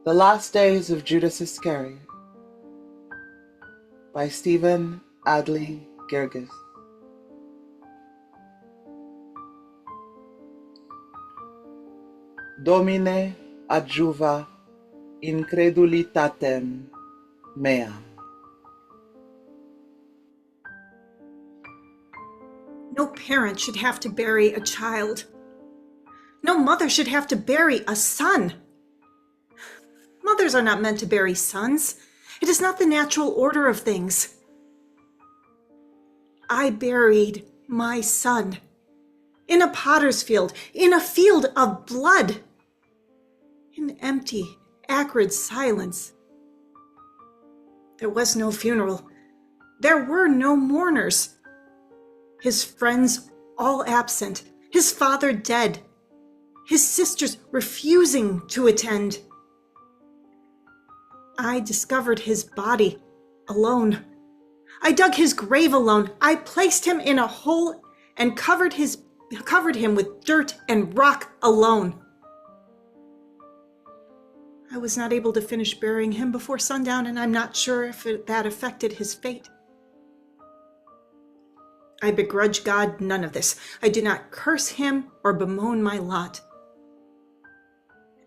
The Last Days of Judas Iscariot by Stephen Adley Girgis. Domine adjuva incredulitatem meam. No parent should have to bury a child. No mother should have to bury a son. Mothers are not meant to bury sons. It is not the natural order of things. I buried my son in a potter's field, in a field of blood, in empty, acrid silence. There was no funeral. There were no mourners. His friends all absent, his father dead, his sisters refusing to attend. I discovered his body alone. I dug his grave alone. I placed him in a hole and covered him with dirt and rock alone. I was not able to finish burying him before sundown, and I'm not sure if that affected his fate. I begrudge God none of this. I do not curse him or bemoan my lot.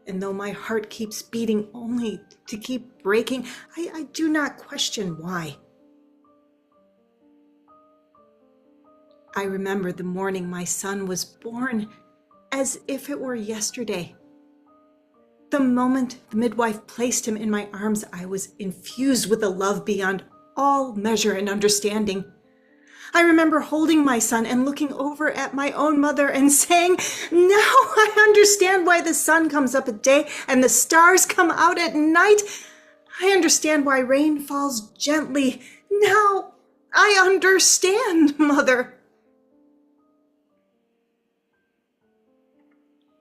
And though my heart keeps beating only to keep breaking, I do not question why. I remember the morning my son was born as if it were yesterday. The moment the midwife placed him in my arms, I was infused with a love beyond all measure and understanding. I remember holding my son and looking over at my own mother and saying, "Now I understand why the sun comes up at day and the stars come out at night. I understand why rain falls gently. Now I understand, Mother."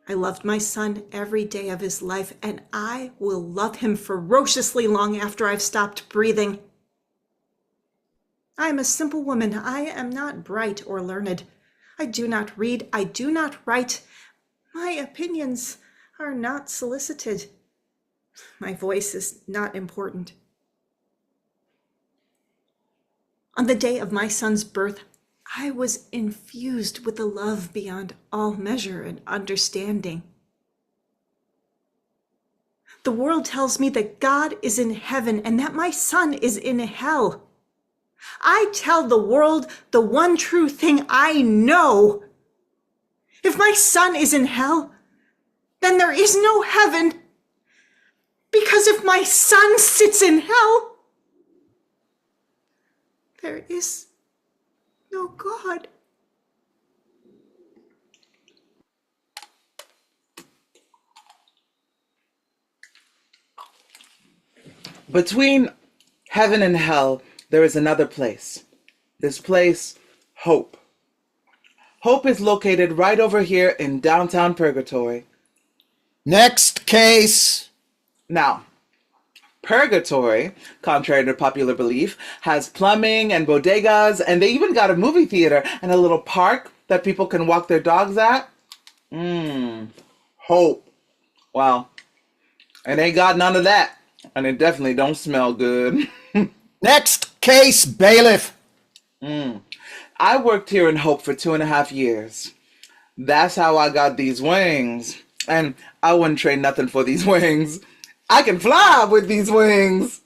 I loved my son every day of his life, and I will love him ferociously long after I've stopped breathing. I am a simple woman. I am not bright or learned. I do not read. I do not write. My opinions are not solicited. My voice is not important. On the day of my son's birth, I was infused with a love beyond all measure and understanding. The world tells me that God is in heaven and that my son is in hell. I tell the world the one true thing I know. If my son is in hell, then there is no heaven. Because if my son sits in hell, there is no God. Between heaven and hell, there is another place. This place, hope. Hope is located right over here in downtown Purgatory. Next case. Now, Purgatory, contrary to popular belief, has plumbing and bodegas, and they even got a movie theater and a little park that people can walk their dogs at. Hope. Well, it ain't got none of that, and it definitely don't smell good. Next case, bailiff. I worked here in Hope for 2.5 years. That's how I got these wings. And I wouldn't trade nothing for these wings. I can fly with these wings.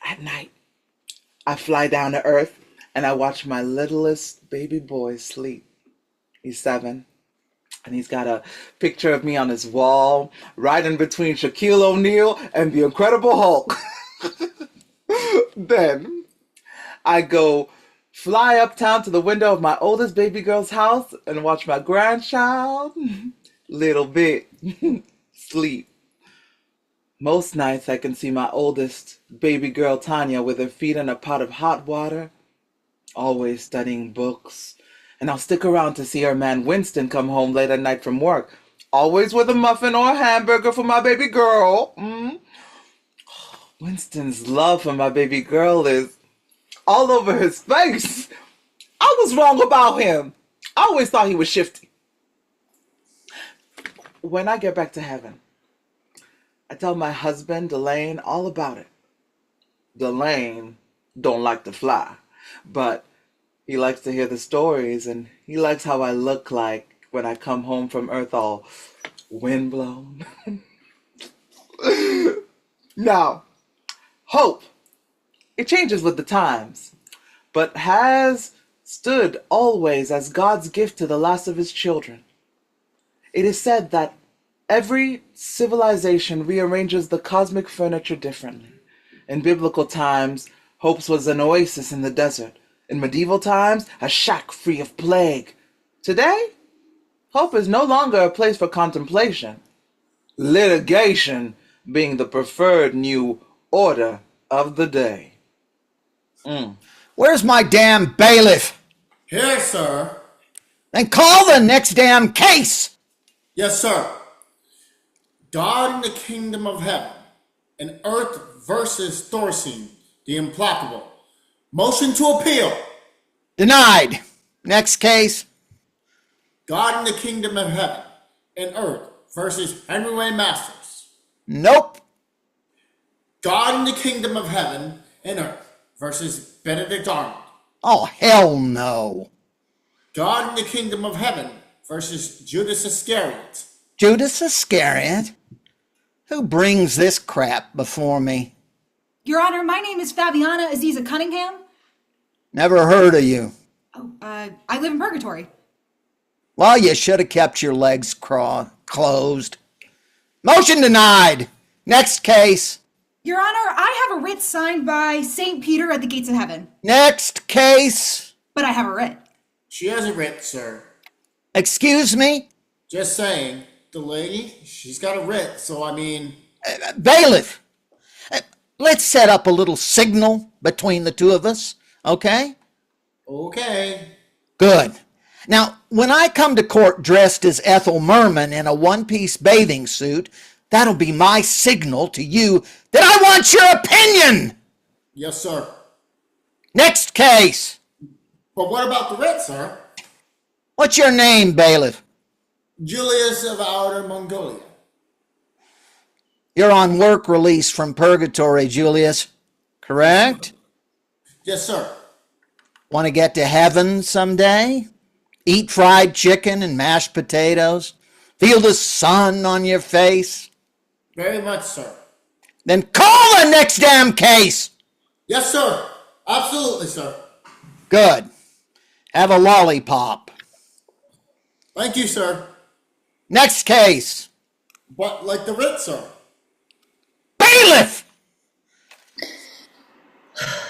At night, I fly down to earth and I watch my littlest baby boy sleep. He's 7. And he's got a picture of me on his wall, right in between Shaquille O'Neal and the Incredible Hulk. Then I go fly uptown to the window of my oldest baby girl's house and watch my grandchild, little bit, sleep. Most nights I can see my oldest baby girl Tanya with her feet in a pot of hot water, always studying books. And I'll stick around to see her man Winston come home late at night from work, always with a muffin or a hamburger for my baby girl. Winston's love for my baby girl is all over his face. I was wrong about him. I always thought he was shifty. When I get back to heaven, I tell my husband, Delane, all about it. Delane don't like to fly, but he likes to hear the stories, and he likes how I look like when I come home from Earth all windblown. Now, hope, it changes with the times, but has stood always as God's gift to the last of his children. It is said that every civilization rearranges the cosmic furniture differently. In biblical times, Hope's was an oasis in the desert. In medieval times, a shack free of plague. Today, Hope is no longer a place for contemplation. Litigation being the preferred new order of the day. Where's my damn bailiff? Here, sir. Then call the next damn case. Yes, sir. God in the kingdom of heaven and earth versus Thorstein, the implacable. Motion to appeal. Denied. Next case. God in the kingdom of heaven and earth versus Henry Wayne Masters. Nope. God in the kingdom of heaven and earth versus Benedict Arnold. Oh, hell no. God in the kingdom of heaven versus Judas Iscariot. Judas Iscariot? Who brings this crap before me? Your Honor, my name is Fabiana Aziza Cunningham. Never heard of you. I live in Purgatory. Well, you should have kept your legs closed. Motion denied. Next case. Your Honor, I have a writ signed by St. Peter at the gates of heaven. Next case. But I have a writ. She has a writ, sir. Excuse me? Just saying, the lady, she's got a writ, so I mean... Bailiff, let's set up a little signal between the two of us, okay? Okay. Good. Now, when I come to court dressed as Ethel Merman in a one-piece bathing suit, that'll be my signal to you that I want your opinion! Yes, sir. Next case. But what about the writ, sir? What's your name, bailiff? Julius of Outer Mongolia. You're on work release from purgatory, Julius. Correct? Yes, sir. Want to get to heaven someday? Eat fried chicken and mashed potatoes? Feel the sun on your face? Very much, sir. Then call the next damn case! Yes, sir. Absolutely, sir. Good. Have a lollipop. Thank you, sir. Next case. But like the writ, sir. Bailiff!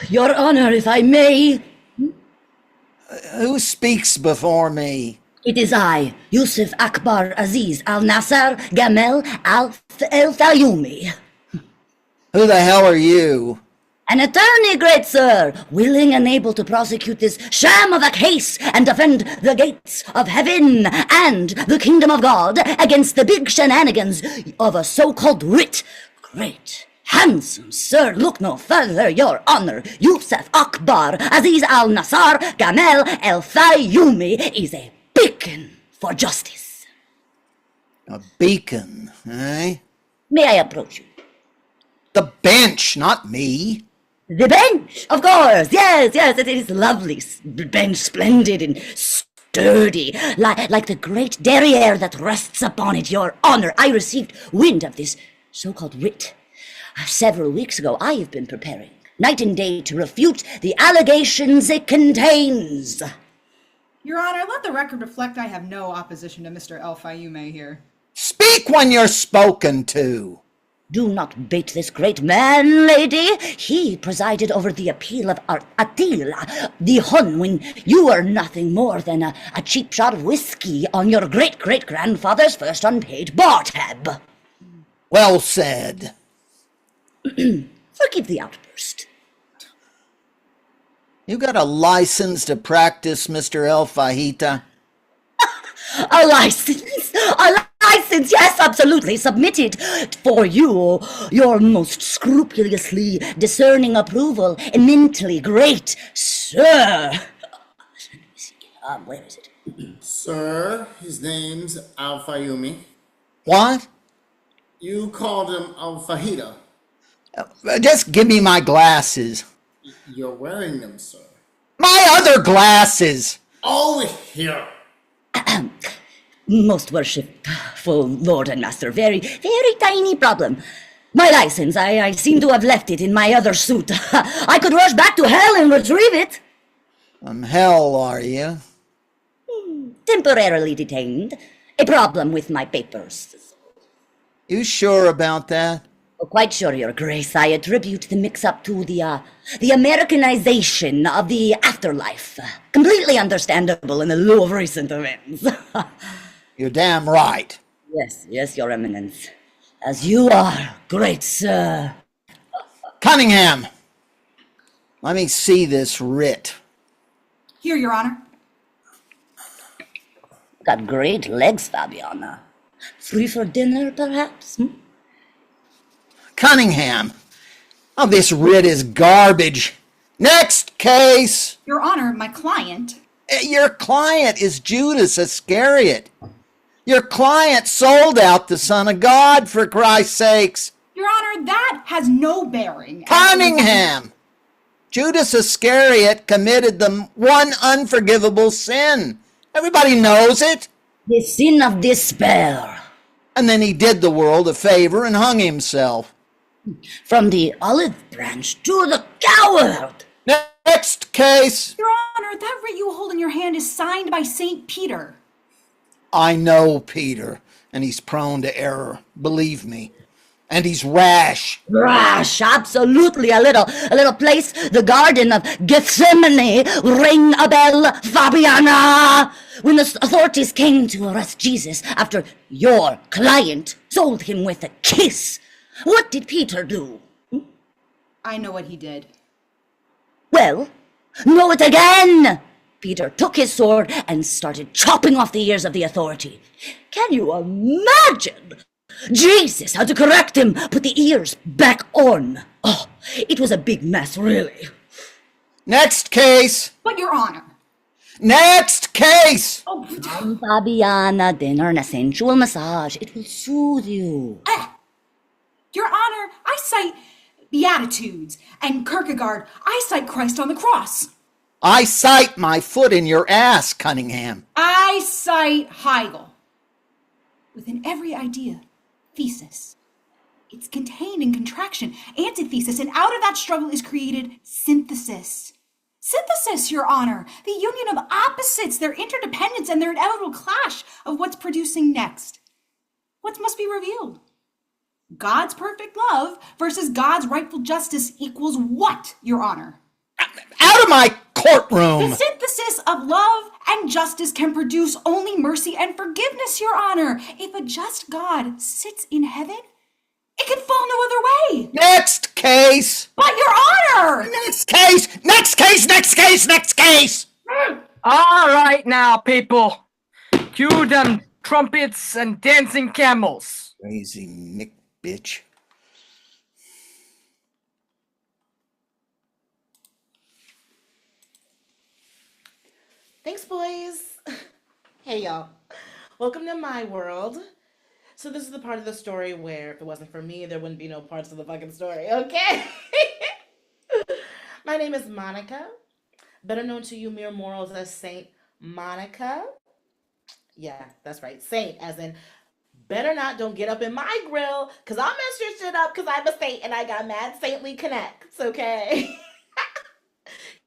Your Honor, if I may, Who speaks before me? it is I, Yusuf Akbar Aziz Al Nasser Gamel Al Fayoumi. Who the hell are you? An attorney, great sir, willing and able to prosecute this sham of a case and defend the gates of heaven and the kingdom of God against the big shenanigans of a so-called writ. Great, handsome sir, look no further, your honor. Yusuf Akbar Aziz Al Nasser Gamel El Fayoumi is a beacon for justice. A beacon, eh? May I approach you? The bench, not me. The bench, of course. Yes, it is lovely. Bench, splendid and sturdy, like the great derriere that rests upon it, your honor. I received wind of this so-called writ. Several weeks ago, I have been preparing, night and day, to refute the allegations it contains. Your Honor, let the record reflect I have no opposition to Mr. El Fayoumi here. Speak when you're spoken to. Do not bait this great man, lady. He presided over the appeal of Attila the Hun when you were nothing more than a cheap shot of whiskey on your great-great-grandfather's first unpaid bar tab. Well said. Forgive the outburst. You got a license to practice, Mr. El Fajita? A license? A license, yes, absolutely. Submitted for you, your most scrupulously discerning approval, eminently great sir. Where is it? Sir, his name's Al Fayoumi. What? You called him a fajita. Just give me my glasses. You're wearing them, sir. My other glasses! Over here. Most worshipful Lord and Master, very, very tiny problem. My license, I seem to have left it in my other suit. I could rush back to hell and retrieve it. From hell, are you? Temporarily detained. A problem with my papers. You sure about that? Oh, quite sure, Your Grace. I attribute the mix-up to the Americanization of the afterlife. Completely understandable in the lieu of recent events. You're damn right. Yes, Your Eminence. As you are, great sir. Cunningham, let me see this writ. Here, Your Honor. Got great legs, Fabiana. Free for dinner, perhaps? Cunningham, oh, this writ is garbage. Next case. Your Honor, my client. Your client is Judas Iscariot. Your client sold out the Son of God, for Christ's sakes. Your Honor, that has no bearing. Cunningham! Judas Iscariot committed the one unforgivable sin. Everybody knows it. The sin of despair. And then he did the world a favor and hung himself. From the olive branch to the coward. Next case. Your Honor, that writ you hold in your hand is signed by St. Peter. I know Peter, and he's prone to error, believe me. And he's rash. Rash, absolutely. A little place, the Garden of Gethsemane, ring a bell, Fabiana. When the authorities came to arrest Jesus after your client sold him with a kiss, what did Peter do? I know what he did. Well, know it again. Peter took his sword and started chopping off the ears of the authority. Can you imagine? Jesus had to correct him, put the ears back on. Oh, it was a big mess, really. Next case. But, Your Honor. Next case. Oh, Fabiana, dinner and a sensual massage. It will soothe you. Your Honor, I cite Beatitudes, and Kierkegaard, I cite Christ on the cross. I cite my foot in your ass, Cunningham. I cite Hegel. Within every idea, thesis. It's contained in contraction, antithesis, and out of that struggle is created synthesis. Synthesis, Your Honor, the union of opposites, their interdependence, and their inevitable clash of what's producing next. What must be revealed? God's perfect love versus God's rightful justice equals what, Your Honor? Out of my courtroom! The synthesis of love and justice can produce only mercy and forgiveness, Your Honor. If a just God sits in heaven, it can fall no other way. Next case! But, Your Honor! Next case! Next case! Next case! Next case! All right now, people. Cue them trumpets and dancing camels. Crazy Nick bitch. Thanks, boys. Hey, y'all. Welcome to my world. So this is the part of the story where if it wasn't for me, there wouldn't be no parts of the fucking story, okay? My name is Monica, better known to you mere mortals as Saint Monica. Yeah, that's right. Saint, as in, better not don't get up in my grill, because I'll mess your shit up because I'm a saint and I got mad saintly connects, okay?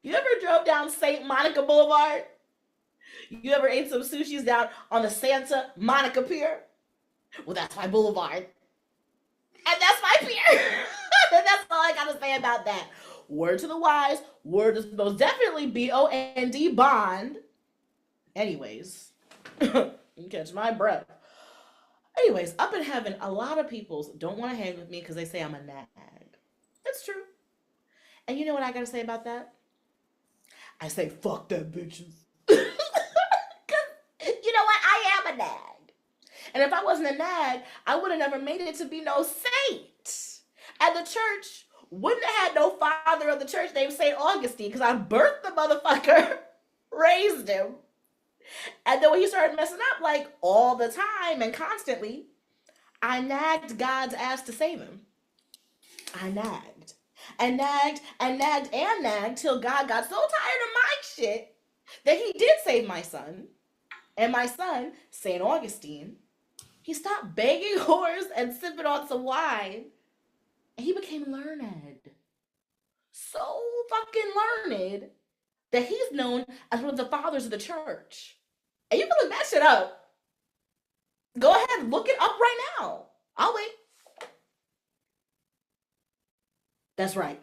You ever drove down Saint Monica Boulevard? You ever ate some sushis down on the Santa Monica Pier? Well, that's my boulevard. And that's my pier. And that's all I gotta say about that. Word to the wise, word is most definitely B-O-N-D, bond. Anyways, catch my breath. Anyways, up in heaven, a lot of people don't want to hang with me because they say I'm a nag. That's true. And you know what I gotta say about that? I say, fuck them bitches. You know what? I am a nag. And if I wasn't a nag, I would have never made it to be no saint. And the church wouldn't have had no father of the church named St. Augustine because I birthed the motherfucker, raised him. And then when he started messing up like all the time and constantly, I nagged God's ass to save him. I nagged. And nagged and nagged and nagged till God got so tired of my shit that he did save my son. And my son, St. Augustine, he stopped begging whores and sipping on some wine. And he became learned. So fucking learned that he's known as one of the fathers of the church. And you can look that shit up. Go ahead, look it up right now. I'll wait. That's right.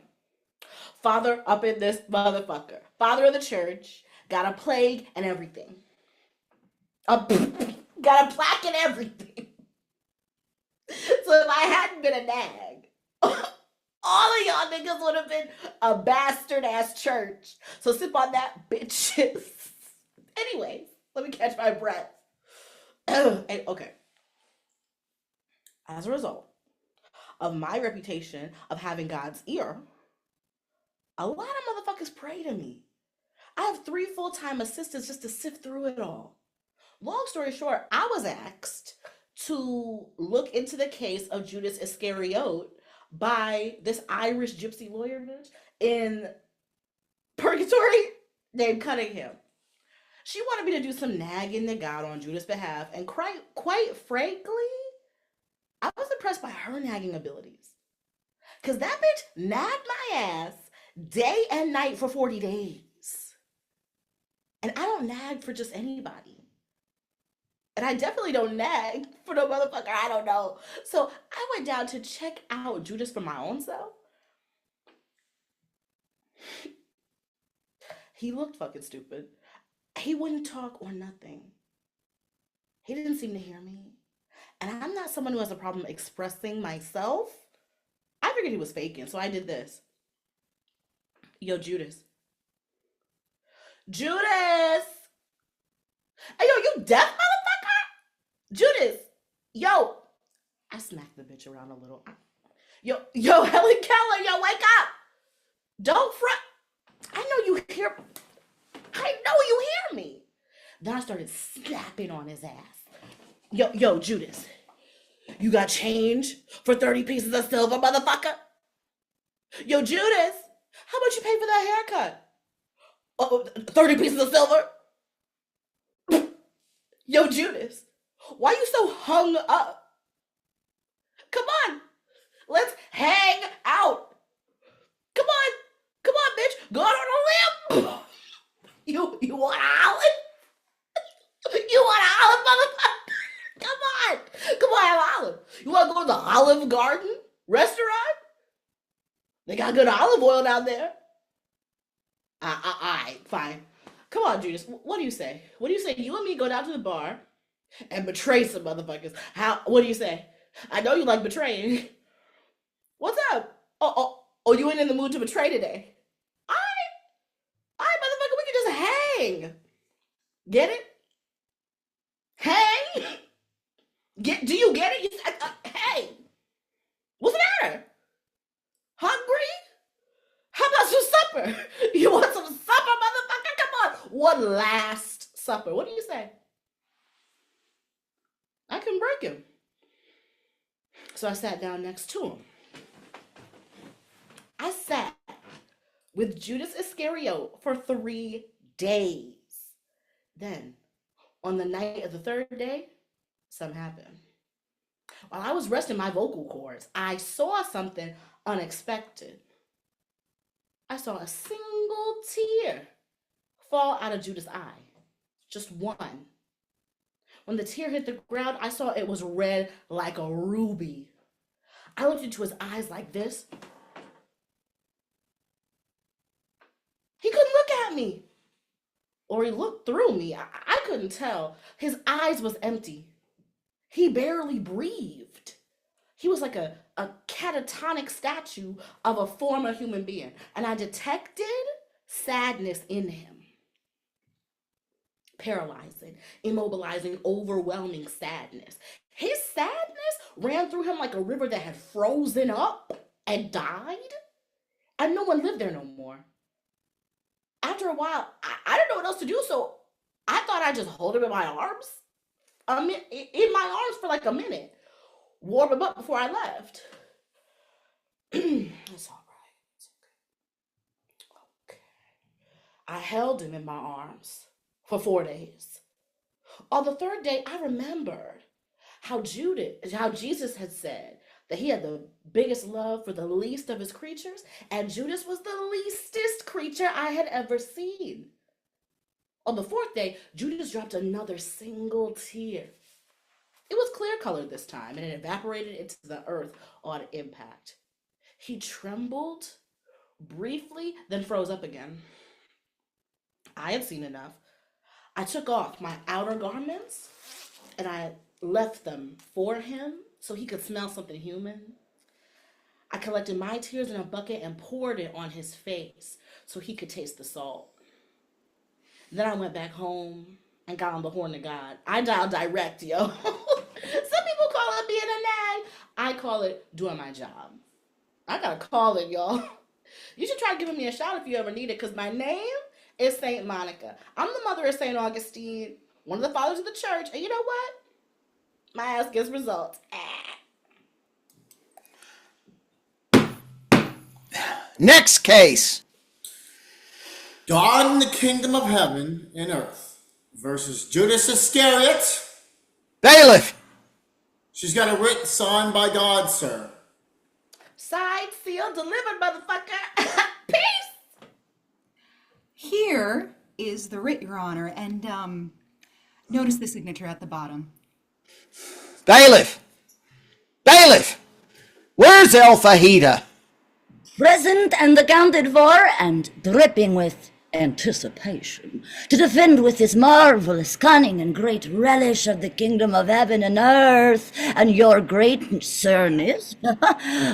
Father up in this motherfucker. Father of the church. Got a plague and everything. Got a plaque and everything. So if I hadn't been a nag, all of y'all niggas would have been a bastard ass church. So sip on that, bitches. Anyways, let me catch my breath. Okay. As a result of my reputation of having God's ear, a lot of motherfuckers pray to me. I have 3 full-time assistants just to sift through it all. Long story short, I was asked to look into the case of Judas Iscariot by this Irish gypsy lawyer bitch in Purgatory named Cunningham. She wanted me to do some nagging to God on Judas' behalf, and quite frankly, I was impressed by her nagging abilities. Because that bitch nagged my ass day and night for 40 days. And I don't nag for just anybody. And I definitely don't nag for no motherfucker I don't know. So I went down to check out Judas for my own self. He looked fucking stupid. He wouldn't talk or nothing. He didn't seem to hear me. And I'm not someone who has a problem expressing myself. I figured he was faking, so I did this. Yo, Judas. Judas! Hey, yo, you deaf, motherfucker? Judas! Yo! I smacked the bitch around a little. Yo, Helen Keller, yo, wake up! Don't front. I know you hear me. Then I started snapping on his ass. Yo, Judas. You got change for 30 pieces of silver, motherfucker? Yo, Judas, how much you pay for that haircut? 30 pieces of silver? Yo, Judas, why you so hung up? Come on, let's hang out. Come on, bitch, go out on a limb. You want an olive? You want an olive, motherfucker? Come on, have an olive. You want to go to the Olive Garden restaurant? They got good olive oil down there. All right, fine. Come on, Judas. What do you say? What do you say? You and me go down to the bar and betray some motherfuckers. What do you say? I know you like betraying. What's up? Oh, you ain't in the mood to betray today. All right, motherfucker, we can just hang. Get it? Hang? Do you get it? Hey, what's the matter? Hungry? How about some supper? You want some supper, motherfucker? Come on. One last supper. What do you say? I can break him. So I sat down next to him. I sat with Judas Iscariot for 3 days. Then, on the night of the 3rd day, something happened. While I was resting my vocal cords, I saw something unexpected. I saw a single tear fall out of Judas' eye. Just one. When the tear hit the ground, I saw it was red like a ruby. I looked into his eyes like this. He couldn't look at me. Or he looked through me. I couldn't tell. His eyes was empty. He barely breathed. He was like a catatonic statue of a former human being. And I detected sadness in him. Paralyzing, immobilizing, overwhelming sadness. His sadness ran through him like a river that had frozen up and died. And no one lived there no more. After a while, I didn't know what else to do, so I thought I'd just hold him in my arms. In my arms for like a minute. warm him up before I left. It's all right. It's okay. I held him in my arms for 4 days. On the third day, I remembered how Jesus had said that he had the biggest love for the least of his creatures, and Judas was the leastest creature I had ever seen. On the fourth day, Judas dropped another single tear. It was clear colored this time, and it evaporated into the earth on impact. He trembled briefly, then froze up again. I had seen enough. I took off my outer garments, and I left them for him so he could smell something human. I collected my tears in a bucket and poured it on his face so he could taste the salt. Then I went back home and got on the horn of God. I dialed direct, yo. Some people call it being a nag. I call it doing my job. I gotta call it, y'all. You should try giving me a shout if you ever need it, because my name is Saint Monica. I'm the mother of Saint Augustine, one of the fathers of the church, and you know what? My ass gets results. Next case. God in the kingdom of heaven and earth versus Judas Iscariot. Bailiff. She's got a writ signed by God, sir. Signed, sealed, delivered, motherfucker. Peace. Here is the writ, Your Honor, and notice the signature at the bottom. Bailiff. Bailiff. Where's El Fajita? Present and accounted for, and dripping with anticipation, to defend with his marvelous cunning and great relish of the kingdom of heaven and earth, and your great concerness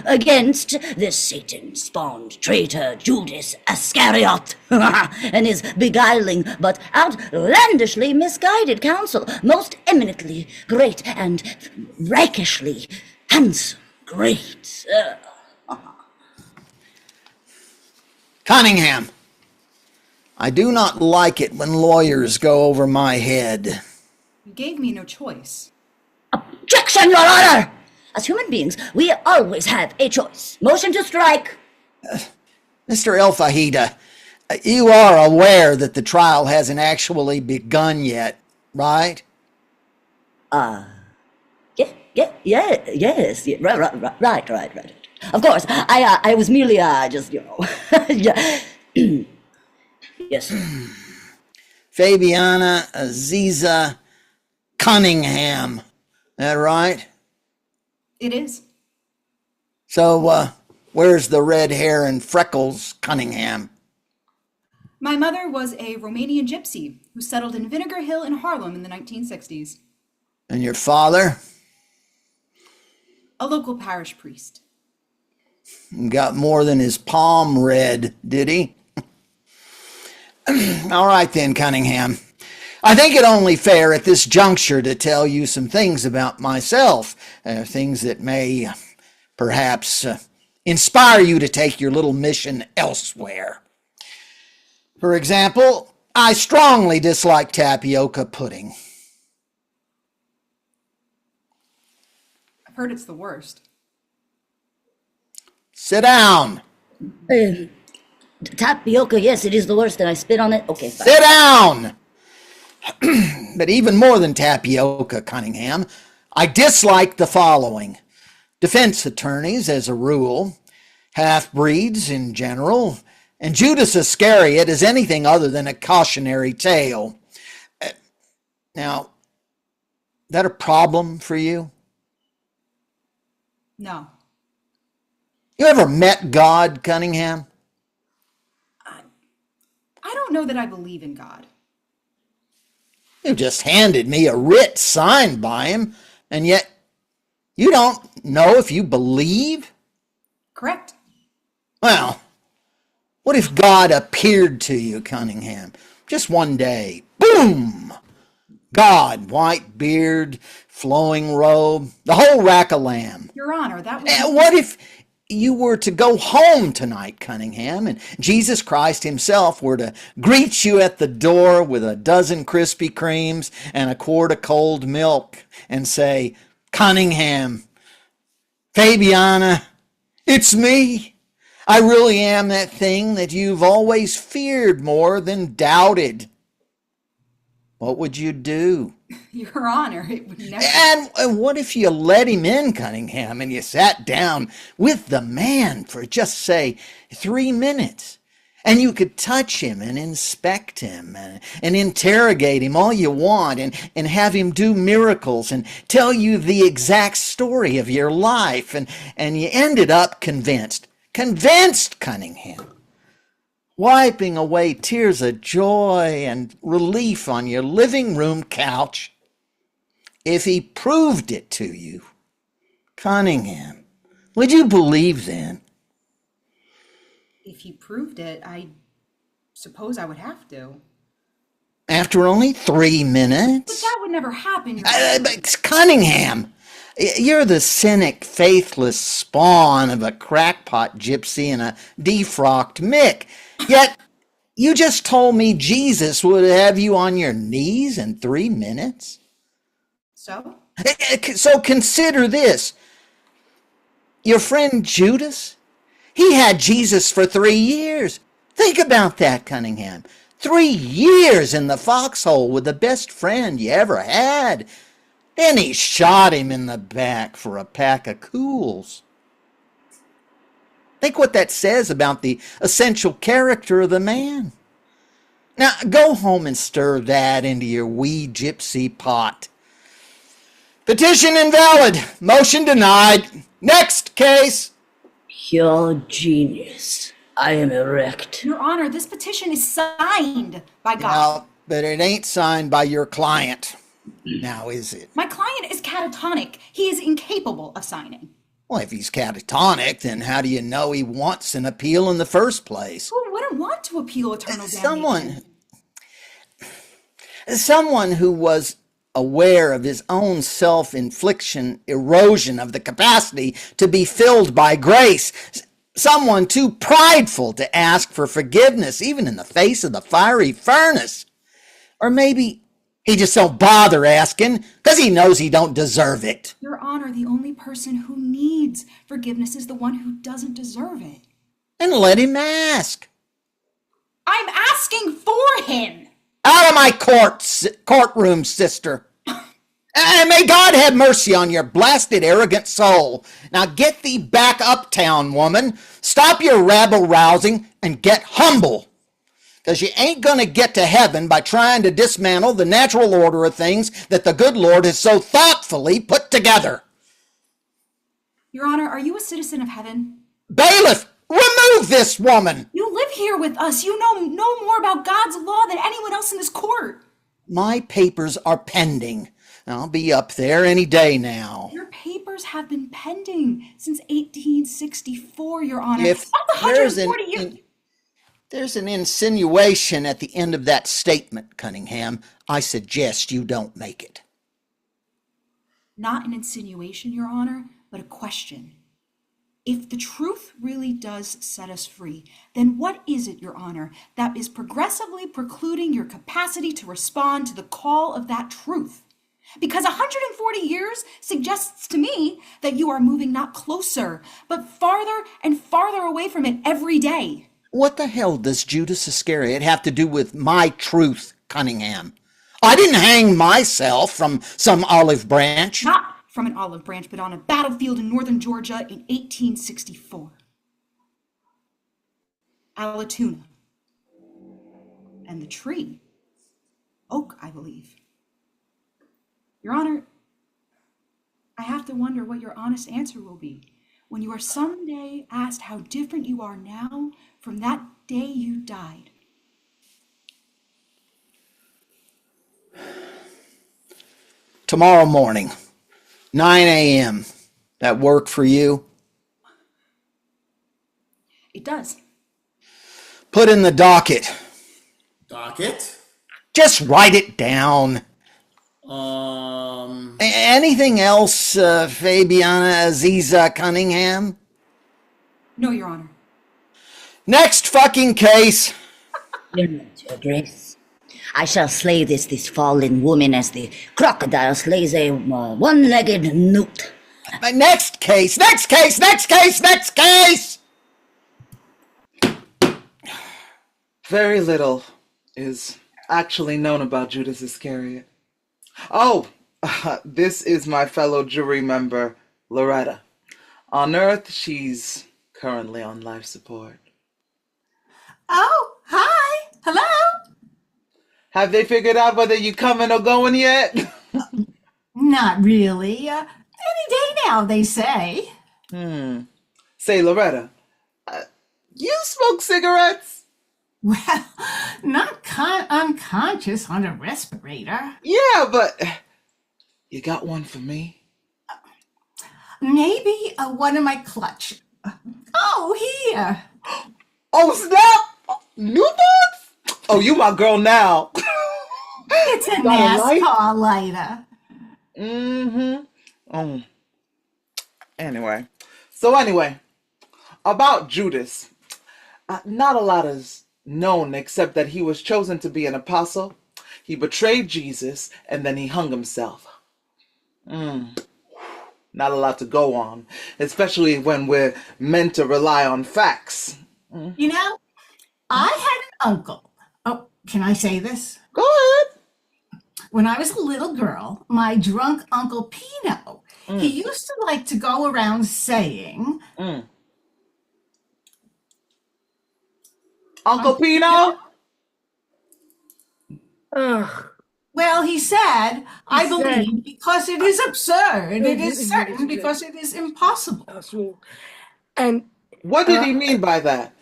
against this Satan-spawned traitor Judas Iscariot and his beguiling but outlandishly misguided counsel, most eminently great and rakishly handsome great. Cunningham. I do not like it when lawyers go over my head. You gave me no choice. Objection, Your Honor! As human beings, we always have a choice. Motion to strike. Mr. El Fajita, you are aware that the trial hasn't actually begun yet, right? Yes, right. Of course, I was merely, just, yes. Fabiana Aziza Cunningham. That right? It is. So, where's the red hair and freckles, Cunningham? My mother was a Romanian gypsy who settled in Vinegar Hill in Harlem in the 1960s. And your father? A local parish priest. Got more than his palm read, did he? All right then, Cunningham. I think it only fair at this juncture to tell you some things about myself, things that may perhaps inspire you to take your little mission elsewhere. For example, I strongly dislike tapioca pudding. I've heard it's the worst. Sit down. Tapioca, yes, it is the worst, and I spit on it. Okay, fine. Sit down. But even more than tapioca, Cunningham, I dislike the following. Defense attorneys, as a rule, half-breeds in general, and Judas Iscariot is anything other than a cautionary tale. Now, is that a problem for you? No. You ever met God, Cunningham? I don't know that I believe in God. You just handed me a writ signed by him, and yet you don't know if you believe? Correct. Well, what if God appeared to you, Cunningham, just one day? Boom! God, white beard, flowing robe, the whole rack of lamb. Your Honor, that was... What if you were to go home tonight, Cunningham, and Jesus Christ himself were to greet you at the door with a dozen Krispy Kremes and a quart of cold milk and say, Cunningham, Fabiana, it's me. I really am that thing that you've always feared more than doubted. What would you do? Your Honor, it would never. And what if you let him in, Cunningham, and you sat down with the man for just, say, 3 minutes? And you could touch him and inspect him and interrogate him all you want and have him do miracles and tell you the exact story of your life. And you ended up convinced, Cunningham, wiping away tears of joy and relief on your living room couch. If he proved it to you, Cunningham, would you believe then? If he proved it, I suppose I would have to. After only 3 minutes? But that would never happen, Your Honor. But Cunningham, you're the cynic, faithless spawn of a crackpot gypsy and a defrocked Mick. Yet, you just told me Jesus would have you on your knees in 3 minutes? So? So consider this. Your friend Judas, he had Jesus for 3 years. Think about that, Cunningham. 3 years in the foxhole with the best friend you ever had. Then he shot him in the back for a pack of cools. Think what that says about the essential character of the man. Now, go home and stir that into your wee gypsy pot. Petition invalid. Motion denied. Next case. Pure genius. I am erect. Your Honor, this petition is signed by God. Now, but it ain't signed by your client. Now, is it? My client is catatonic. He is incapable of signing. Well, if he's catatonic, then how do you know he wants an appeal in the first place? Who wouldn't want to appeal eternal damnation? Someone who was aware of his own self-infliction erosion of the capacity to be filled by grace. Someone too prideful to ask for forgiveness, even in the face of the fiery furnace. Or maybe he just don't bother asking because he knows he don't deserve it. Your Honor, the only person who needs forgiveness is the one who doesn't deserve it. And let him ask. I'm asking for him. Out of my courtroom, sister. And may God have mercy on your blasted, arrogant soul. Now get thee back uptown, woman. Stop your rabble-rousing and get humble. Because you ain't going to get to heaven by trying to dismantle the natural order of things that the good Lord has so thoughtfully put together. Your Honor, are you a citizen of heaven? Bailiff, remove this woman. You live here with us. You know no more about God's law than anyone else in this court. My papers are pending. I'll be up there any day now. Your papers have been pending since 1864, Your Honor. If That's 140 years. There's an insinuation at the end of that statement, Cunningham. I suggest you don't make it. Not an insinuation, Your Honor, but a question. If the truth really does set us free, then what is it, Your Honor, that is progressively precluding your capacity to respond to the call of that truth? Because 140 years suggests to me that you are moving not closer, but farther and farther away from it every day. What the hell does Judas Iscariot have to do with my truth, Cunningham? I didn't hang myself from some olive branch. Not from an olive branch, but on a battlefield in northern Georgia in 1864. Allatoona. And the tree. Oak, I believe. Your Honor, I have to wonder what your honest answer will be when you are someday asked how different you are now from that day you died. Tomorrow morning, 9 a.m. That work for you? It does. Put in the docket. Docket? Just write it down. Anything else, Fabiana Aziza Cunningham? No, Your Honor. Next fucking case. Your Grace. I shall slay this fallen woman as the crocodile slays a one-legged newt. Next case, next case, next case, next case! Very little is actually known about Judas Iscariot. Oh, this is my fellow jury member, Loretta. On Earth, she's currently on life support. Oh, hi. Hello. Have they figured out whether you coming or going yet? Not really. Any day now, they say. Say, Loretta, you smoke cigarettes? Well, not unconscious on a respirator. Yeah, but you got one for me? Maybe one in my clutch. Oh, here. Oh, snap! New box? Oh, you my girl now. It's a Got a light? NASCAR lighter. Oh. Anyway, about Judas. Not a lot is known except that he was chosen to be an apostle. He betrayed Jesus and then he hung himself. Not a lot to go on, especially when we're meant to rely on facts. You know, I had an uncle. Oh, can I say this? Go ahead. When I was a little girl, my drunk Uncle Pino, he used to like to go around saying, Uncle Pino? Ugh. well, he said, I He said- believe because it is absurd, it is certain because it is impossible. And What did he mean by that?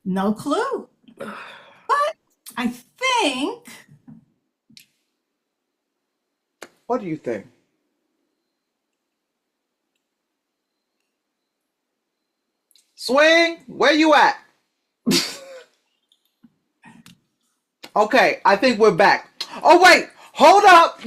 No clue. But I think What do you think? Swing, where you at? Okay, I think we're back. Oh, wait, hold up.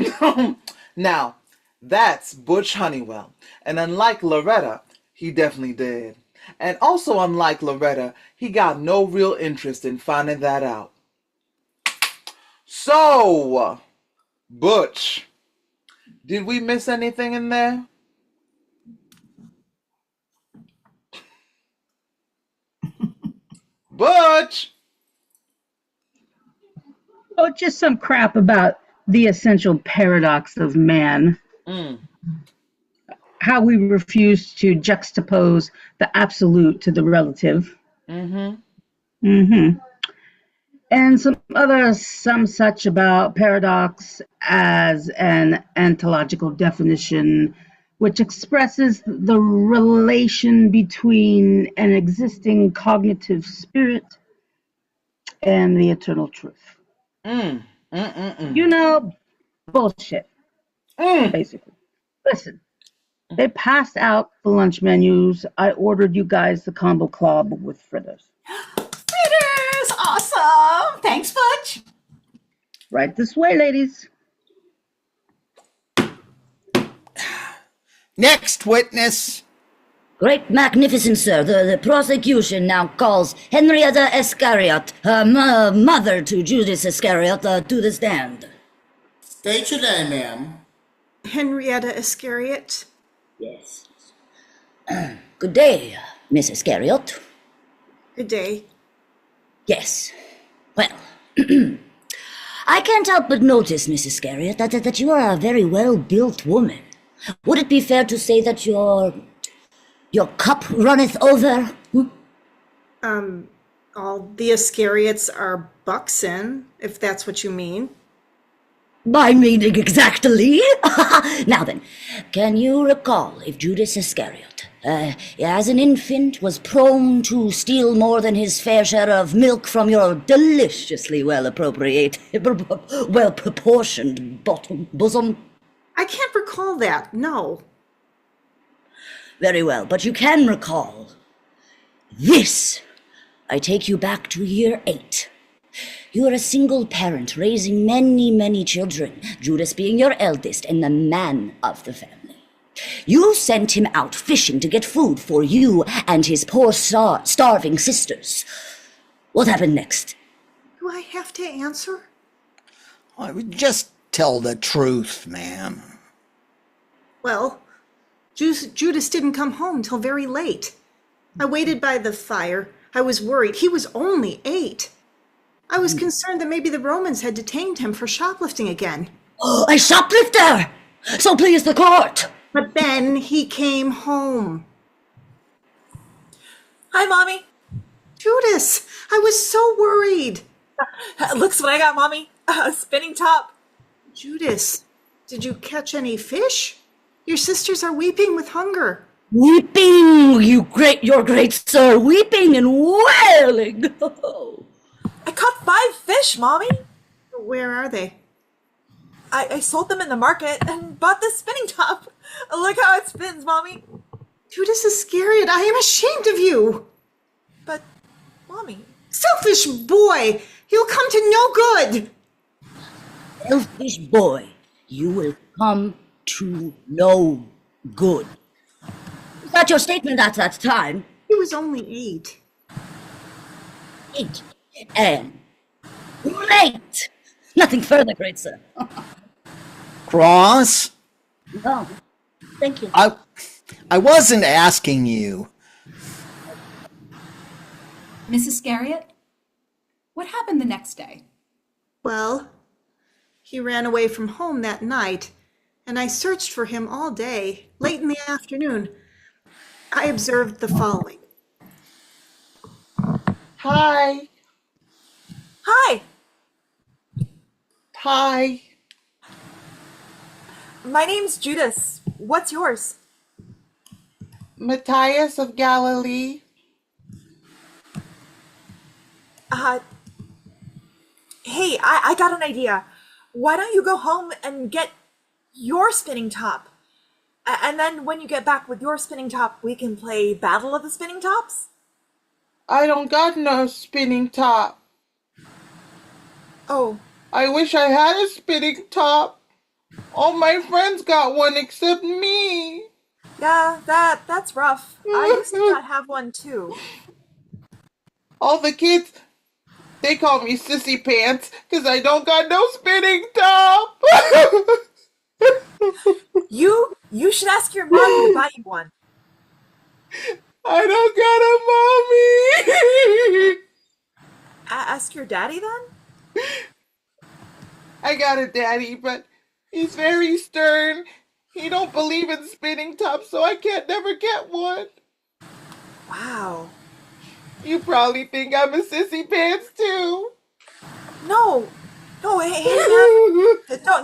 Now, that's Butch Honeywell. And unlike Loretta, he definitely did. And also unlike Loretta, he got no real interest in finding that out. So, Butch, did we miss anything in there? Butch! Oh, just some crap about the essential paradox of man. How we refuse to juxtapose the absolute to the relative. And some such about paradox as an ontological definition, which expresses the relation between an existing cognitive spirit and the eternal truth. You know, bullshit, basically. Listen, they passed out the lunch menus. I ordered you guys the combo club with fritters. fritters, awesome. Thanks, Butch. Right this way, ladies. Next witness. Great magnificent, sir. The prosecution now calls Henrietta Iscariot, her mother to Judas Iscariot, to the stand. State your name, ma'am. Henrietta Iscariot. Yes. Good day, Miss Iscariot. Good day. Yes. Well, I can't help but notice, Miss Iscariot, that you are a very well-built woman. Would it be fair to say that your cup runneth over? All the Iscariots are buxen, if that's what you mean. My meaning exactly. Now then, can you recall if Judas Iscariot, as an infant, was prone to steal more than his fair share of milk from your deliciously well-proportioned bosom? I can't recall that, no. Very well, but you can recall this. I take you back to year 8. You are a single parent raising many, many children, Judas being your eldest and the man of the family. You sent him out fishing to get food for you and his poor starving sisters. What happened next? Do I have to answer? I would just tell the truth, ma'am. Well, Judas didn't come home till very late. I waited by the fire. I was worried. He was only 8. I was concerned that maybe the Romans had detained him for shoplifting again. Oh, a shoplifter! So please the court. But then he came home. Hi, Mommy. Judas, I was so worried. Looks what I got, Mommy. A spinning top. Judas, did you catch any fish? Your sisters are weeping with hunger. Weeping, your great sir, weeping and wailing. I caught 5 fish, Mommy. Where are they? I sold them in the market and bought this spinning top. Look how it spins, Mommy. Judas Iscariot, I am ashamed of you. But, Mommy. Selfish boy, you'll come to no good. Selfish boy, you will come to no good. Was that your statement at that time? He was only 8. 8. And great! Nothing further, great sir. Cross, No, thank you. I wasn't asking you. Miss Iscariot, what happened the next day? Well, he ran away from home that night, and I searched for him all day. Late in the afternoon, I observed the following. Hi. Hi. Hi. My name's Judas. What's yours? Matthias of Galilee. Hey, I got an idea. Why don't you go home and get your spinning top? And then when you get back with your spinning top, we can play Battle of the Spinning Tops? I don't got no spinning top. Oh, I wish I had a spinning top. All my friends got one except me. yeah, that's rough. I used to not have one too. All the kids, they call me Sissy Pants because I don't got no spinning top. You should ask your mom to buy you one. I don't got a mommy. Ask your daddy then? I got a daddy, but he's very stern. He don't believe in spinning tops, so I can't never get one. Wow. You probably think I'm a Sissy Pants too. No, hey,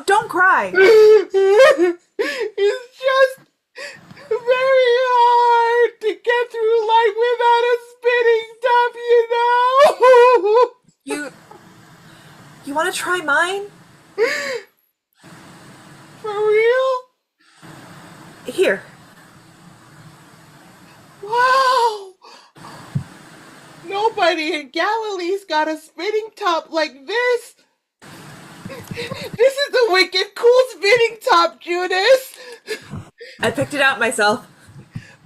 don't cry. It's just very hard to get through life without a spinning top, you know? You want to try mine? For real? Here. Wow! Nobody in Galilee's got a spinning top like this. This is the wicked cool spinning top, Judas. I picked it out myself.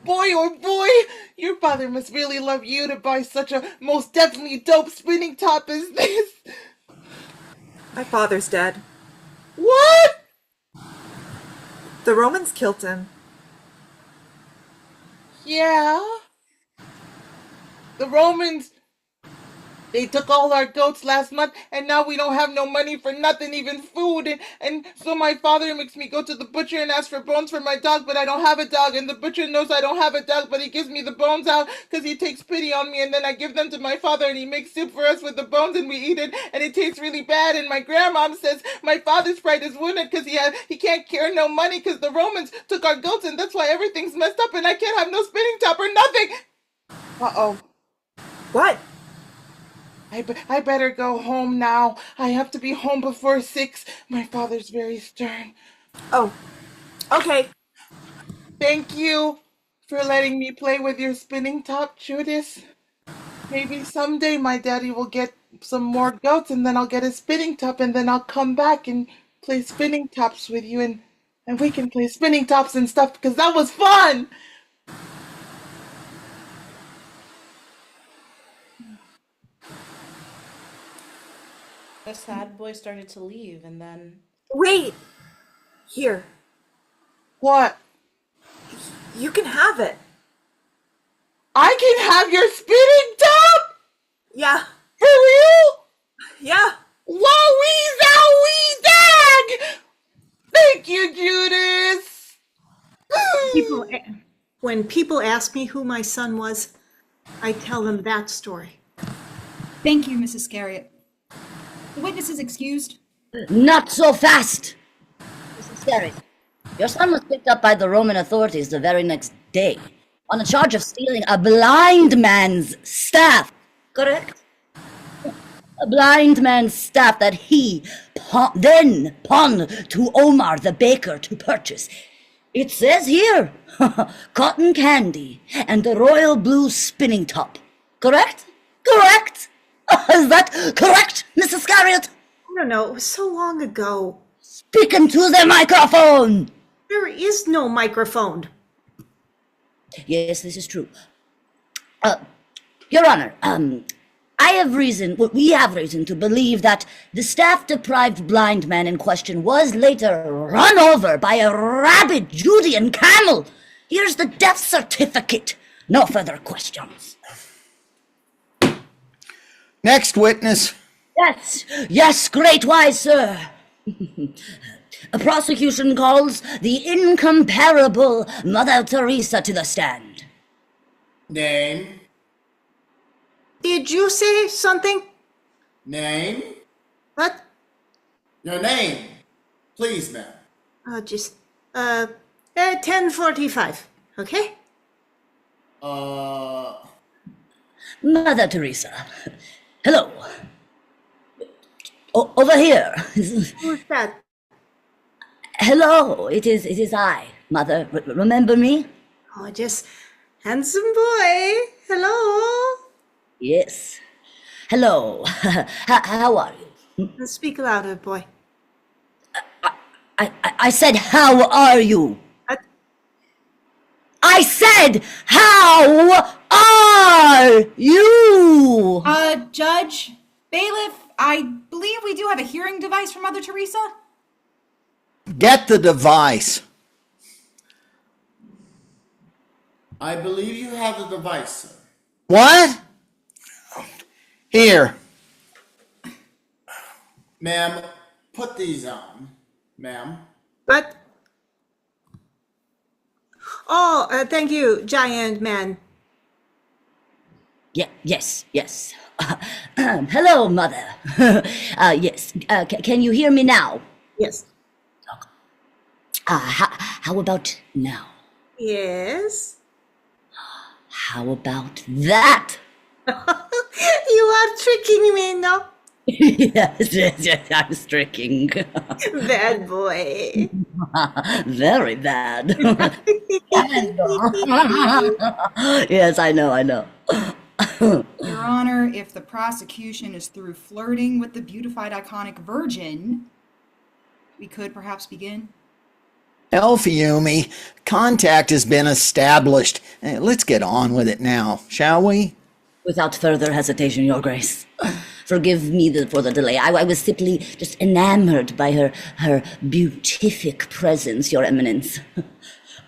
Boy, oh boy, your father must really love you to buy such a most definitely dope spinning top as this. My father's dead. What? The Romans killed him. Yeah. The Romans, they took all our goats last month, and now we don't have no money for nothing, even food. And so my father makes me go to the butcher and ask for bones for my dog, but I don't have a dog. And the butcher knows I don't have a dog, but he gives me the bones out because he takes pity on me. And then I give them to my father, and he makes soup for us with the bones, and we eat it, and it tastes really bad. And my grandmom says my father's pride is wounded because he can't carry no money because the Romans took our goats, and that's why everything's messed up, and I can't have no spinning top or nothing. Uh-oh. What? I better go home now. I have to be home before 6. My father's very stern. Oh, okay. Thank you for letting me play with your spinning top, Judas. Maybe someday my daddy will get some more goats and then I'll get a spinning top and then I'll come back and play spinning tops with you and we can play spinning tops and stuff because that was fun. The sad boy started to leave, and then Wait! Here. What? You can have it. I can have your spinning top? Yeah. For real? Yeah. Wowee zowee dag! Thank you, Judas! People, when people ask me who my son was, I tell them that story. Thank you, Mrs. Iscariot. The witness is excused. Not so fast! Mrs. Iscariot, your son was picked up by the Roman authorities the very next day on a charge of stealing a blind man's staff. Correct? A blind man's staff that he then pawned to Omar the baker to purchase. It says here, cotton candy and the royal blue spinning top. Correct? Correct? Is that correct, Mrs. Iscariot? No, it was so long ago. Speak into the microphone! There is no microphone. Yes, this is true. Your Honor, we have reason to believe that the staff-deprived blind man in question was later run over by a rabid Judean camel. Here's the death certificate. No further questions. Next witness. Yes, great wise sir. A prosecution calls the incomparable Mother Teresa to the stand. Name. Did you say something? Name. What? Your name. Please, ma'am. 10:45, okay? Mother Teresa. Hello. Over here. Who's that? Hello, it is I, Mother. Remember me? Oh, just handsome boy. Hello. Yes. Hello. How are you? Speak louder, boy. I said, how are you? What? I said, how are you? Judge, bailiff, I believe we do have a hearing device for Mother Teresa. Get the device. I believe you have the device, sir. What? Here. Ma'am, put these on. Ma'am. What? Oh, thank you, giant man. Yes. Hello, Mother. Yes. Can you hear me now? Yes. How about now? Yes. How about that? You are tricking me, no? yes, I was tricking. Bad boy. Very bad. Yes, I know. Your Honor, if the prosecution is through flirting with the beautified iconic virgin, we could perhaps begin. Elfiumi, contact has been established. Let's get on with it now, shall we? Without further hesitation, Your Grace. Forgive me for the delay. I was simply just enamored by her beatific presence, Your Eminence.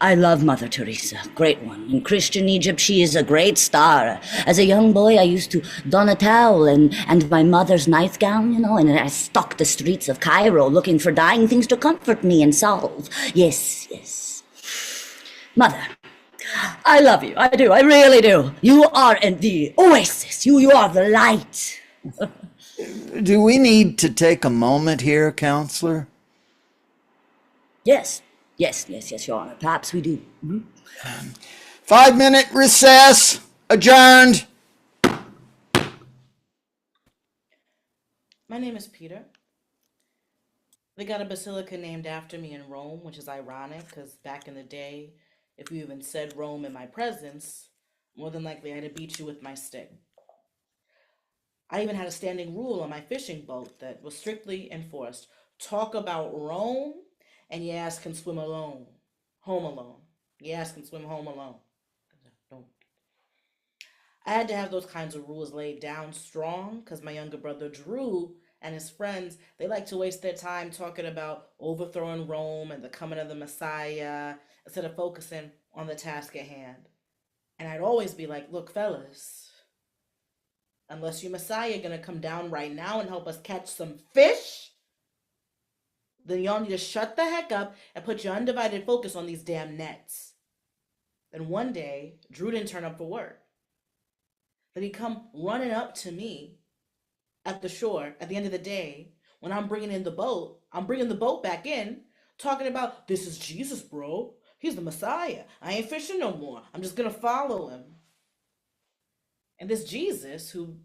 I love Mother Teresa, great one. In Christian Egypt, she is a great star. As a young boy, I used to don a towel and my mother's nightgown, and I stalked the streets of Cairo looking for dying things to comfort me and solve. Yes. Mother, I love you. I do. I really do. You are the oasis. You are the light. Do we need to take a moment here, Counselor? Yes, Your Honor. Perhaps we do. 5-minute recess. Adjourned. My name is Peter. They got a basilica named after me in Rome, which is ironic because back in the day, if you even said Rome in my presence, more than likely I'd have beat you with my stick. I even had a standing rule on my fishing boat that was strictly enforced. Talk about Rome, and your ass can swim alone. Home alone. Your ass can swim home alone. Don't. I had to have those kinds of rules laid down strong because my younger brother Drew and his friends, they like to waste their time talking about overthrowing Rome and the coming of the Messiah instead of focusing on the task at hand. And I'd always be like, look, fellas, unless your Messiah gonna come down right now and help us catch some fish, then y'all need to shut the heck up and put your undivided focus on these damn nets. Then one day, Drew didn't turn up for work. Then he'd come running up to me at the shore at the end of the day when I'm bringing in the boat. I'm bringing the boat back in, talking about, this is Jesus, bro. He's the Messiah. I ain't fishing no more. I'm just gonna follow him. And this Jesus, who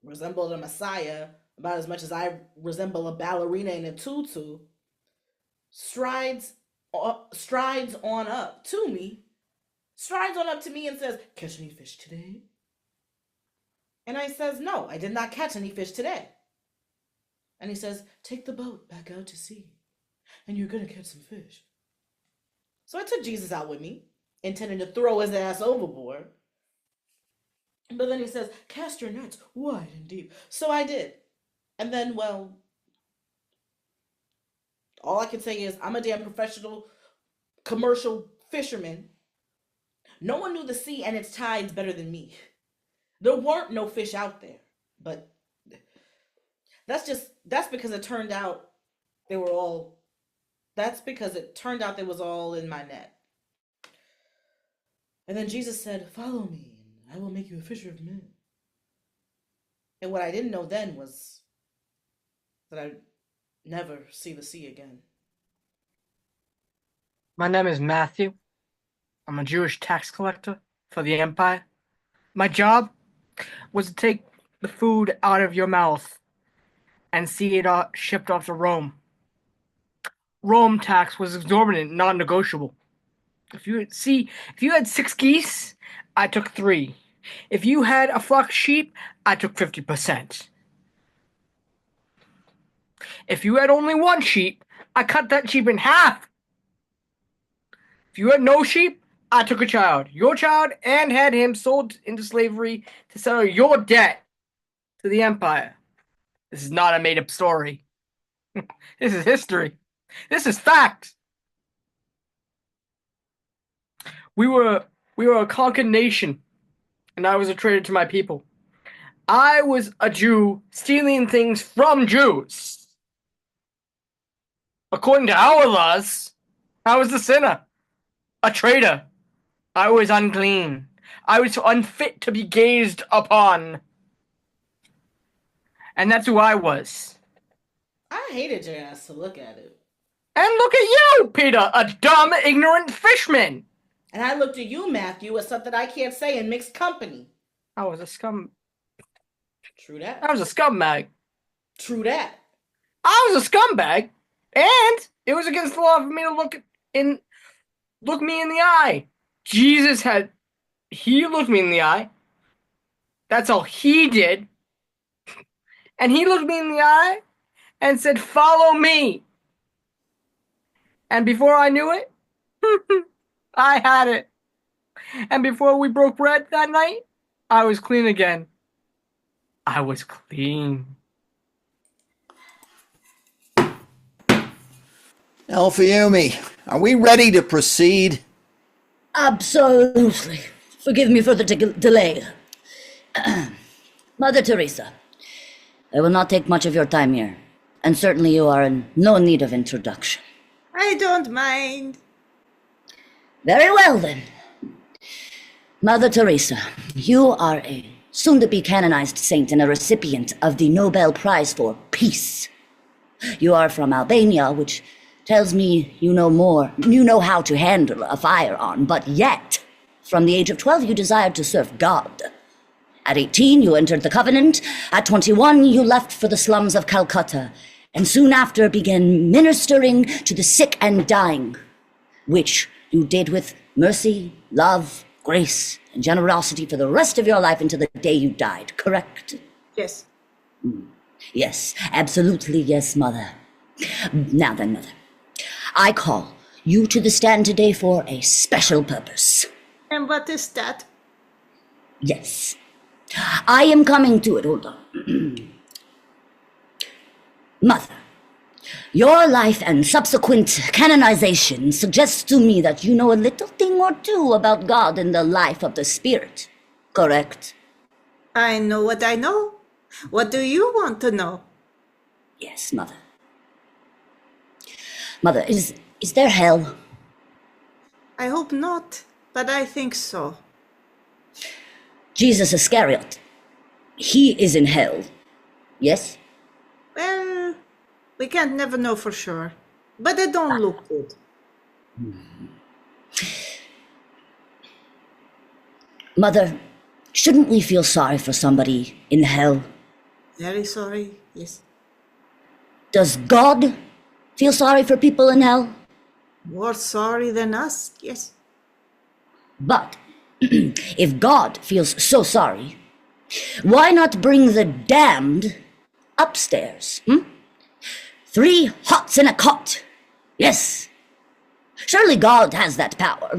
resembled a Messiah about as much as I resemble a ballerina in a tutu, strides on up to me, and says, catch any fish today? And I says, no, I did not catch any fish today. And he says, take the boat back out to sea, and you're gonna catch some fish. So I took Jesus out with me, intending to throw his ass overboard. But then he says, cast your nets wide and deep. So I did. And then, well, all I can say is I'm a damn professional commercial fisherman. No one knew the sea and its tides better than me. There weren't no fish out there. But that's because it turned out they was all in my net. And then Jesus said, follow me, and I will make you a fisher of men. And what I didn't know then was that I'd never see the sea again. My name is Matthew. I'm a Jewish tax collector for the empire. My job was to take the food out of your mouth and see it shipped off to Rome. Rome tax was exorbitant, non-negotiable. If you had 6 geese, I took 3. If you had a flock of sheep, I took 50%. If you had only 1 sheep, I cut that sheep in half. If you had no sheep, I took a child, your child, and had him sold into slavery to settle your debt to the empire. This is not a made-up story. This is history. This is fact. We were a conquered nation, and I was a traitor to my people. I was a Jew stealing things from Jews. According to our laws, I was the sinner, a traitor. I was unclean. I was unfit to be gazed upon. And that's who I was. I hated your ass to look at it. And look at you, Peter, a dumb, ignorant fishman. And I looked at you, Matthew, as something I can't say in mixed company. I was a scum. True that. I was a scumbag. True that. I was a scumbag, and it was against the law for me to look me in the eye. Jesus he looked me in the eye. That's all he did. And he looked me in the eye and said, follow me. And before I knew it, I had it. And before we broke bread that night, I was clean again. I was clean. Alfayumi, are we ready to proceed? Absolutely. Forgive me for the delay. Mother Teresa, I will not take much of your time here, and certainly you are in no need of introduction. I don't mind. Very well, then. Mother Teresa, you are a soon-to-be canonized saint and a recipient of the Nobel Prize for Peace. You are from Albania, which tells me you know how to handle a firearm, but yet, from the age of 12, you desired to serve God. At 18, you entered the Covenant. At 21, you left for the slums of Calcutta, and soon after began ministering to the sick and dying, which you did with mercy, love, grace, and generosity for the rest of your life until the day you died, correct? Yes. Yes, absolutely yes, Mother. Now then, Mother, I call you to the stand today for a special purpose. And what is that? Yes. I am coming to it. Hold on. Mother, Your life and subsequent canonization suggests to me that you know a little thing or two about God and the life of the Spirit. Correct? I know what I know. What do you want to know? Yes, Mother. Mother, is there hell? I hope not, but I think so. Jesus Iscariot, he is in hell. Yes? Well, we can't never know for sure, but it don't look good. Mother, shouldn't we feel sorry for somebody in hell? Very sorry, yes. Does God feel sorry for people in hell? More sorry than us, yes. But if God feels so sorry, why not bring the damned upstairs? 3 hots in a cot. Yes. Surely God has that power.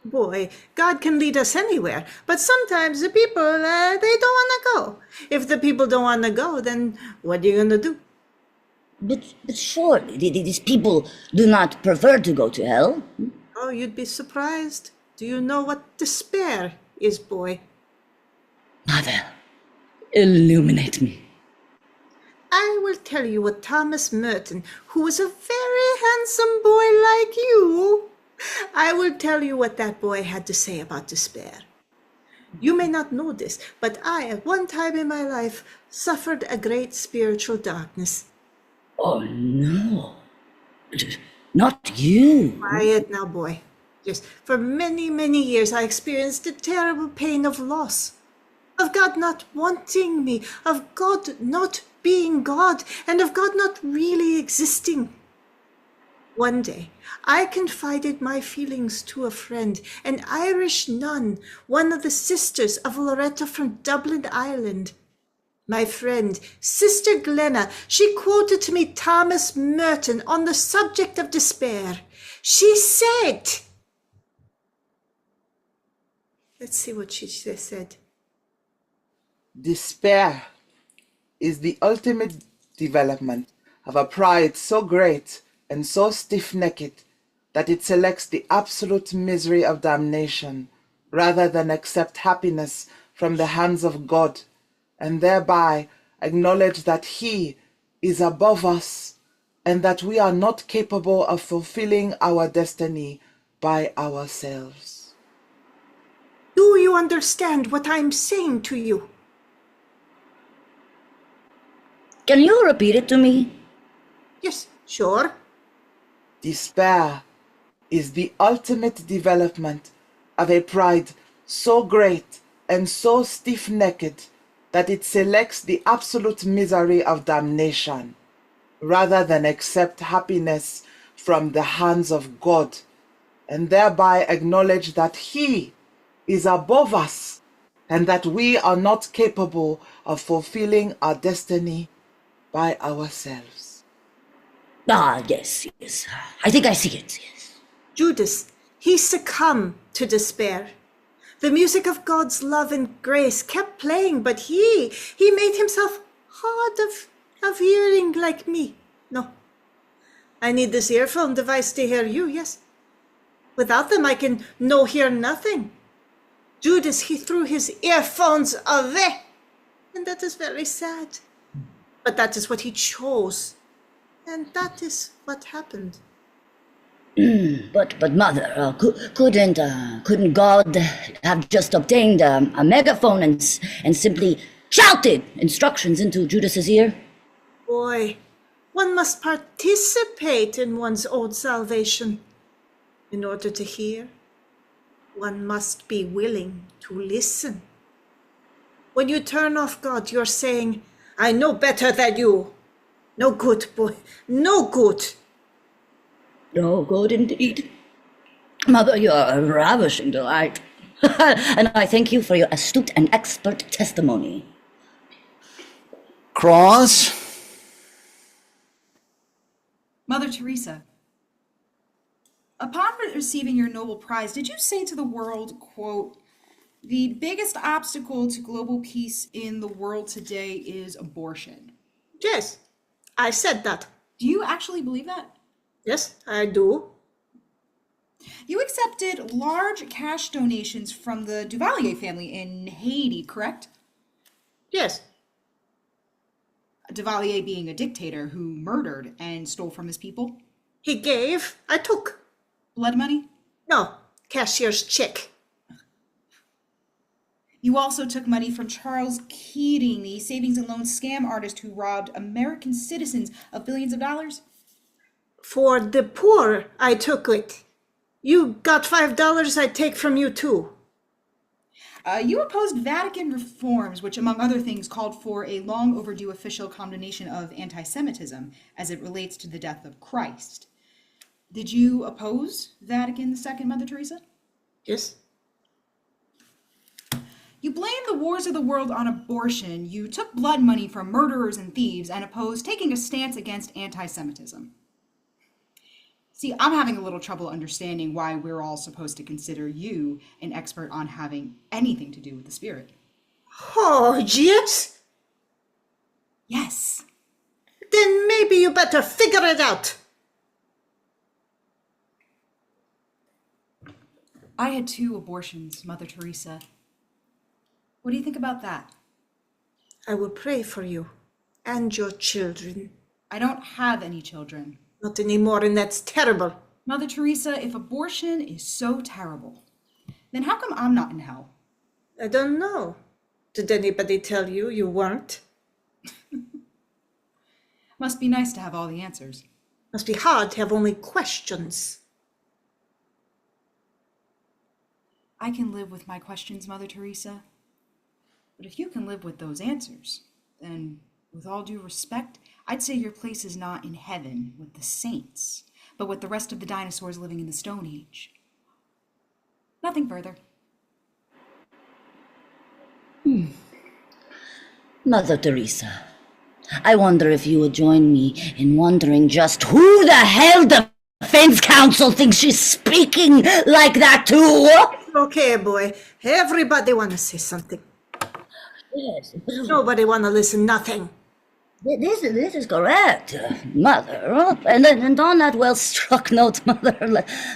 Boy, God can lead us anywhere, but sometimes the people, they don't want to go. If the people don't want to go, then what are you going to do? But surely these people do not prefer to go to hell. Oh, you'd be surprised. Do you know what despair is, boy? Mother, illuminate me. I will tell you what Thomas Merton, who was a very handsome boy like you, I will tell you what that boy had to say about despair. You may not know this, but I, at one time in my life, suffered a great spiritual darkness. Oh, no. Not you. Quiet now, boy. Yes, for many, many years I experienced the terrible pain of loss, of God not wanting me, of God not being God, and of God not really existing. One day, I confided my feelings to a friend, an Irish nun, one of the sisters of Loretta from Dublin, Ireland. My friend, Sister Glenna, she quoted to me Thomas Merton on the subject of despair. She said, let's see what she said. Despair is the ultimate development of a pride so great and so stiff-necked that it selects the absolute misery of damnation rather than accept happiness from the hands of God, and thereby acknowledge that He is above us and that we are not capable of fulfilling our destiny by ourselves. Do you understand what I'm saying to you? Can you repeat it to me? Yes, sure. Despair is the ultimate development of a pride so great and so stiff-necked that it selects the absolute misery of damnation rather than accept happiness from the hands of God, and thereby acknowledge that He is above us and that we are not capable of fulfilling our destiny by ourselves. Ah, yes. I think I see it, yes. Judas, he succumbed to despair. The music of God's love and grace kept playing, but he made himself hard of hearing like me. No, I need this earphone device to hear you, yes. Without them, I can hear nothing. Judas, he threw his earphones away, and that is very sad. But that is what he chose, and that is what happened. But Mother, couldn't God have just obtained a megaphone and simply shouted instructions into Judas's ear? Boy, one must participate in one's own salvation. In order to hear, one must be willing to listen. When you turn off God, you're saying, I know better than you. No good, boy, no good. No good indeed. Mother, you're a ravishing delight. And I thank you for your astute and expert testimony. Cross? Mother Teresa, upon receiving your Nobel Prize, did you say to the world, quote, the biggest obstacle to global peace in the world today is abortion? Yes, I said that. Do you actually believe that? Yes, I do. You accepted large cash donations from the Duvalier family in Haiti, correct? Yes. Duvalier being a dictator who murdered and stole from his people. He gave, I took. Blood money? No, cashier's check. You also took money from Charles Keating, the savings and loan scam artist who robbed American citizens of billions of dollars. For the poor, I took it. You got $5, I take from you too. You opposed Vatican reforms, which, among other things, called for a long overdue official condemnation of anti-Semitism as it relates to the death of Christ. Did you oppose Vatican II, Mother Teresa? Yes. You blamed the wars of the world on abortion. You took blood money from murderers and thieves and opposed taking a stance against anti-Semitism. See, I'm having a little trouble understanding why we're all supposed to consider you an expert on having anything to do with the spirit. Oh, yes? Yes. Then maybe you better figure it out. I had 2 abortions, Mother Teresa. What do you think about that? I will pray for you and your children. I don't have any children. Not anymore, and that's terrible. Mother Teresa, if abortion is so terrible, then how come I'm not in hell? I don't know. Did anybody tell you you weren't? Must be nice to have all the answers. Must be hard to have only questions. I can live with my questions, Mother Teresa. But if you can live with those answers, then, with all due respect, I'd say your place is not in heaven with the saints, but with the rest of the dinosaurs living in the Stone Age. Nothing further. Mother Teresa, I wonder if you would join me in wondering just who the hell the defense counsel thinks she's speaking like that to? Okay, boy. Everybody want to say something. Yes. Nobody want to listen nothing. This is correct, Mother. And on that well-struck note, Mother,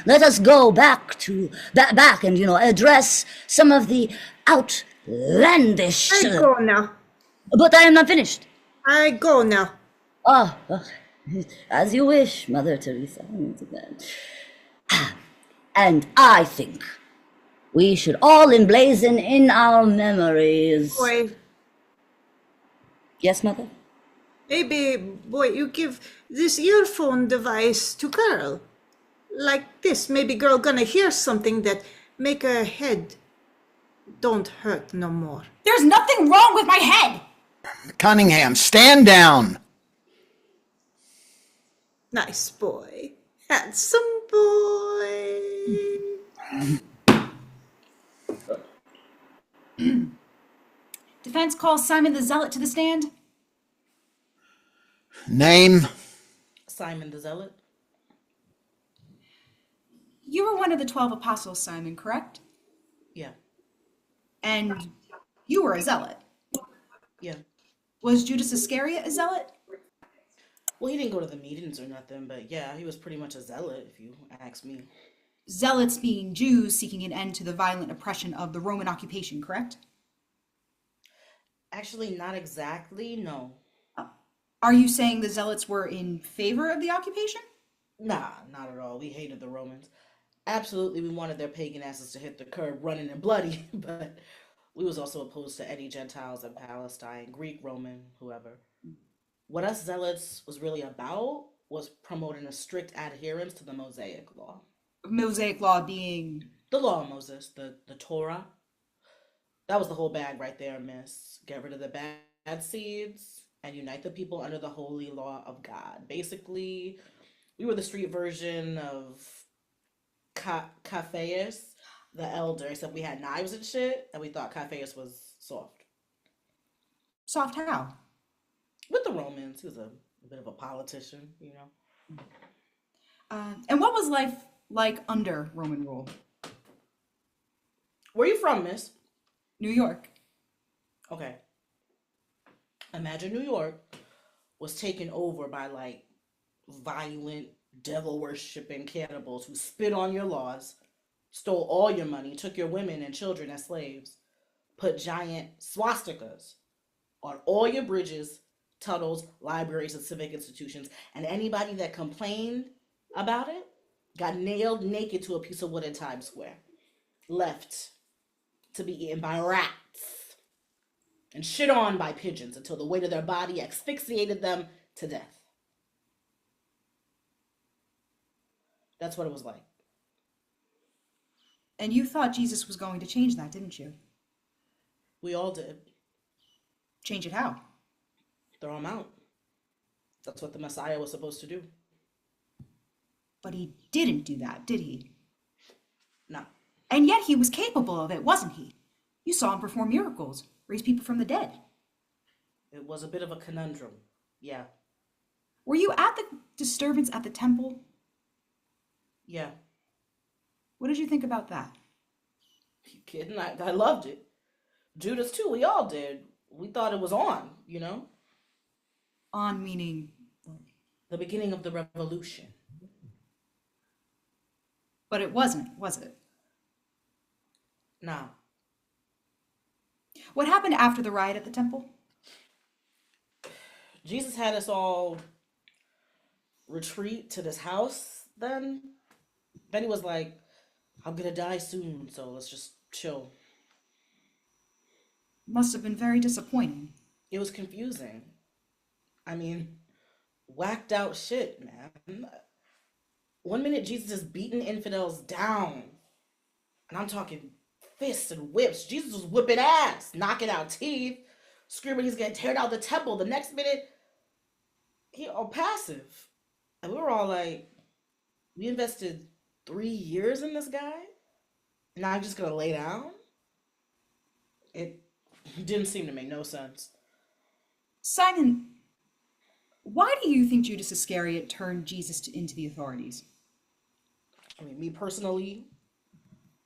let us go back and, address some of the outlandish... I go now. But I am not finished. I go now. Oh, as you wish, Mother Teresa. And I think we should all emblazon in our memories... Boy, Yes, Mother? maybe, boy, you give this earphone device to girl. Like this, maybe girl gonna hear something that make her head don't hurt no more. There's nothing wrong with my head! Cunningham, stand down. Nice boy. Handsome boy. Defense calls Simon the Zealot to the stand. Name? Simon the Zealot. You were one of the 12 apostles, Simon, correct? Yeah. And you were a zealot. Yeah. Was Judas Iscariot a zealot? Well, he didn't go to the meetings or nothing, but yeah, he was pretty much a zealot, if you ask me. Zealots being Jews seeking an end to the violent oppression of the Roman occupation, correct? Actually, not exactly, no. Are you saying the zealots were in favor of the occupation? Nah, not at all. We hated the Romans. Absolutely, we wanted their pagan asses to hit the curb running and bloody, but we was also opposed to any Gentiles in Palestine, Greek, Roman, whoever. What us zealots was really about was promoting a strict adherence to the Mosaic law. Mosaic law being... The law of Moses, the Torah. That was the whole bag right there, miss. Get rid of the bad seeds and unite the people under the holy law of God. Basically, we were the street version of Caiaphas, the elder, except we had knives and shit, and we thought Caiaphas was soft. Soft how? With the Romans, he was a bit of a politician, you know. And what was life like under Roman rule? Where you from, miss? New York. Okay. Imagine New York was taken over by, like, violent, devil worshipping cannibals who spit on your laws, stole all your money, took your women and children as slaves, put giant swastikas on all your bridges, tunnels, libraries, and civic institutions, and anybody that complained about it got nailed naked to a piece of wood in Times Square, left to be eaten by rats and shit on by pigeons until the weight of their body asphyxiated them to death. That's what it was like. And you thought Jesus was going to change that, didn't you? We all did. Change it how? Throw him out. That's what the Messiah was supposed to do. But he didn't do that, did he? No. And yet he was capable of it, wasn't he? You saw him perform miracles, raise people from the dead. It was a bit of a conundrum. Yeah. Were you at the disturbance at the temple? Yeah. What did you think about that? You kidding? I loved it. Judas too, we all did. We thought it was on, you know? On meaning? The beginning of the revolution. But it wasn't, was it? Nah. What happened after the riot at the temple? Jesus had us all retreat to this house then. Then he was like, I'm gonna die soon, so let's just chill. Must have been very disappointing. It was confusing. I mean, whacked out shit, man. One minute Jesus is beating infidels down. And I'm talking fists and whips. Jesus was whipping ass, knocking out teeth, screaming he's gonna tear down the temple. The next minute, he all passive. And we were all like, we invested 3 years in this guy? And now I'm just gonna lay down? It didn't seem to make no sense. Simon, why do you think Judas Iscariot turned Jesus into the authorities? I mean, me personally,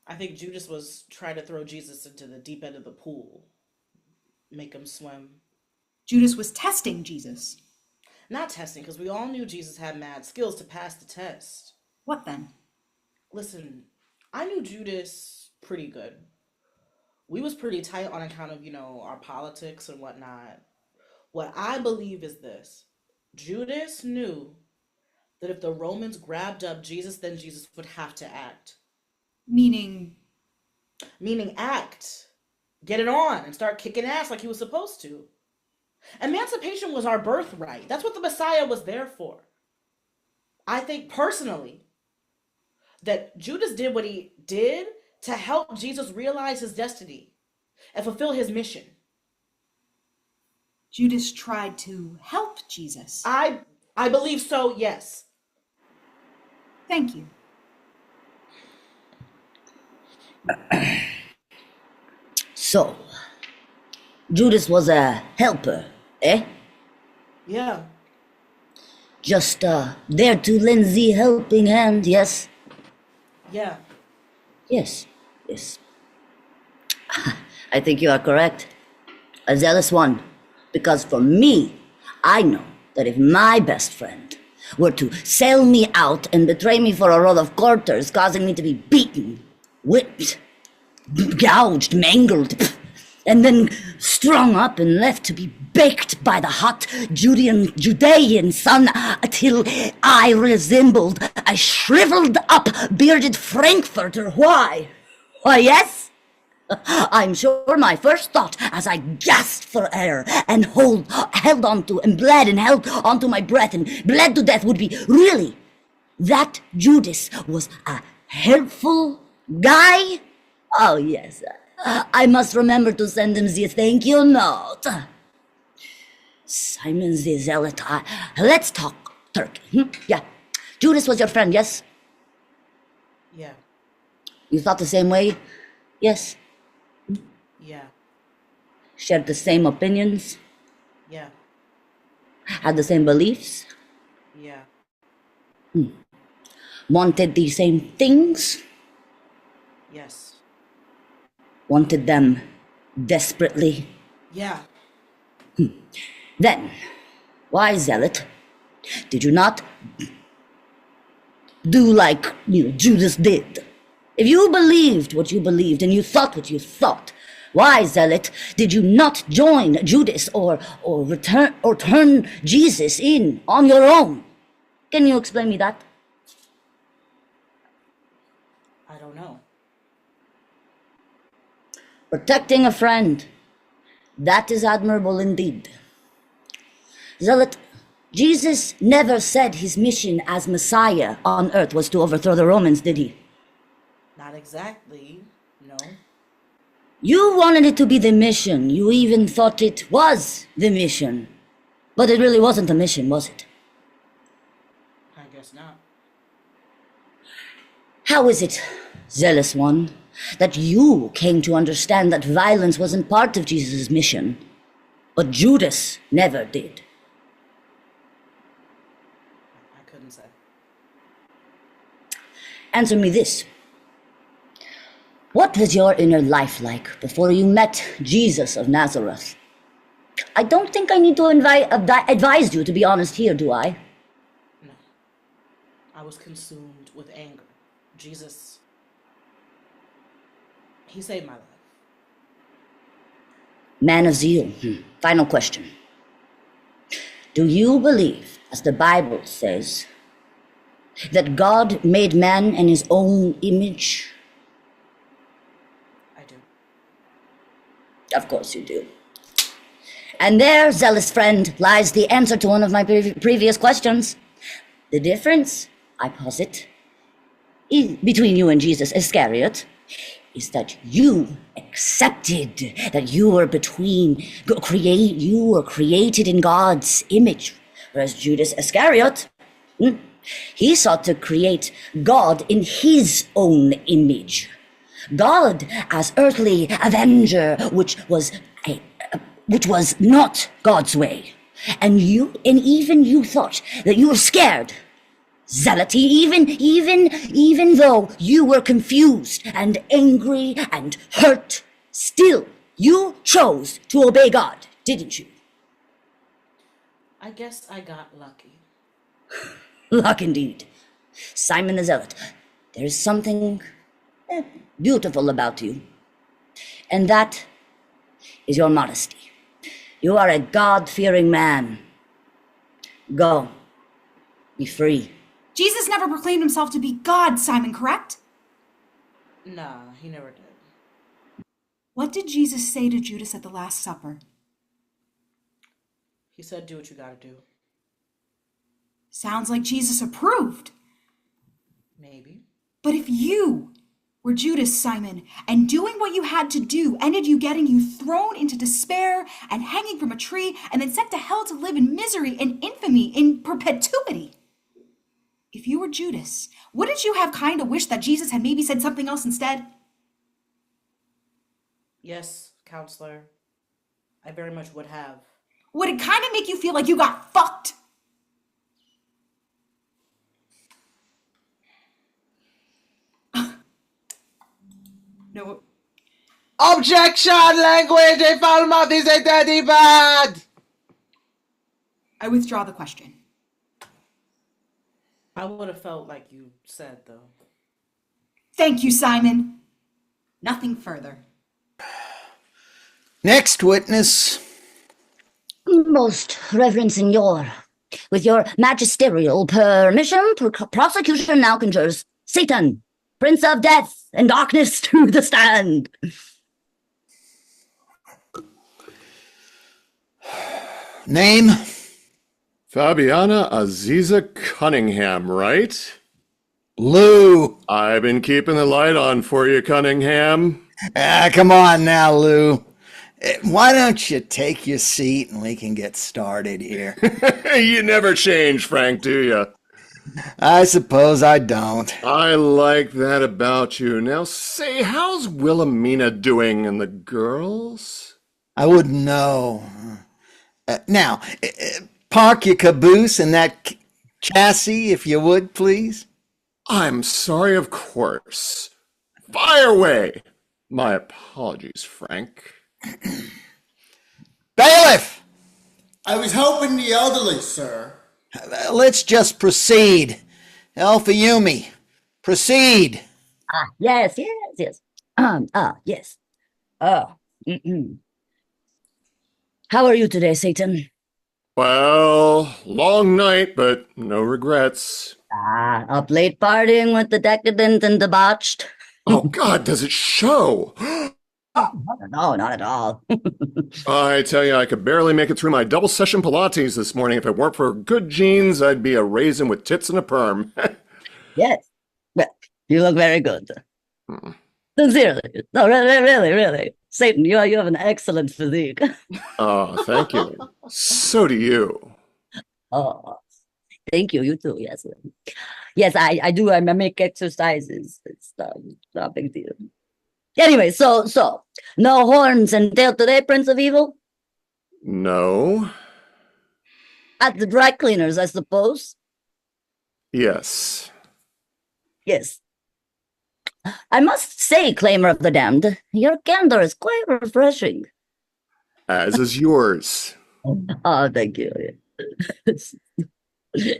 I think Judas was trying to throw Jesus into the deep end of the pool, make him swim. Judas was testing Jesus. Not testing, because we all knew Jesus had mad skills to pass the test. What then? Listen, I knew Judas pretty good. We was pretty tight on account of, our politics and whatnot. What I believe is this. Judas knew that if the Romans grabbed up Jesus, then Jesus would have to act. Meaning act. Get it on and start kicking ass like he was supposed to. Emancipation was our birthright. That's what the Messiah was there for. I think personally that Judas did what he did to help Jesus realize his destiny and fulfill his mission. Judas tried to help Jesus. I believe so, yes. Thank you. So, Judas was a helper, eh? Yeah. Just there to lend the helping hand, yes? Yeah. Yes. I think you are correct. A zealous one. Because for me, I know that if my best friend were to sell me out and betray me for a roll of quarters, causing me to be beaten, whipped, gouged, mangled, and then strung up and left to be baked by the hot Judean sun till I resembled a shriveled up bearded Frankfurter. Why, yes, I'm sure my first thought as I gasped for air and held onto and bled and held onto my breath and bled to death would be really that Judas was a helpful guy. Oh yes, I must remember to send him the thank you note. Simon the Zealot, let's talk turkey. Yeah, Judas was your friend, yes? Yeah. You thought the same way? Yes. Yeah. Shared the same opinions? Yeah. Had the same beliefs? Yeah. Wanted the same things? Yes. Wanted them desperately? Yeah. Then, why, Zealot, did you not Do like, Judas did. If you believed what you believed and you thought what you thought, why, Zealot, did you not join Judas or turn Jesus in on your own? Can you explain me that? I don't know. Protecting a friend. That is admirable indeed. Zealot, Jesus never said his mission as Messiah on earth was to overthrow the Romans, did he? Not exactly. No. You wanted it to be the mission. You even thought it was the mission. But it really wasn't the mission, was it? I guess not. How is it, zealous one, that you came to understand that violence wasn't part of Jesus' mission, but Judas never did? I couldn't say. Answer me this. What was your inner life like before you met Jesus of Nazareth? I don't think I need to advise you to be honest here, do I? No. I was consumed with anger. Jesus, he saved my life. Man of zeal. Final question. Do you believe, as the Bible says, that God made man in his own image? I do. Of course you do. And there, zealous friend, lies the answer to one of my previous questions. The difference, I posit, between you and Jesus Iscariot is that you accepted that you were created in God's image, whereas Judas Iscariot, he sought to create God in his own image. God as earthly avenger, which was not God's way. And even you thought that you were scared. Zealot, even though you were confused and angry and hurt, still you chose to obey God, didn't you? I guess I got lucky. Luck indeed. Simon the Zealot, there is something beautiful about you, and that is your modesty. You are a God-fearing man. Go. Be free. Jesus never proclaimed himself to be God, Simon, correct? Nah, he never did. What did Jesus say to Judas at the Last Supper? He said, do what you gotta do. Sounds like Jesus approved. Maybe. But if you were Judas, Simon, and doing what you had to do ended you getting you thrown into despair and hanging from a tree and then sent to hell to live in misery and infamy in perpetuity. If you were Judas, wouldn't you have kind of wished that Jesus had maybe said something else instead? Yes, counselor. I very much would have. Would it kind of make you feel like you got fucked? No. Objection! Language in foul mouth is a dirty bad! I withdraw the question. I would have felt like you said, though. Thank you, Simon. Nothing further. Next witness. Most Reverend Signor, with your magisterial permission, prosecution now conjures Satan, Prince of Death and Darkness, to the stand. Name? Fabiana Aziza Cunningham, right? Lou. I've been keeping the light on for you, Cunningham. Come on now, Lou. Why don't you take your seat and we can get started here? You never change, Frank, do you? I suppose I don't. I like that about you. Now, say, how's Wilhelmina doing and the girls? I wouldn't know. Now, park your caboose in that chassis, if you would, please. I'm sorry, of course. Fire away. My apologies, Frank. Bailiff! I was helping the elderly, sir. Let's just proceed. Alpha Yumi, proceed. Yes, yes, yes. Yes. Oh. How are you today, Satan? Well, long night, but no regrets. Up late partying with the decadent and debauched? Oh, God, does it show? No, not at all. I tell you, I could barely make it through my double session Pilates this morning. If it weren't for good genes, I'd be a raisin with tits and a perm. Yes. Well, you look very good. Sincerely. No, really, really. Satan, you have an excellent physique. Oh, thank you. So do you. Oh, thank you. You too. Yes. Yes, I do. I make exercises. It's not a big deal. Anyway, so no horns and tail today, Prince of Evil? No. At the dry cleaners, I suppose. Yes. Yes. I must say, Claimer of the Damned, your candor is quite refreshing. As is yours. Oh, thank you.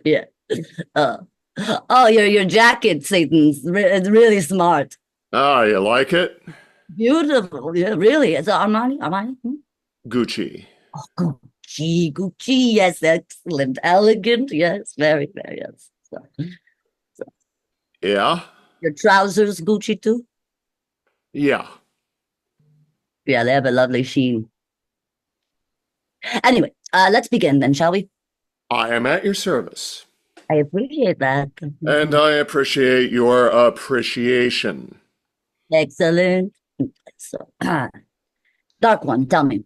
Yeah. Oh, your jacket, Satan's it's really smart. Ah, you like it? Beautiful. Yeah, really. It's Armani. Armani. Gucci. Oh, Gucci. Yes, excellent, elegant. Yes, very, very. Yes. Yeah? Your trousers, Gucci too. Yeah. Yeah, they have a lovely sheen. Anyway, let's begin then, shall we? I am at your service. I appreciate that. And I appreciate your appreciation. Excellent. So, Dark One, tell me,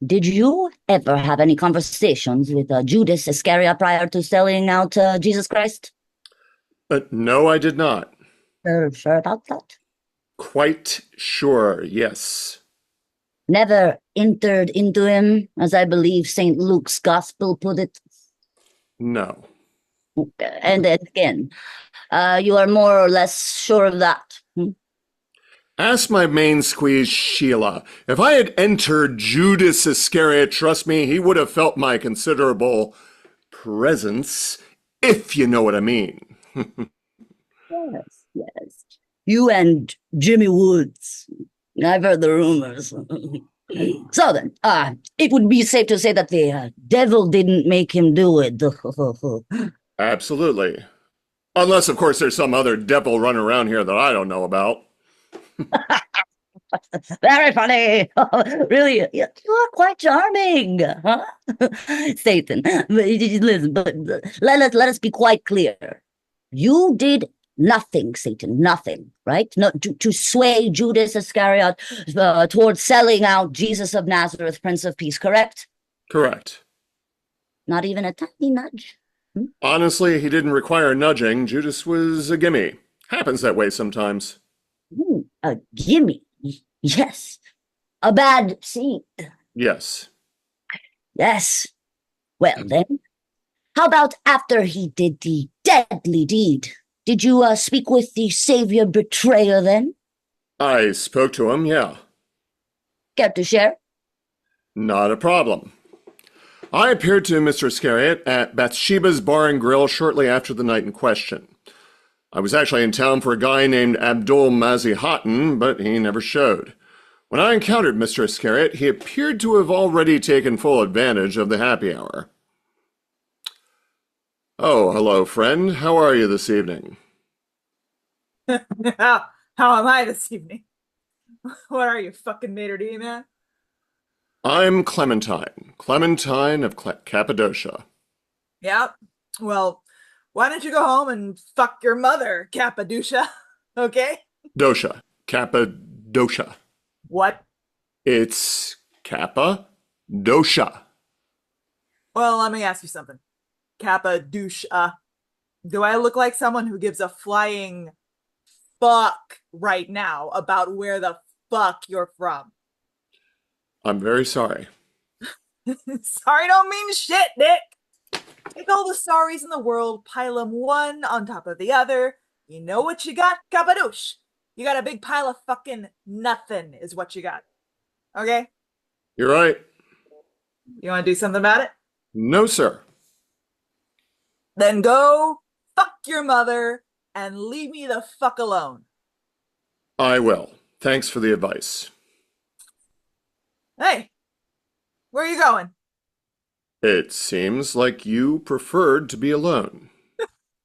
did you ever have any conversations with Judas Iscariot prior to selling out Jesus Christ? No, I did not. Sure about that? Quite sure, yes. Never entered into him, as I believe St. Luke's Gospel put it? No. And then again, you are more or less sure of that? Ask my main squeeze, Sheila. If I had entered Judas Iscariot, trust me, he would have felt my considerable presence, if you know what I mean. Yes, yes. You and Jimmy Woods. I've heard the rumors. So then, it would be safe to say that the devil didn't make him do it. Absolutely. Unless, of course, there's some other devil running around here that I don't know about. Very funny. Really, you are quite charming, huh? Satan, listen, but let us be quite clear. You did nothing, Satan, nothing, right? No, to sway Judas Iscariot towards selling out Jesus of Nazareth, Prince of Peace, correct? Correct. Not even a tiny nudge? Honestly, he didn't require nudging. Judas was a gimme. Happens that way sometimes. A gimme. Yes. A bad seed. Yes. Yes. Well, then, how about after he did the deadly deed? Did you speak with the savior betrayer then? I spoke to him, yeah. Care to share? Not a problem. I appeared to Mr. Iscariot at Bathsheba's Bar and Grill shortly after the night in question. I was actually in town for a guy named Abdul Mazi Hatton, but he never showed. When I encountered Mr. Iscariot, he appeared to have already taken full advantage of the happy hour. Oh, hello, friend. How are you this evening? How am I this evening? What are you, fucking maitre d', man? I'm Clementine. Clementine of Cappadocia. Yeah. Well, why don't you go home and fuck your mother, Cappadocia? Okay? Dosha. Cappadocia. What? It's Cappadocia. Well, let me ask you something. Cappadocia. Do I look like someone who gives a flying fuck right now about where the fuck you're from? I'm very sorry. Sorry don't mean shit, Nick. Take all the sorries in the world, pile them one on top of the other. You know what you got, Cappadoosh? You got a big pile of fucking nothing is what you got. Okay? You're right. You want to do something about it? No, sir. Then go fuck your mother and leave me the fuck alone. I will. Thanks for the advice. Hey, where are you going? It seems like you preferred to be alone.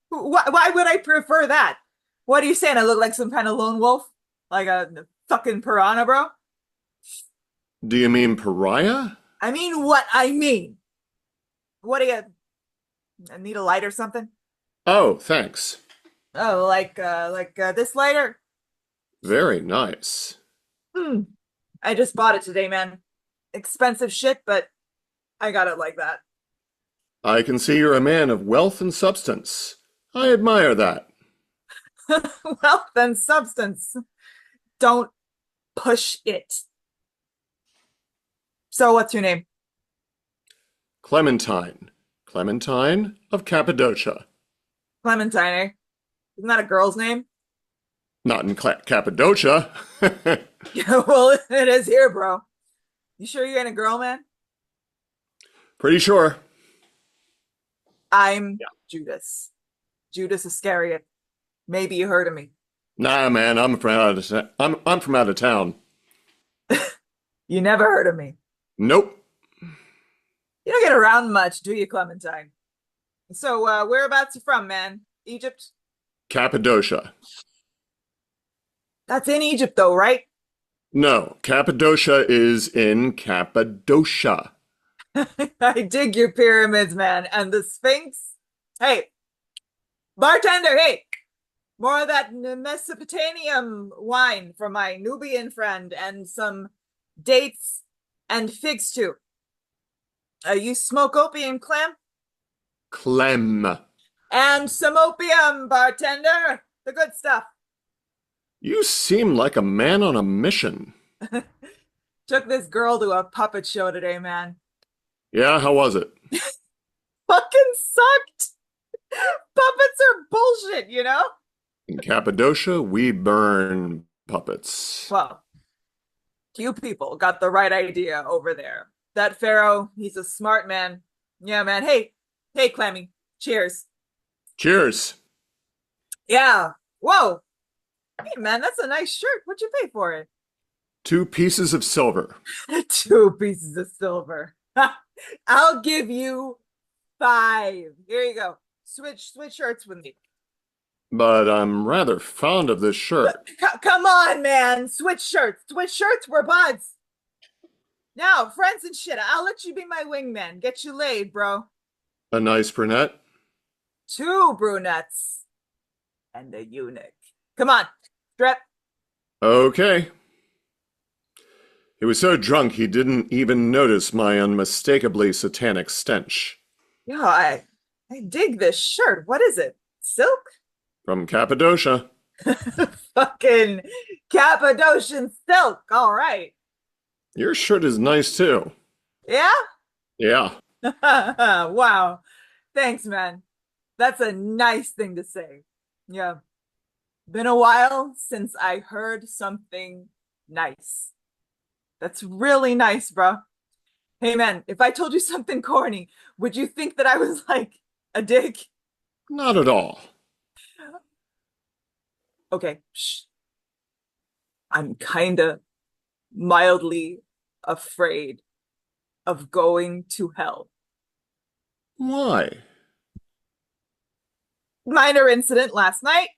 Why would I prefer that? What are you saying? I look like some kind of lone wolf? Like a fucking piranha, bro? Do you mean pariah? I mean what I mean. What do you need a light or something? Oh, thanks. Oh, like this lighter? Very nice. I just bought it today, man. Expensive shit, but I got it like that. I can see you're a man of wealth and substance. I admire that. Wealth and substance. Don't push it. So what's your name? Clementine. Clementine of Cappadocia. Clementine, eh? Isn't that a girl's name? Not in Cappadocia. Yeah, well, it is here, bro. You sure you ain't a girl, man? Pretty sure. I'm Judas. Judas Iscariot. Maybe you heard of me. Nah, man, I'm from out of town. You never heard of me. Nope. You don't get around much, do you, Clementine? So, whereabouts you from, man? Egypt? Cappadocia. That's in Egypt, though, right? No, Cappadocia is in Cappadocia. I dig your pyramids, man. And the Sphinx? Hey, bartender, hey! More of that Mesopotamian wine for my Nubian friend and some dates and figs, too. You smoke opium, Clem? Clem. And some opium, bartender. The good stuff. You seem like a man on a mission. Took this girl to a puppet show today, man. Yeah, how was it? Fucking sucked. Puppets are bullshit, you know? In Cappadocia, we burn puppets. Well, you people got the right idea over there. That Pharaoh, he's a smart man. Yeah, man. Hey, Clemmy. Cheers. Cheers. Yeah. Whoa. Hey, man, that's a nice shirt. What'd you pay for it? 2 pieces of silver. 2 pieces of silver. I'll give you 5. Here you go. Switch shirts with me. But I'm rather fond of this shirt. Come on, man. Switch shirts. We're buds. Now, friends and shit. I'll let you be my wingman. Get you laid, bro. A nice brunette? 2 brunettes. And a eunuch. Come on. Strep. Okay. He was so drunk he didn't even notice my unmistakably satanic stench. Yo, I dig this shirt. What is it? Silk? From Cappadocia. Fucking Cappadocian silk. All right. Your shirt is nice too. Yeah? Yeah. Wow. Thanks, man. That's a nice thing to say. Yeah. Been a while since I heard something nice. That's really nice, bro. Hey, man, if I told you something corny, would you think that I was like a dick? Not at all. Okay, shh. I'm kinda mildly afraid of going to hell. Why? Minor incident last night.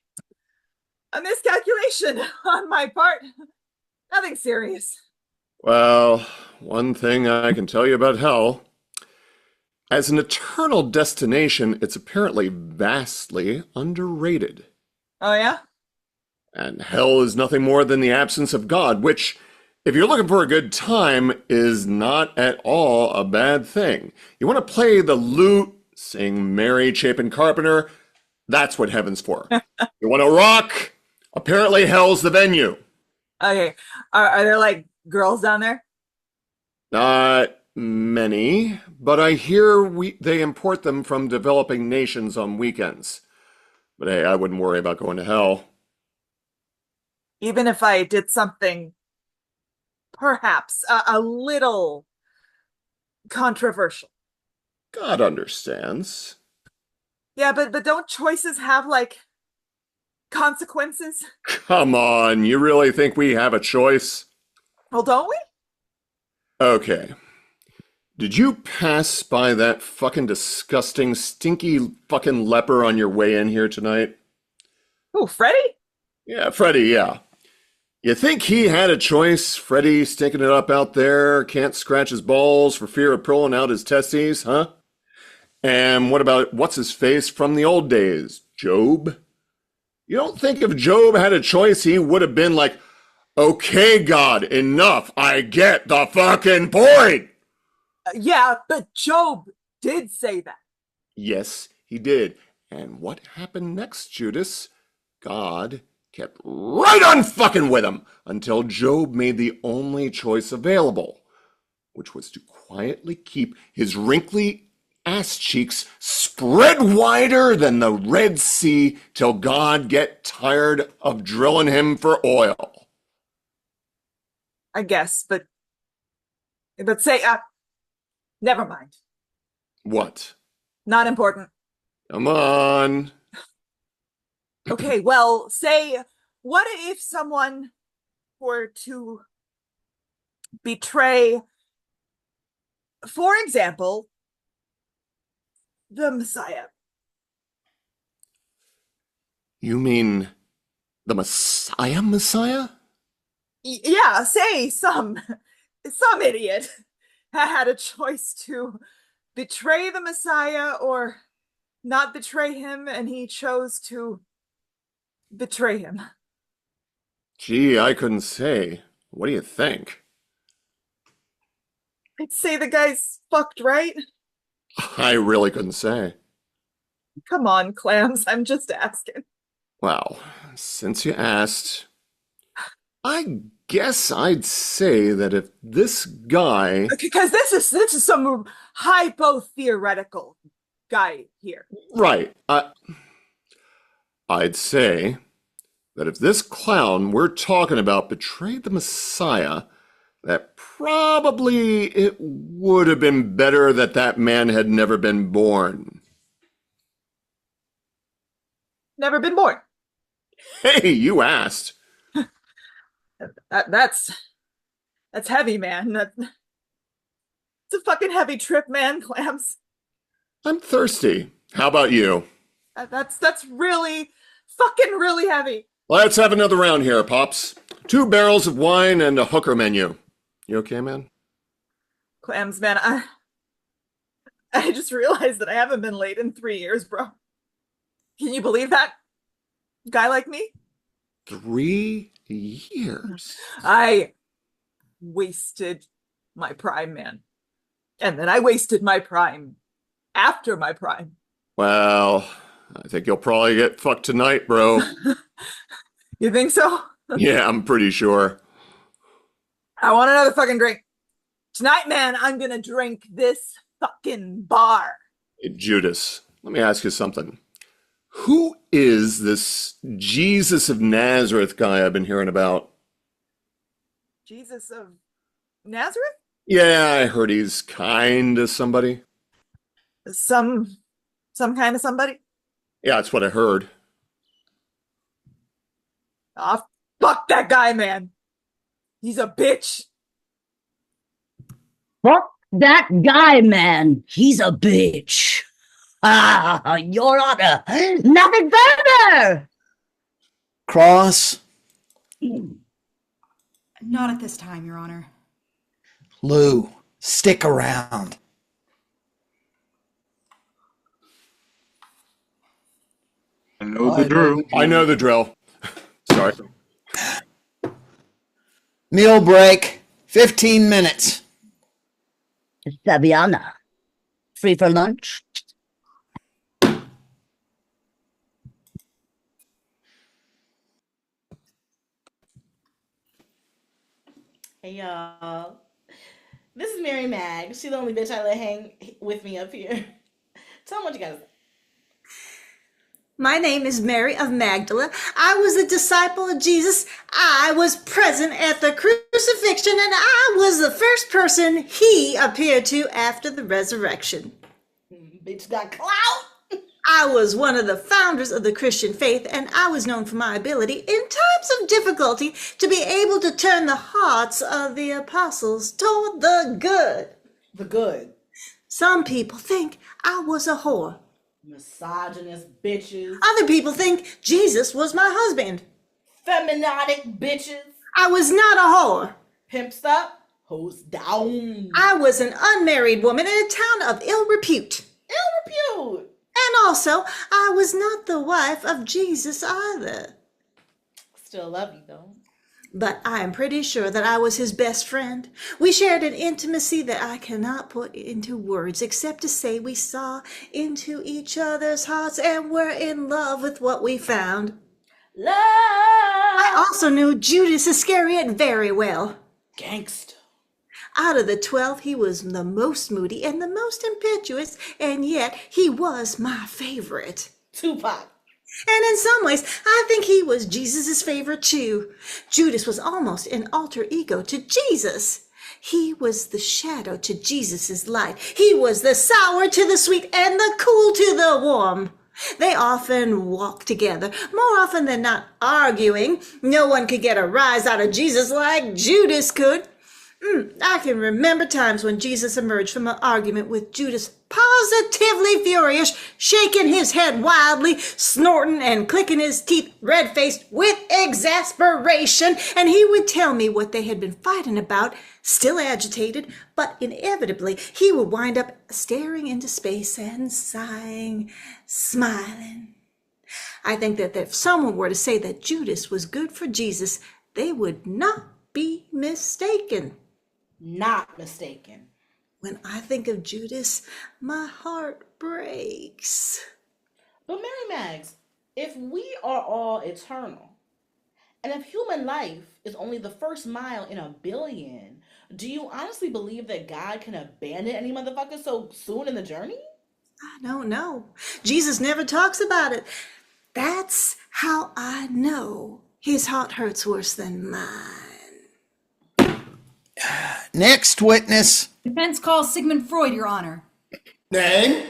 A miscalculation on my part. Nothing serious. Well, one thing I can tell you about hell. As an eternal destination, it's apparently vastly underrated. Oh, yeah? And hell is nothing more than the absence of God, which, if you're looking for a good time, is not at all a bad thing. You want to play the lute, sing Mary Chapin Carpenter, that's what heaven's for. You want to rock? Apparently hell's the venue. Okay. Are there like girls down there? Not many, but I hear they import them from developing nations on weekends. But hey, I wouldn't worry about going to hell. Even if I did something perhaps a little controversial. God understands. Yeah, but don't choices have, like, consequences? Come on, you really think we have a choice? Well, don't we? Okay. Did you pass by that fucking disgusting, stinky fucking leper on your way in here tonight? Who, Freddy? Yeah, Freddy, yeah. You think he had a choice? Freddy stinking it up out there, can't scratch his balls for fear of pulling out his testes, huh? And what about what's-his-face from the old days? Job? You don't think if Job had a choice, he would have been like, okay, God, enough. I get the fucking point. Yeah, but Job did say that. Yes, he did. And what happened next, Judas? God kept right on fucking with him until Job made the only choice available, which was to quietly keep his wrinkly ass cheeks spread wider than the Red Sea till God get tired of drilling him for oil. I guess, but say, never mind. What? Not important. Come on. Okay, well, say, what if someone were to betray, for example, the Messiah? You mean the Messiah? Yeah, say some idiot had a choice to betray the Messiah or not betray him, and he chose to betray him. Gee, I couldn't say. What do you think? I'd say the guy's fucked, right? I really couldn't say. Come on, Clams, I'm just asking. Well, since you asked, I guess I'd say that if this guy... Because this is some hypo-theoretical guy here. Right. I'd say that if this clown we're talking about betrayed the Messiah, that probably it would have been better that that man had never been born. Never been born. Hey, you asked. That's heavy, man. It's a fucking heavy trip, man, Clams. I'm thirsty. How about you? That's really, fucking really heavy. Let's have another round here, Pops. 2 barrels of wine and a hooker menu. You okay, man? Clams, man, I just realized that I haven't been late in 3 years, bro. Can you believe that? Guy like me? 3 years? I wasted my prime, man. And then I wasted my prime after my prime. Well, I think you'll probably get fucked tonight, bro. You think so? Yeah, I'm pretty sure. I want another fucking drink. Tonight, man, I'm gonna drink this fucking bar. Hey, Judas, let me ask you something. Who is this Jesus of Nazareth guy I've been hearing about? Jesus of Nazareth? Yeah, I heard he's kind of somebody. Some kind of somebody? Yeah, that's what I heard. Ah, fuck that guy, man. He's a bitch. Fuck that guy, man. He's a bitch. Ah, Your Honor, nothing further. Cross, Not at this time, Your Honor. Lou, stick around. I know the drill. I know the drill. Sorry. Meal break, 15 minutes. Saviana, free for lunch? Hey y'all. This is Mary Mag. She's the only bitch I let hang with me up here. Tell them what you guys. My name is Mary of Magdala. I was a disciple of Jesus. I was present at the crucifixion, and I was the first person he appeared to after the resurrection. Bitch got clout. I was one of the founders of the Christian faith, and I was known for my ability in times of difficulty to be able to turn the hearts of the apostles toward the good. The good. Some people think I was a whore. Misogynist bitches. Other people think Jesus was my husband. Feminatic bitches. I was not a whore. Pimps up, hoes down. I was an unmarried woman in a town of ill repute. Ill repute. And also, I was not the wife of Jesus either. Still love you, though. But I am pretty sure that I was his best friend. We shared an intimacy that I cannot put into words, except to say we saw into each other's hearts and were in love with what we found. Love. I also knew Judas Iscariot very well. Gangsta. Out of the 12, he was the most moody and the most impetuous, and yet he was my favorite. Tupac. And in some ways, I think he was Jesus' favorite too. Judas was almost an alter ego to Jesus. He was the shadow to Jesus' light. He was the sour to the sweet and the cool to the warm. They often walked together, more often than not arguing. No one could get a rise out of Jesus like Judas could. I can remember times when Jesus emerged from an argument with Judas positively furious, shaking his head wildly, snorting and clicking his teeth, red-faced with exasperation, and he would tell me what they had been fighting about, still agitated, but inevitably he would wind up staring into space and sighing, smiling. I think that if someone were to say that Judas was good for Jesus, they would not be mistaken. Not mistaken. When I think of Judas, my heart breaks. But Mary Mags, if we are all eternal, and if human life is only the first mile in a billion, do you honestly believe that God can abandon any motherfucker so soon in the journey? I don't know. Jesus never talks about it. That's how I know his heart hurts worse than mine. Next witness. Defense calls Sigmund Freud, Your Honor. Name?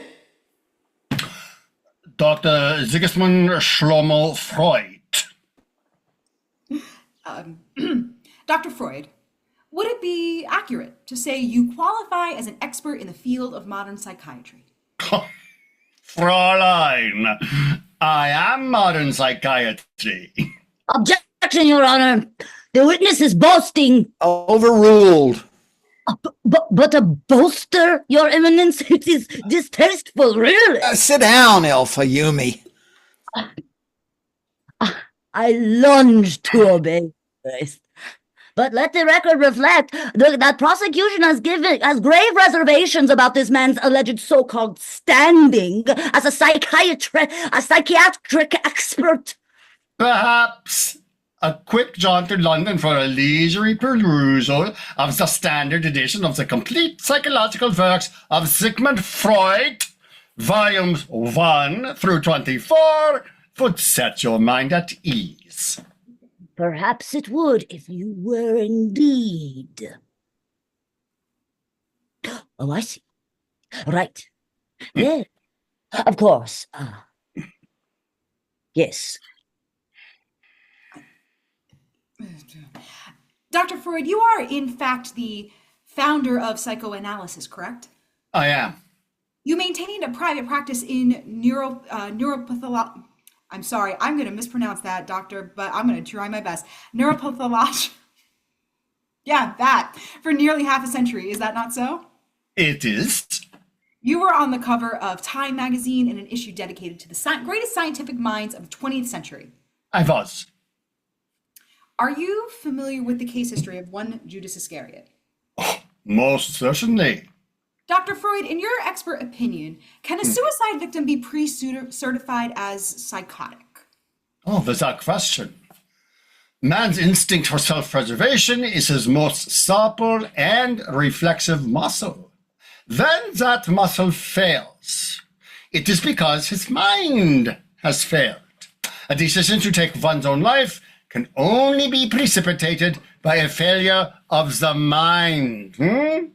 Dr. Sigismund Shlomo Freud. Dr. Freud, would it be accurate to say you qualify as an expert in the field of modern psychiatry? Fräulein, I am modern psychiatry. Objection, Your Honor. The witness is boasting. Overruled. But a boaster, Your Eminence? It is distasteful, really. Sit down, Alpha Yumi. I lunge to obey. But let the record reflect that prosecution has grave reservations about this man's alleged so-called standing as a psychiatric expert. Perhaps a quick jaunt to London for a leisurely perusal of the standard edition of the complete psychological works of Sigmund Freud, volumes 1 through 24, would set your mind at ease. Perhaps it would if you were indeed. Oh, I see. Right. Yeah. Of course. Yes. Dr. Freud, you are in fact the founder of psychoanalysis, correct? I am. You maintained a private practice in neuropathology. I'm sorry, I'm going to mispronounce that, doctor, but I'm going to try my best. Neuropathology. Yeah, that. For nearly half a century. Is that not so? It is. You were on the cover of Time magazine in an issue dedicated to the greatest scientific minds of the 20th century. I was. Are you familiar with the case history of one Judas Iscariot? Oh, most certainly. Dr. Freud, in your expert opinion, can a suicide victim be pre-certified as psychotic? Oh, without question. Man's instinct for self-preservation is his most supple and reflexive muscle. When that muscle fails, it is because his mind has failed. A decision to take one's own life can only be precipitated by a failure of the mind. An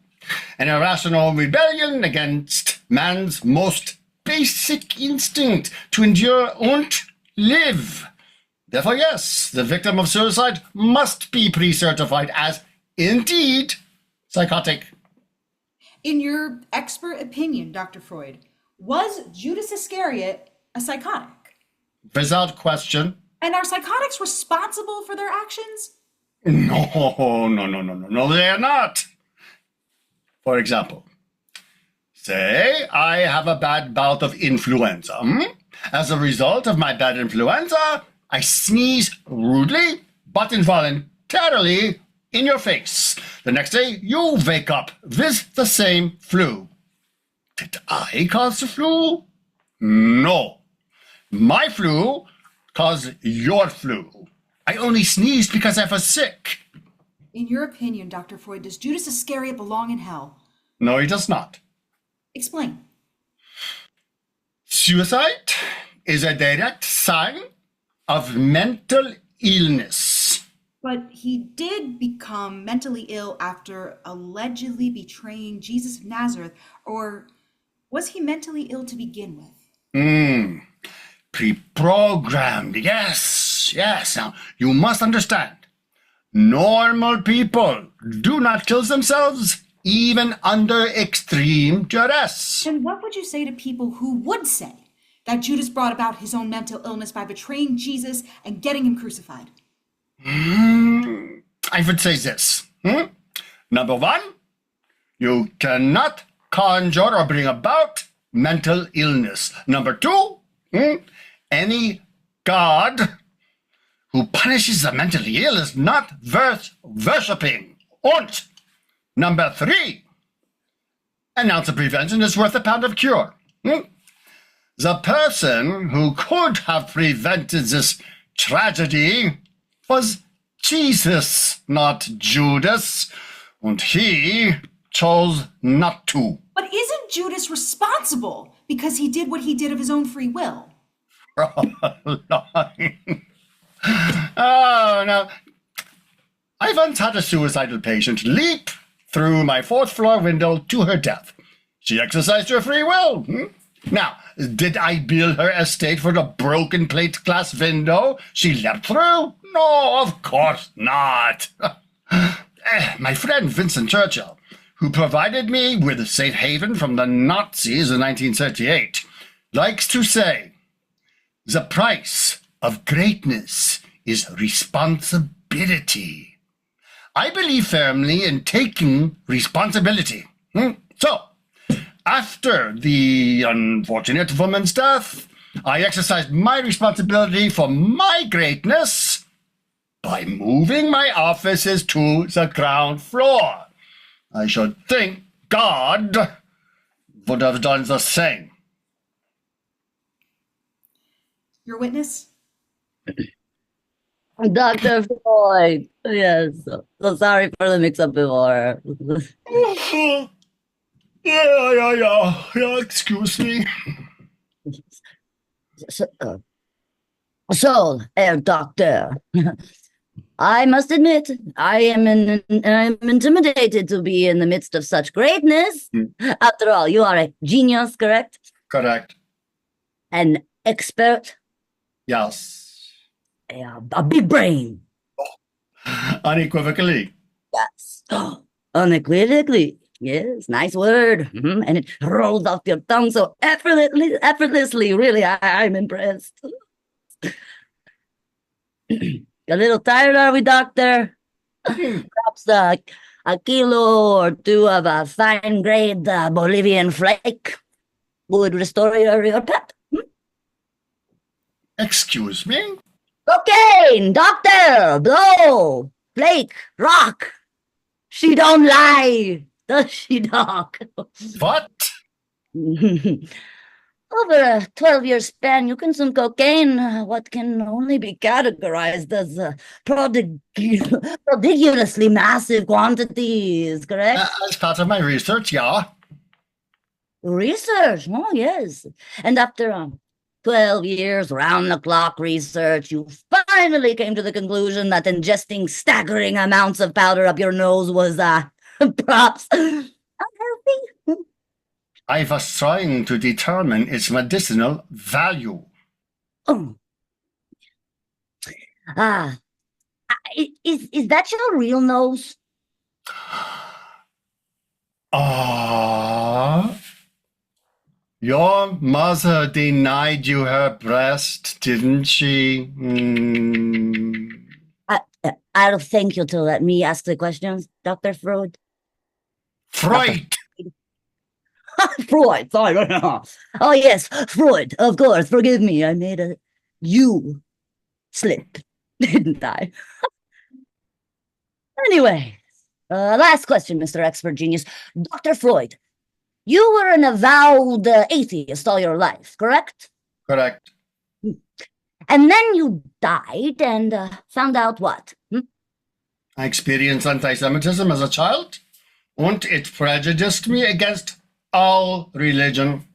irrational rebellion against man's most basic instinct to endure and live. Therefore, yes, the victim of suicide must be pre-certified as indeed psychotic. In your expert opinion, Dr. Freud, was Judas Iscariot a psychotic? Without question. And are psychotics responsible for their actions? No, they are not. For example, say I have a bad bout of influenza. As a result of my bad influenza, I sneeze rudely but involuntarily in your face. The next day, you wake up with the same flu. Did I cause the flu? No. My flu caused your flu. I only sneezed because I was sick. In your opinion, Dr. Freud, does Judas Iscariot belong in hell? No, he does not. Explain. Suicide is a direct sign of mental illness. But he did become mentally ill after allegedly betraying Jesus of Nazareth, or was he mentally ill to begin with? Pre-programmed, yes. Now, you must understand, normal people do not kill themselves even under extreme duress. And what would you say to people who would say that Judas brought about his own mental illness by betraying Jesus and getting him crucified? I would say this. Number one, you cannot conjure or bring about mental illness. Number two, any God who punishes the mentally ill is not worth worshipping. And number three, an ounce of prevention is worth a pound of cure. The person who could have prevented this tragedy was Jesus, not Judas, and he chose not to. But isn't Judas responsible because he did what he did of his own free will? Oh, no. I once had a suicidal patient leap through my fourth floor window to her death. She exercised her free will. Now, did I bill her estate for the broken plate glass window she leapt through? No, of course not. My friend Vincent Churchill, who provided me with a safe haven from the Nazis in 1938, likes to say, the price of greatness is responsibility. I believe firmly in taking responsibility. So, after the unfortunate woman's death, I exercised my responsibility for my greatness by moving my offices to the ground floor. I should think God would have done the same. Your witness? Dr. Freud. Yes. So sorry for the mix-up before. Yeah, excuse me. So, Herr Doctor, I must admit, I'm intimidated to be in the midst of such greatness. After all, you are a genius, correct? Correct. An expert? Yes. A big brain? Unequivocally. Yes. Unequivocally. Yes, nice word. And it rolls off your tongue so effortlessly. Really, I'm impressed. A little tired, are we, Doctor? Perhaps a kilo or two of a fine grade Bolivian flake would restore your pep. Excuse me? Cocaine, Doctor, blow, flake, rock. She don't lie, does she, Doc? What? Over a 12-year span, you consume cocaine, what can only be categorized as prodigiously massive quantities, correct? As part of my research, yeah. Research? Oh, yes. And after 12 years round-the-clock research, you finally came to the conclusion that ingesting staggering amounts of powder up your nose was, props, unhealthy. I was trying to determine its medicinal value. Oh. Ah, is that your real nose? Ah, your mother denied you her breast, didn't she? I'll thank you to let me ask the questions, Dr. Freud. Freud! Freud, sorry. Oh, yes, Freud, of course. Forgive me. I made a you slip, didn't I? Anyway, last question, Mr. Expert Genius. Dr. Freud, you were an avowed atheist all your life, correct? Correct. And then you died and found out what? I experienced anti-Semitism as a child, and it prejudiced me against all religion.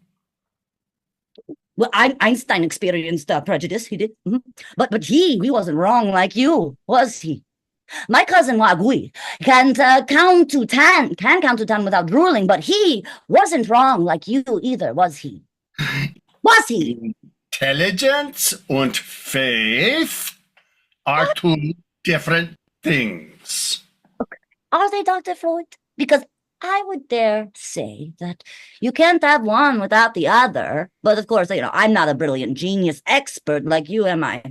Well, Einstein experienced prejudice. He did, but he wasn't wrong like you, was he? My cousin Wagui can count to 10 without drooling, but he wasn't wrong like you either, was he? Was he? Intelligence and faith are two different things. Okay. Are they, Dr. Freud? Because I would dare say that you can't have one without the other. But of course, I'm not a brilliant genius expert like you, am I?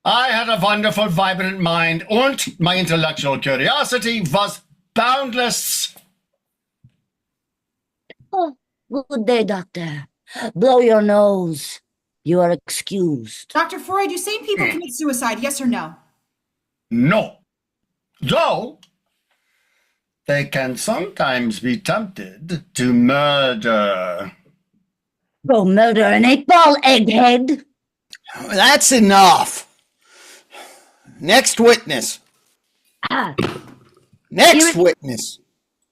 I had a wonderful, vibrant mind, and my intellectual curiosity was boundless. Oh, good day, doctor. Blow your nose. You are excused. Dr. Freud, do sane people commit suicide, yes or no? No. Though they can sometimes be tempted to murder. Go murder an 8-ball, egghead. That's enough. Next witness. Next witness.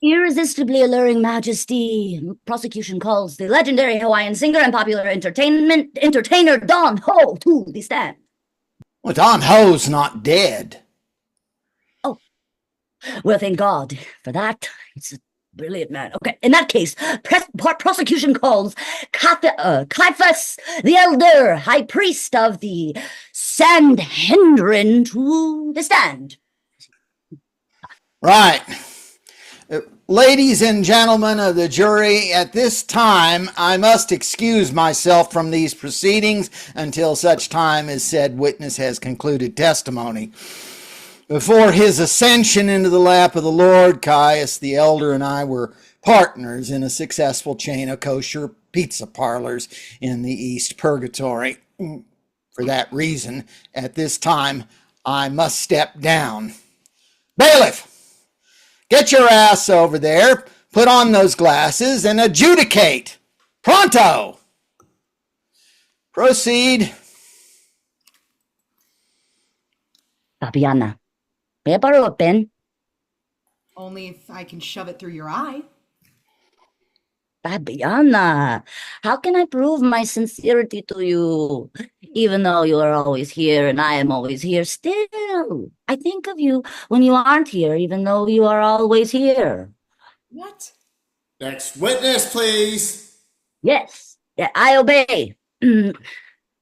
Irresistibly alluring majesty. Prosecution calls the legendary Hawaiian singer and popular entertainer Don Ho to the stand. Well, Don Ho's not dead. Oh, well, thank God for that. It's a brilliant man. Okay, in that case, prosecution calls Caiaphas, the elder high priest of the Sanhedrin, to the stand. Right. Ladies and gentlemen of the jury, at this time, I must excuse myself from these proceedings until such time as said witness has concluded testimony. Before his ascension into the lap of the Lord, Caius the elder and I were partners in a successful chain of kosher pizza parlors in the East Purgatory. For that reason, at this time, I must step down. Bailiff! Get your ass over there, put on those glasses, and adjudicate. Pronto! Proceed. Fabiana, paper open. Only if I can shove it through your eye. Fabiana, how can I prove my sincerity to you? Even though you are always here and I am always here, still, I think of you when you aren't here, even though you are always here. What? Next witness, please. Yes, yeah, I obey.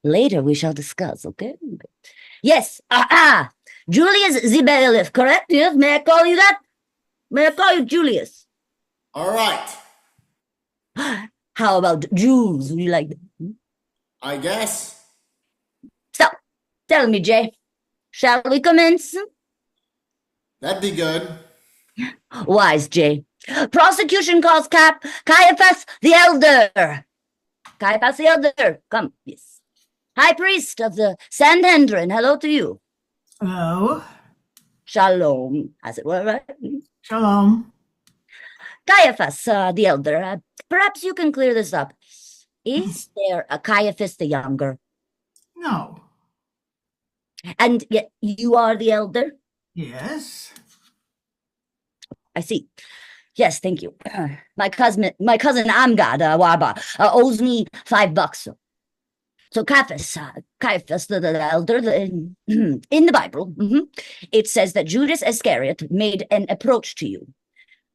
Later we shall discuss, okay? Yes, Julius the bailiff, correct? Yes, may I call you that? May I call you Julius? All right. How about Jules? Would you like that? I guess. So, tell me, Jay, shall we commence? That'd be good. Wise, Jay. Prosecution calls Caiaphas the elder. Caiaphas the elder, come, yes. High priest of the Sanhedrin, hello to you. Hello. Shalom, as it were, right? Shalom. Caiaphas the elder, perhaps you can clear this up. Is there a Caiaphas the younger? No. And yet you are the elder? Yes. I see. Yes, thank you. My cousin Amgad Waba owes me $5. So Caiaphas, the elder, in the Bible, it says that Judas Iscariot made an approach to you.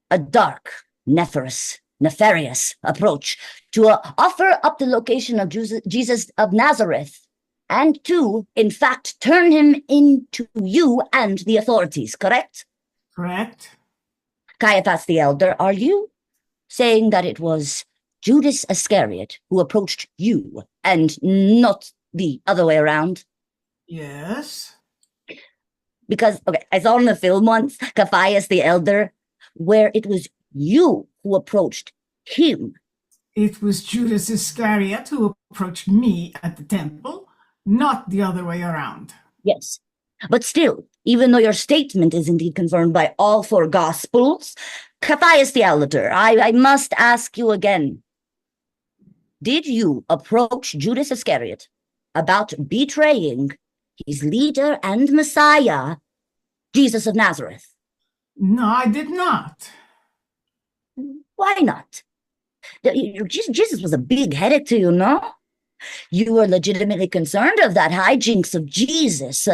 A dark, nefarious nefarious approach to offer up the location of Jesus of Nazareth and to, in fact, turn him into you and the authorities, correct? Correct. Caiaphas the elder, are you saying that it was Judas Iscariot who approached you and not the other way around? Yes. Because, okay, I saw in the film once, Caiaphas the elder, where it was you who approached him. It was Judas Iscariot who approached me at the temple, not the other way around. Yes. But still, even though your statement is indeed confirmed by all four Gospels, Caiaphas the elder, I must ask you again. Did you approach Judas Iscariot about betraying his leader and Messiah, Jesus of Nazareth? No, I did not. Why not? Jesus was a big-headed to you, no? You were legitimately concerned of that hijinks of Jesus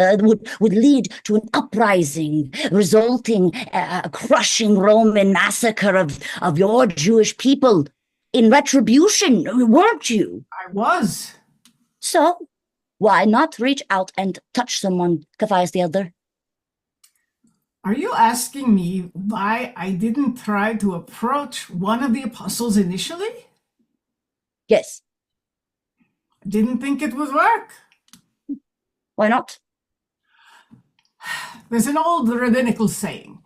would lead to an uprising, resulting a crushing Roman massacre of your Jewish people in retribution, weren't you? I was. So, why not reach out and touch someone, Caiaphas the elder? Are you asking me why I didn't try to approach one of the apostles initially? Yes. Didn't think it would work. Why not? There's an old rabbinical saying,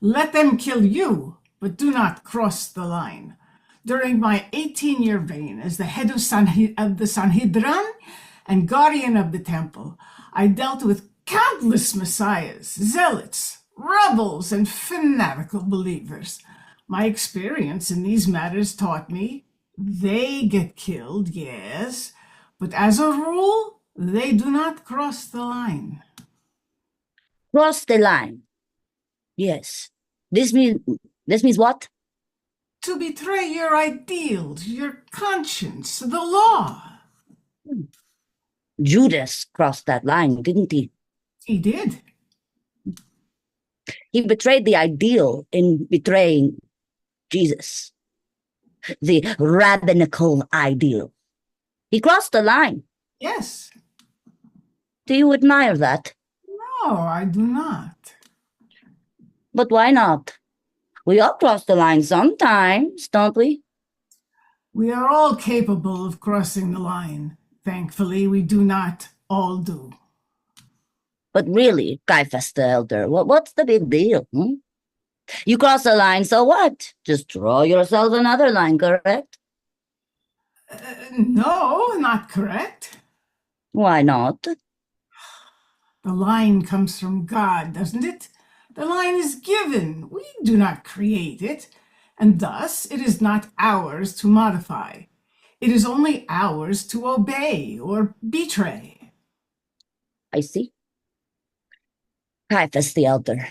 let them kill you, but do not cross the line. During my 18-year reign as the head of the Sanhedrin and guardian of the temple, I dealt with countless messiahs, zealots, rebels, and fanatical believers. My experience in these matters taught me they get killed, yes, but as a rule, they do not cross the line. Cross the line. Yes. This means what? To betray your ideals, your conscience, the law. Judas crossed that line, didn't he? He did. He betrayed the ideal in betraying Jesus, the rabbinical ideal. He crossed the line. Yes. Do you admire that? No, I do not. But why not? We all cross the line sometimes, don't we? We are all capable of crossing the line. Thankfully, we do not all do. But really, Caiaphas the elder, what's the big deal? You cross the line, so what? Just draw yourself another line, correct? No, not correct. Why not? The line comes from God, doesn't it? The line is given. We do not create it, and thus it is not ours to modify. It is only ours to obey or betray. I see. Caiaphas the elder,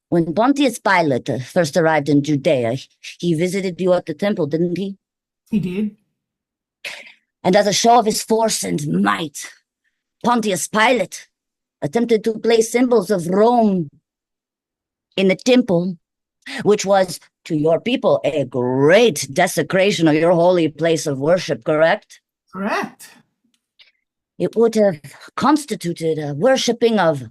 when Pontius Pilate first arrived in Judea, he visited you at the temple, didn't he? He did. And as a show of his force and might, Pontius Pilate attempted to place symbols of Rome in the temple, which was, to your people, a great desecration of your holy place of worship, correct? Correct. It would have constituted a worshipping of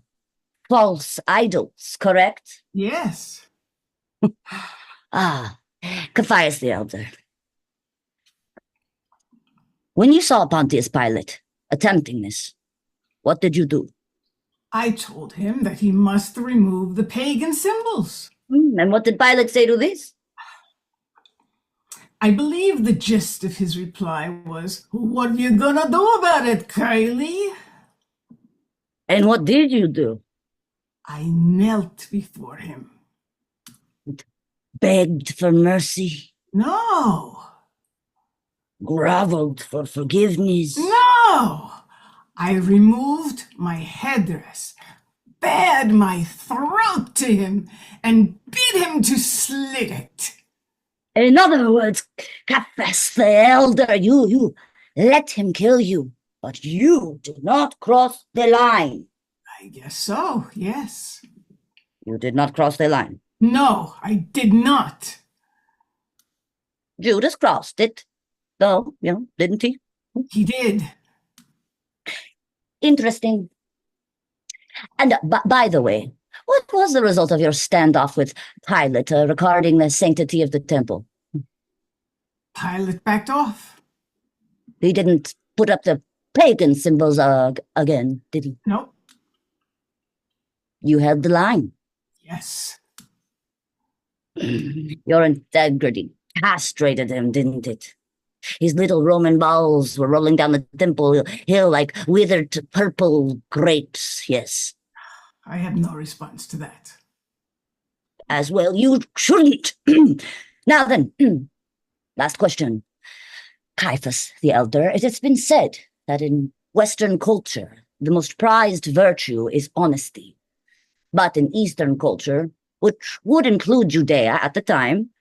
false idols, correct? Yes. Caiaphas the elder. When you saw Pontius Pilate attempting this, what did you do? I told him that he must remove the pagan symbols. And what did Pilate say to this? I believe the gist of his reply was, what are you gonna do about it, Kylie? And what did you do? I knelt before him. Begged for mercy? No. Groveled for forgiveness? No. I removed my headdress, bared my throat to him, and bid him to slit it. In other words, Caiaphas the elder, you let him kill you, but you did not cross the line. I guess so, yes. You did not cross the line. No, I did not. Judas crossed it, though, didn't he? He did. Interesting. And by the way, what was the result of your standoff with Pilate regarding the sanctity of the temple? Pilate backed off. He didn't put up the pagan symbols again, did he? Nope. You held the line. Yes. Your integrity castrated him, didn't it? His little Roman balls were rolling down the temple hill like withered purple grapes, yes. I have no response to that. As well, you shouldn't. Now then, last question. Caiaphas the Elder, it has been said that in Western culture, the most prized virtue is honesty. But in Eastern culture, which would include Judea at the time,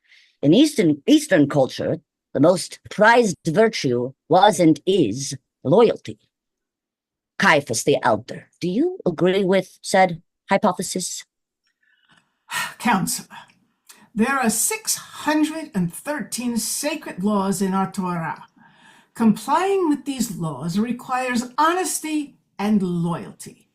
in Eastern culture, the most prized virtue was and is loyalty. Caiaphas the Elder, do you agree with said hypothesis? Counselor, there are 613 sacred laws in our Torah. Complying with these laws requires honesty and loyalty.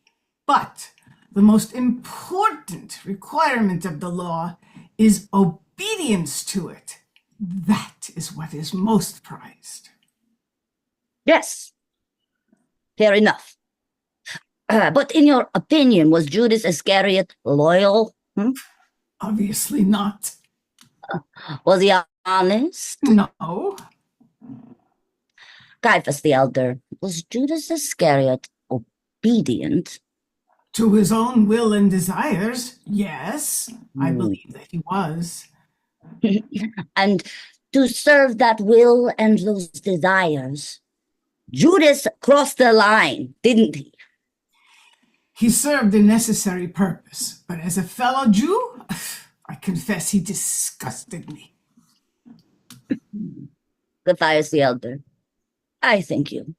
But the most important requirement of the law is obedience to it. That is what is most prized. Yes. Fair enough. But in your opinion, was Judas Iscariot loyal? Obviously not. Was he honest? No. Caiaphas the Elder, was Judas Iscariot obedient? To his own will and desires, yes. I believe that he was. And to serve that will and those desires, Judas crossed the line, didn't he? He served a necessary purpose, but as a fellow Jew, I confess he disgusted me. Matthias the Elder, I thank you.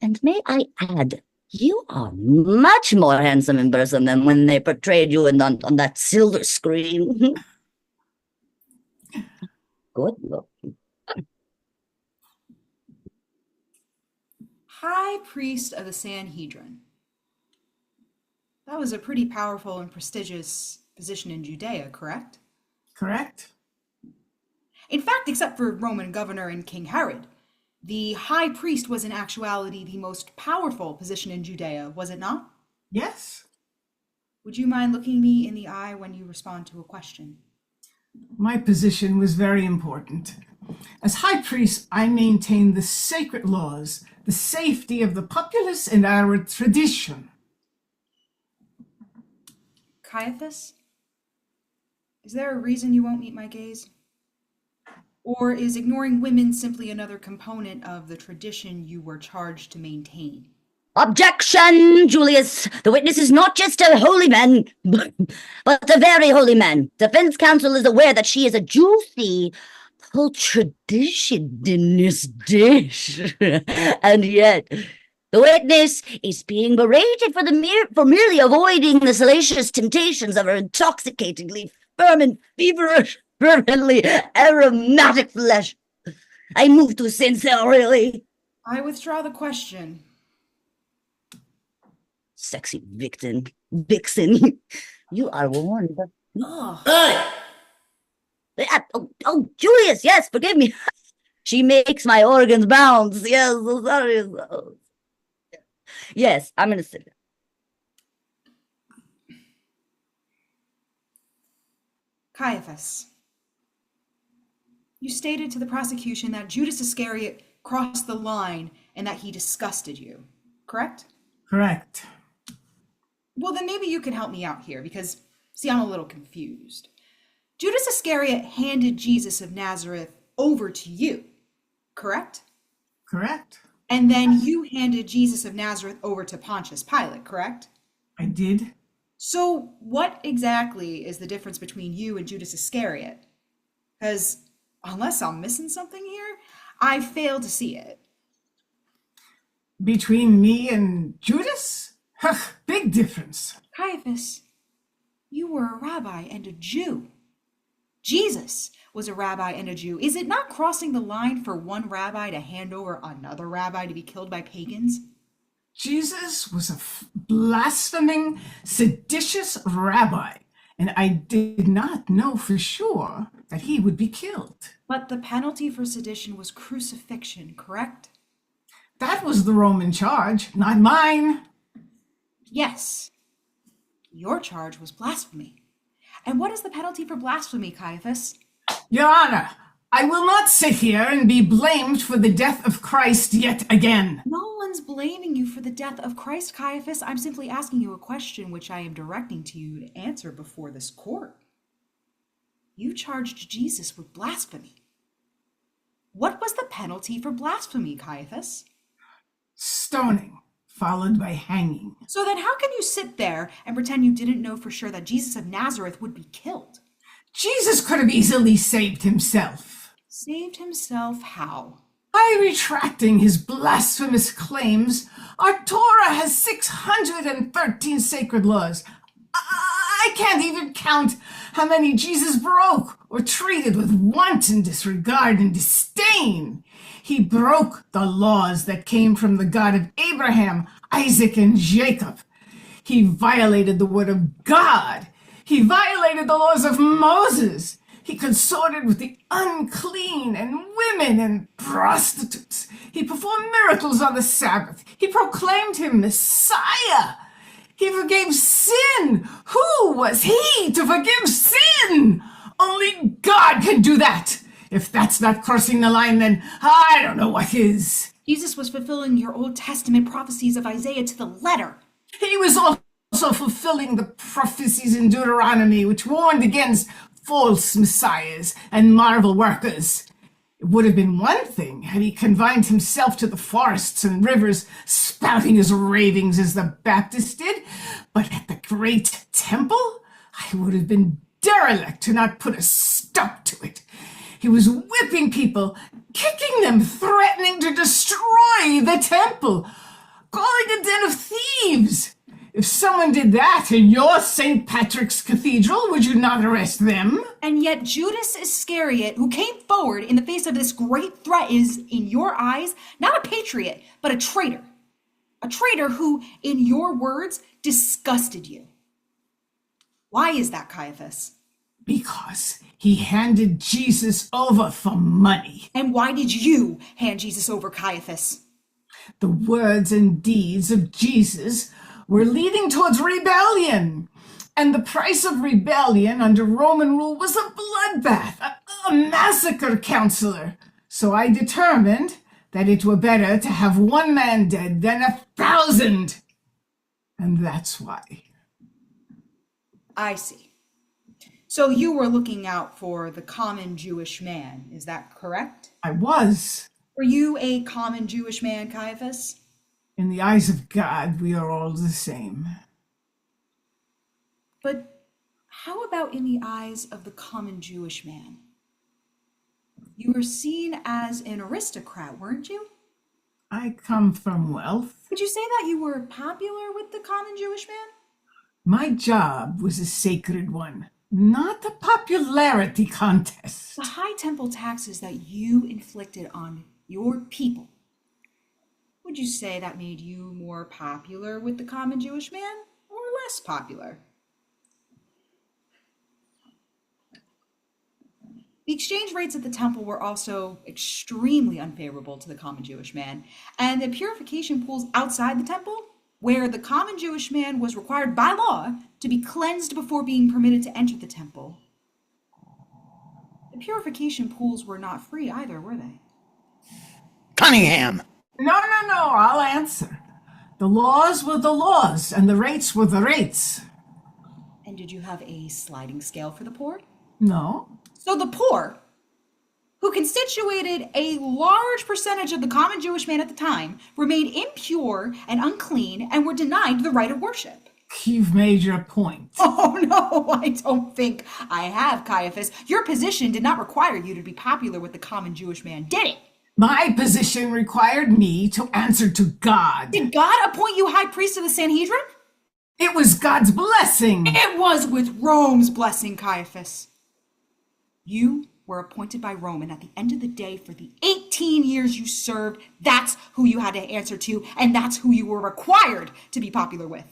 And may I add, you are much more handsome in person than when they portrayed you on that silver screen. Good look. High Priest of the Sanhedrin. That was a pretty powerful and prestigious position in Judea, correct? Correct. In fact, except for Roman governor and King Herod, the high priest was in actuality the most powerful position in Judea, was it not? Yes. Would you mind looking me in the eye when you respond to a question? My position was very important. As high priest, I maintained the sacred laws, the safety of the populace, and our tradition. Caiaphas? Is there a reason you won't meet my gaze? Or is ignoring women simply another component of the tradition you were charged to maintain? Objection, Julius! The witness is not just a holy man, but a very holy man. Defense counsel is aware that she is a juicy tradition in this dish. And yet, the witness is being berated for merely avoiding the salacious temptations of her intoxicatingly firm and feverish, fervently aromatic flesh. I move to censure, really. I withdraw the question. Sexy vixen, you are warned. Hey! Oh, Julius, yes, forgive me. She makes my organs bounce. Yes, so sorry. Yes, I'm gonna sit. Caiaphas, you stated to the prosecution that Judas Iscariot crossed the line and that he disgusted you, correct? Correct. Well, then maybe you can help me out here because, see, I'm a little confused. Judas Iscariot handed Jesus of Nazareth over to you, correct? Correct. And then you handed Jesus of Nazareth over to Pontius Pilate, correct? I did. So what exactly is the difference between you and Judas Iscariot? Because unless I'm missing something here, I fail to see it. Between me and Judas? Big difference. Caiaphas, you were a rabbi and a Jew. Jesus was a rabbi and a Jew. Is it not crossing the line for one rabbi to hand over another rabbi to be killed by pagans? Jesus was a blaspheming, seditious rabbi, and I did not know for sure that he would be killed. But the penalty for sedition was crucifixion, correct? That was the Roman charge, not mine. Yes. Your charge was blasphemy. And what is the penalty for blasphemy, Caiaphas? Your Honor, I will not sit here and be blamed for the death of Christ yet again. No one's blaming you for the death of Christ, Caiaphas. I'm simply asking you a question which I am directing to you to answer before this court. You charged Jesus with blasphemy. What was the penalty for blasphemy, Caiaphas? Stoning, followed by hanging. So then how can you sit there and pretend you didn't know for sure that Jesus of Nazareth would be killed? Jesus could have easily saved himself. Saved himself how? By retracting his blasphemous claims. Our Torah has 613 sacred laws. I can't even count how many Jesus broke or treated with wanton disregard and disdain. He broke the laws that came from the God of Abraham, Isaac, and Jacob. He violated the word of God. He violated the laws of Moses. He consorted with the unclean and women and prostitutes. He performed miracles on the Sabbath. He proclaimed him Messiah. He forgave sin. Who was he to forgive sin? Only God can do that. If that's not crossing the line, then I don't know what is. Jesus was fulfilling your Old Testament prophecies of Isaiah to the letter. He was also fulfilling the prophecies in Deuteronomy, which warned against false messiahs and marvel workers. It would have been one thing had he confined himself to the forests and rivers, spouting his ravings as the Baptists did, but at the great temple, I would have been derelict to not put a stop to it. He was whipping people, kicking them, threatening to destroy the temple, calling it a den of thieves. If someone did that in your St. Patrick's Cathedral, would you not arrest them? And yet Judas Iscariot, who came forward in the face of this great threat, is, in your eyes, not a patriot, but a traitor. A traitor who, in your words, disgusted you. Why is that, Caiaphas? Because he handed Jesus over for money. And why did you hand Jesus over, Caiaphas? The words and deeds of Jesus were leading towards rebellion. And the price of rebellion under Roman rule was a bloodbath, a massacre, counselor. So I determined that it were better to have one man dead than 1,000. And that's why. I see. So you were looking out for the common Jewish man, is that correct? I was. Were you a common Jewish man, Caiaphas? In the eyes of God, we are all the same. But how about in the eyes of the common Jewish man? You were seen as an aristocrat, weren't you? I come from wealth. Would you say that you were popular with the common Jewish man? My job was a sacred one, not a popularity contest. The high temple taxes that you inflicted on your people, would you say that made you more popular with the common Jewish man or less popular? The exchange rates at the temple were also extremely unfavorable to the common Jewish man, and the purification pools outside the temple, where the common Jewish man was required by law to be cleansed before being permitted to enter the temple. The purification pools were not free either, were they? Cunningham! No, I'll answer. The laws were the laws, and the rates were the rates. And did you have a sliding scale for the poor? No. So the poor, who constituted a large percentage of the common Jewish man at the time, remained impure and unclean and were denied the right of worship. You've made your point. Oh, no, I don't think I have, Caiaphas. Your position did not require you to be popular with the common Jewish man, did it? My position required me to answer to God. Did God appoint you high priest of the Sanhedrin? It was God's blessing. It was with Rome's blessing, Caiaphas. You were appointed by Rome, and at the end of the day, for the 18 years you served, that's who you had to answer to, and that's who you were required to be popular with.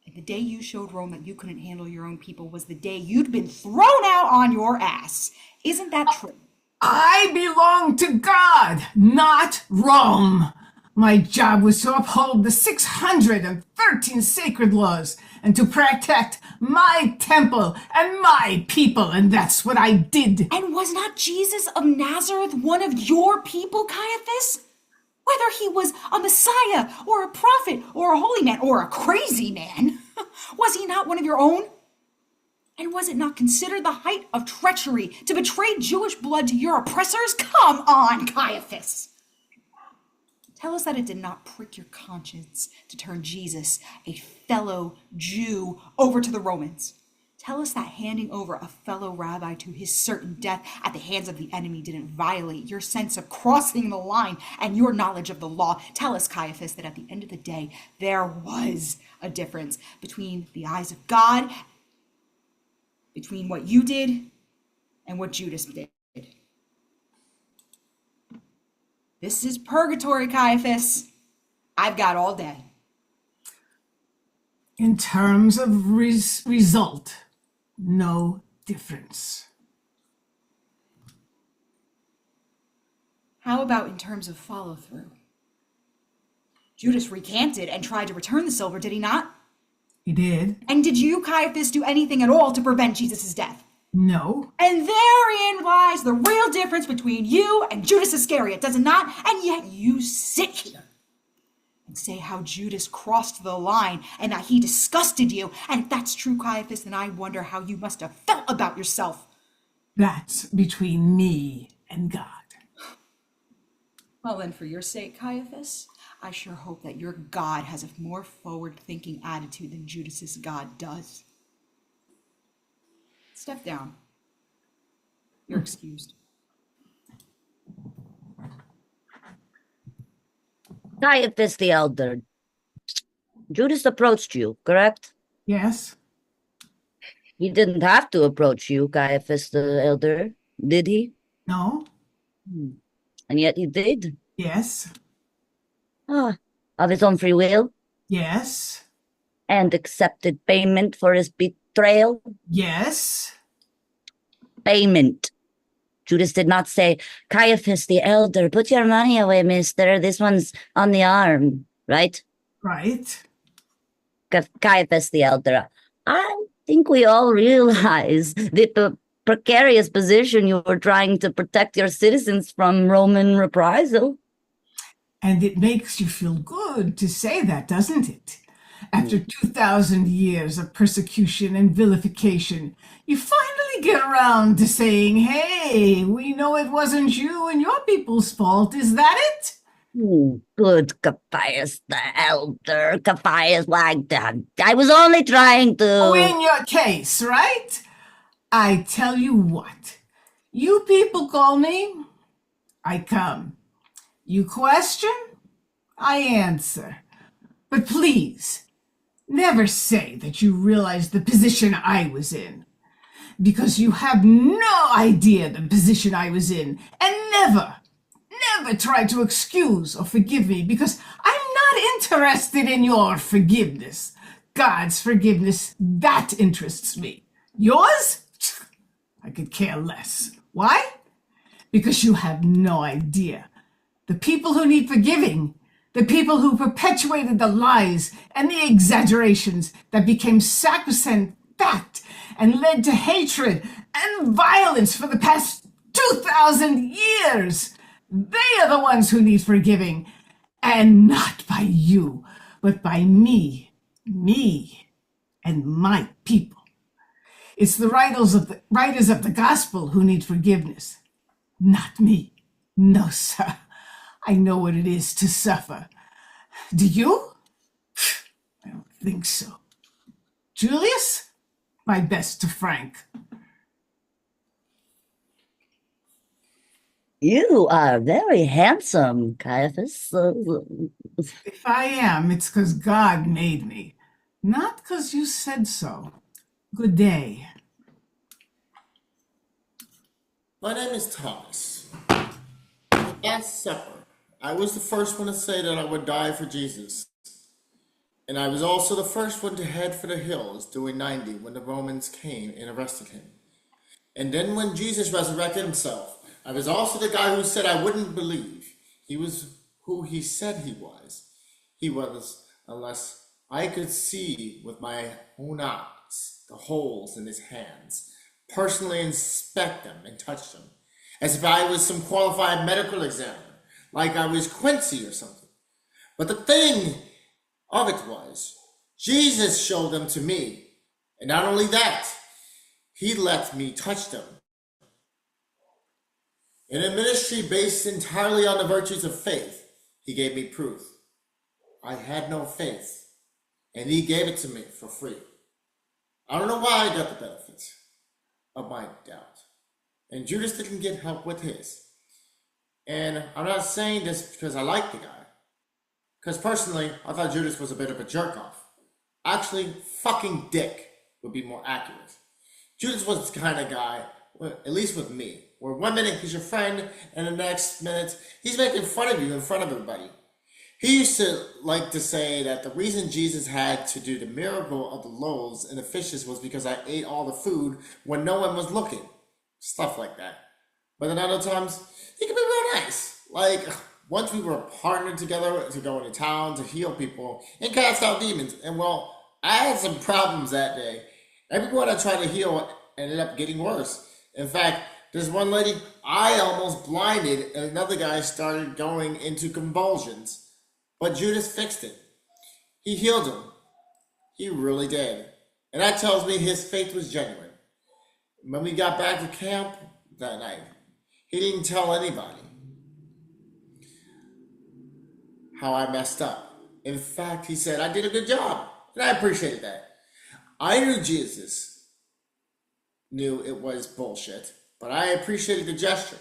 And the day you showed Rome that you couldn't handle your own people was the day you'd been thrown out on your ass. Isn't that true? I belong to God, not Rome. My job was to uphold the 613 sacred laws and to protect my temple and my people, and that's what I did. And was not Jesus of Nazareth one of your people, Caiaphas? Whether he was a Messiah or a prophet or a holy man or a crazy man, was he not one of your own? And was it not considered the height of treachery to betray Jewish blood to your oppressors? Come on, Caiaphas! Tell us that it did not prick your conscience to turn Jesus, a fellow Jew, over to the Romans. Tell us that handing over a fellow rabbi to his certain death at the hands of the enemy didn't violate your sense of crossing the line and your knowledge of the law. Tell us, Caiaphas, that at the end of the day, there was a difference between the eyes of God, between what you did and what Judas did. This is purgatory, Caiaphas. I've got all day. In terms of result, no difference. How about in terms of follow through? Judas recanted and tried to return the silver, did he not? He did. And did you, Caiaphas, do anything at all to prevent Jesus' death? No. And therein lies the real difference between you and Judas Iscariot, does it not? And yet you sit here and say how Judas crossed the line and that he disgusted you. And if that's true, Caiaphas, then I wonder how you must have felt about yourself. That's between me and God. Well, then, for your sake, Caiaphas, I sure hope that your God has a more forward-thinking attitude than Judas's God does. Step down. You're excused. Caiaphas the elder. Judas approached you, correct? Yes. He didn't have to approach you, Caiaphas the elder, did he? No. And yet he did. Yes. Ah, of his own free will? Yes. And accepted payment for his betrayal? Yes. Payment. Judas did not say, Caiaphas the elder, put your money away, mister. This one's on the arm, right? Right. Caiaphas the elder. I think we all realize the precarious position you were trying to protect your citizens from Roman reprisal. And it makes you feel good to say that, doesn't it? After 2,000 years of persecution and vilification, you finally get around to saying, hey, we know it wasn't you and your people's fault. Is that it? Good, Caiaphas the elder. Caiaphas like that. I was only trying to... Oh, in your case, right? I tell you what. You people call me, I come. You question, I answer. But please, never say that you realize the position I was in, because you have no idea the position I was in, and never try to excuse or forgive me, because I'm not interested in your forgiveness. God's forgiveness, that interests me. Yours? I could care less. Why? Because you have no idea. The people who need forgiving, the people who perpetuated the lies and the exaggerations that became sacrosanct fact and led to hatred and violence for the past 2,000 years. They are the ones who need forgiving, and not by you, but by me and my people. It's the writers of the gospel who need forgiveness, not me. No, sir. I know what it is to suffer. Do you? I don't think so. Julius? My best to Frank. You are very handsome, Caiaphas. If I am, it's because God made me, not because you said so. Good day. My name is Thomas. At the Last Supper, I was the first one to say that I would die for Jesus. And I was also the first one to head for the hills doing 90 when the Romans came and arrested him. And then when Jesus resurrected himself, I was also the guy who said I wouldn't believe he was who he said he was. He was, unless I could see with my own eyes the holes in his hands, personally inspect them and touch them, as if I was some qualified medical examiner, like I was Quincy or something. But the thing of it was, Jesus showed them to me, and not only that, he let me touch them. In a ministry based entirely on the virtues of faith, he gave me proof. I had no faith, and he gave it to me for free. I don't know why I got the benefits of my doubt. And Judas didn't get help with his. And I'm not saying this because I like the guy. Because personally, I thought Judas was a bit of a jerk-off. Actually, fucking dick would be more accurate. Judas was the kind of guy, at least with me, where 1 minute he's your friend, and the next minute he's making fun of you in front of everybody. He used to like to say that the reason Jesus had to do the miracle of the loaves and the fishes was because I ate all the food when no one was looking. Stuff like that. But then other times, he could be real nice. Like, once we were partnered together to go into town to heal people and cast out demons. And well, I had some problems that day. Everyone I tried to heal ended up getting worse. In fact, there's one lady I almost blinded, and another guy started going into convulsions. But Judas fixed it. He healed him. He really did. And that tells me his faith was genuine. When we got back to camp that night, he didn't tell anybody how I messed up. In fact, he said, I did a good job. And I appreciated that. I knew Jesus knew it was bullshit, but I appreciated the gesture.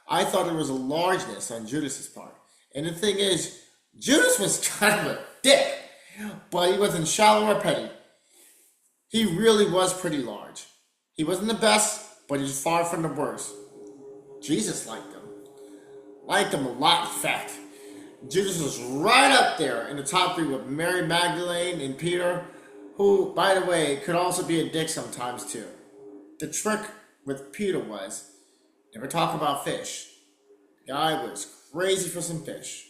I thought there was a largeness on Judas's part. And the thing is, Judas was kind of a dick, but he wasn't shallow or petty. He really was pretty large. He wasn't the best, but he's far from the worst. Jesus liked him. Liked him a lot, in fact. Judas was right up there in the top 3 with Mary Magdalene and Peter, who, by the way, could also be a dick sometimes too. The trick with Peter was, never talk about fish. The guy was crazy for some fish.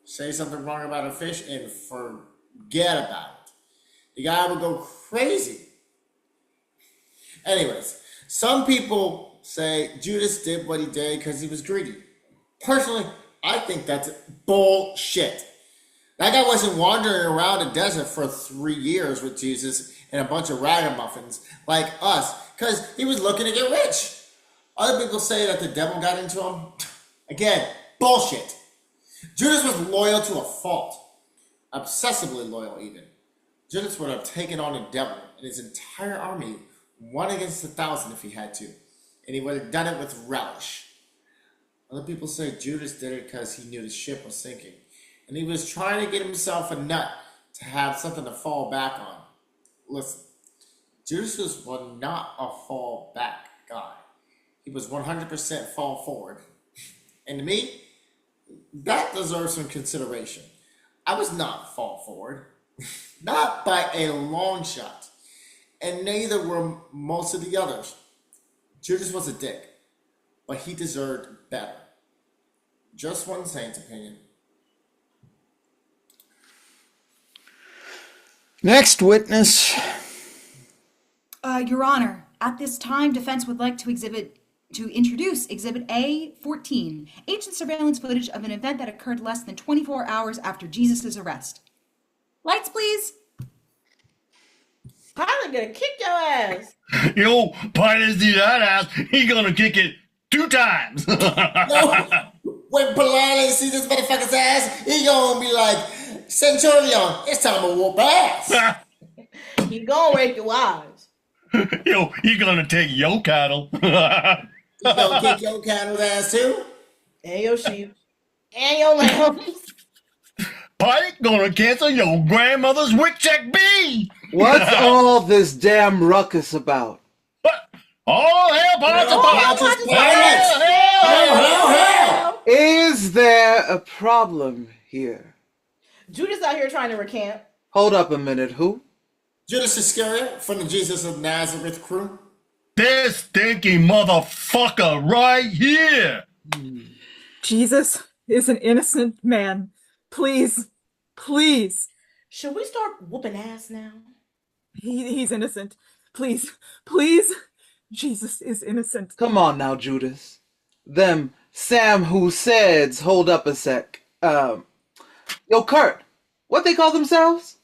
Say something wrong about a fish and forget about it. The guy would go crazy. Anyways, some people say Judas did what he did because he was greedy. Personally, I think that's bullshit. That guy wasn't wandering around the desert for 3 years with Jesus and a bunch of ragamuffins like us because he was looking to get rich. Other people say that the devil got into him. Again, bullshit. Judas was loyal to a fault. Obsessively loyal, even. Judas would have taken on the devil and his entire army 1 against 1,000 if he had to. And he would have done it with relish. Other people say Judas did it because he knew the ship was sinking. And he was trying to get himself a nut to have something to fall back on. Listen, Judas was not a fall back guy. He was 100% fall forward. And to me, that deserves some consideration. I was not fall forward. Not by a long shot. And neither were most of the others. Judas was a dick. But he deserved better. Just one saint's opinion. Next witness. Your Honor, at this time, defense would like to introduce Exhibit A14, ancient surveillance footage of an event that occurred less than 24 hours after Jesus' arrest. Lights, please. Pilot gonna kick your ass. Yo, Pilot see that ass, he gonna kick it 2 times. No, when Pilate see this motherfucker's ass, he gonna be like, Centurion, it's time to whoop ass. He gonna rape your wives. Yo, he gonna take your cattle. You gonna kick your cattle's ass too? And your sheep. And your lambs. Pilot gonna cancel your grandmother's WIC check B. What's all this damn ruckus about? All hail Pontius Pilate! Hell! Is there a problem here? Judas out here trying to recant. Hold up a minute, who? Judas Iscariot from the Jesus of Nazareth crew. This stinky motherfucker right here! Jesus is an innocent man. Please, please. Should we start whooping ass now? He's innocent. Please, please. Jesus is innocent. Come on now, Judas. Them Sam Husaids, hold up a sec. Yo, Kurt, what they call themselves?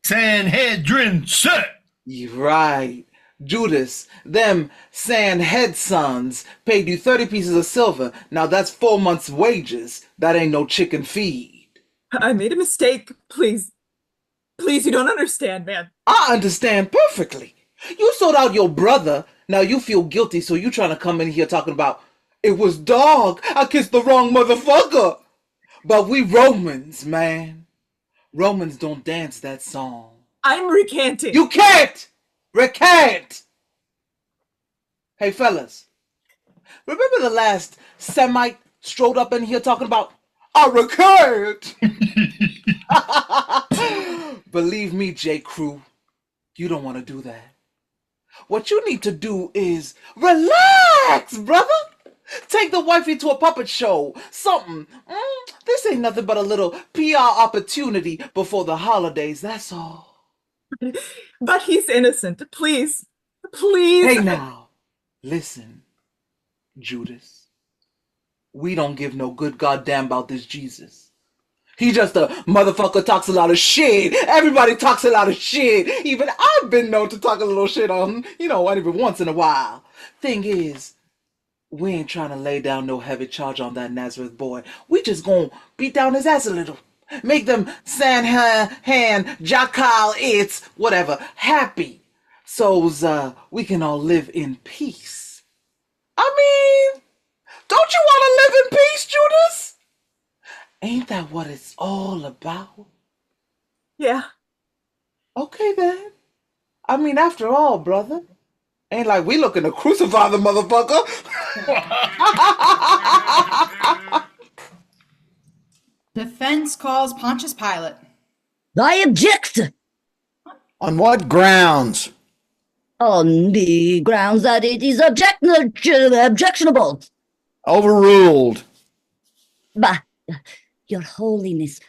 Sanhedrin, sir! You right. Judas, them Sandhead sons paid you 30 pieces of silver. Now that's 4 months' wages. That ain't no chicken feed. I made a mistake. Please. Please, you don't understand, man. I understand perfectly. You sold out your brother. Now you feel guilty, so you trying to come in here talking about, it was dog. I kissed the wrong motherfucker. But we Romans, man. Romans don't dance that song. I'm recanting. You can't! Recant! Hey, fellas. Remember the last Semite strolled up in here talking about, I recant! Believe me, J. Crew, you don't want to do that. What you need to do is relax, brother. Take the wifey to a puppet show. Something. This ain't nothing but a little PR opportunity before the holidays, that's all. But he's innocent. Please. Please. Hey now, listen, Judas. We don't give no good goddamn about this Jesus. He just a motherfucker talks a lot of shit. Everybody talks a lot of shit. Even I've been known to talk a little shit on, every once in a while. Thing is, we ain't trying to lay down no heavy charge on that Nazareth boy. We just gonna beat down his ass a little. Make them Sanhan, Jackal, it's whatever, happy. So's we can all live in peace. I mean, don't you want to live in peace, Judas? Ain't that what it's all about? Yeah. Okay then. I mean, after all, brother, ain't like we looking to crucify the motherfucker. Defense calls Pontius Pilate. I object! On what grounds? On the grounds that it is objectionable. Overruled. But, Your Holiness,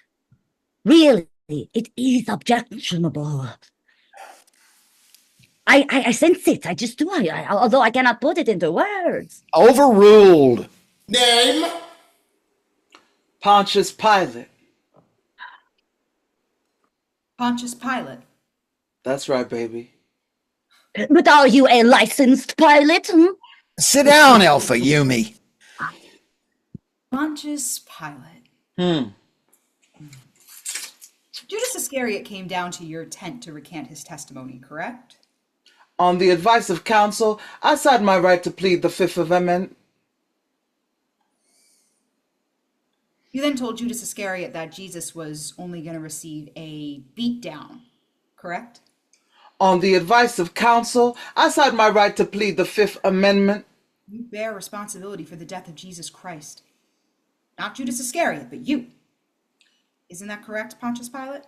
really, it is objectionable. I sense it. I just do. Although I cannot put it into words. Overruled. Name? Pontius Pilate. Pontius Pilate. That's right, baby. But are you a licensed pilot? Sit down, Alpha Yumi. Pontius Pilate. Judas Iscariot came down to your tent to recant his testimony, correct? On the advice of counsel, I cite my right to plead the Fifth Amendment. You then told Judas Iscariot that Jesus was only going to receive a beatdown, correct? On the advice of counsel, I cite my right to plead the Fifth Amendment. You bear responsibility for the death of Jesus Christ. Not Judas Iscariot, but you. Isn't that correct, Pontius Pilate?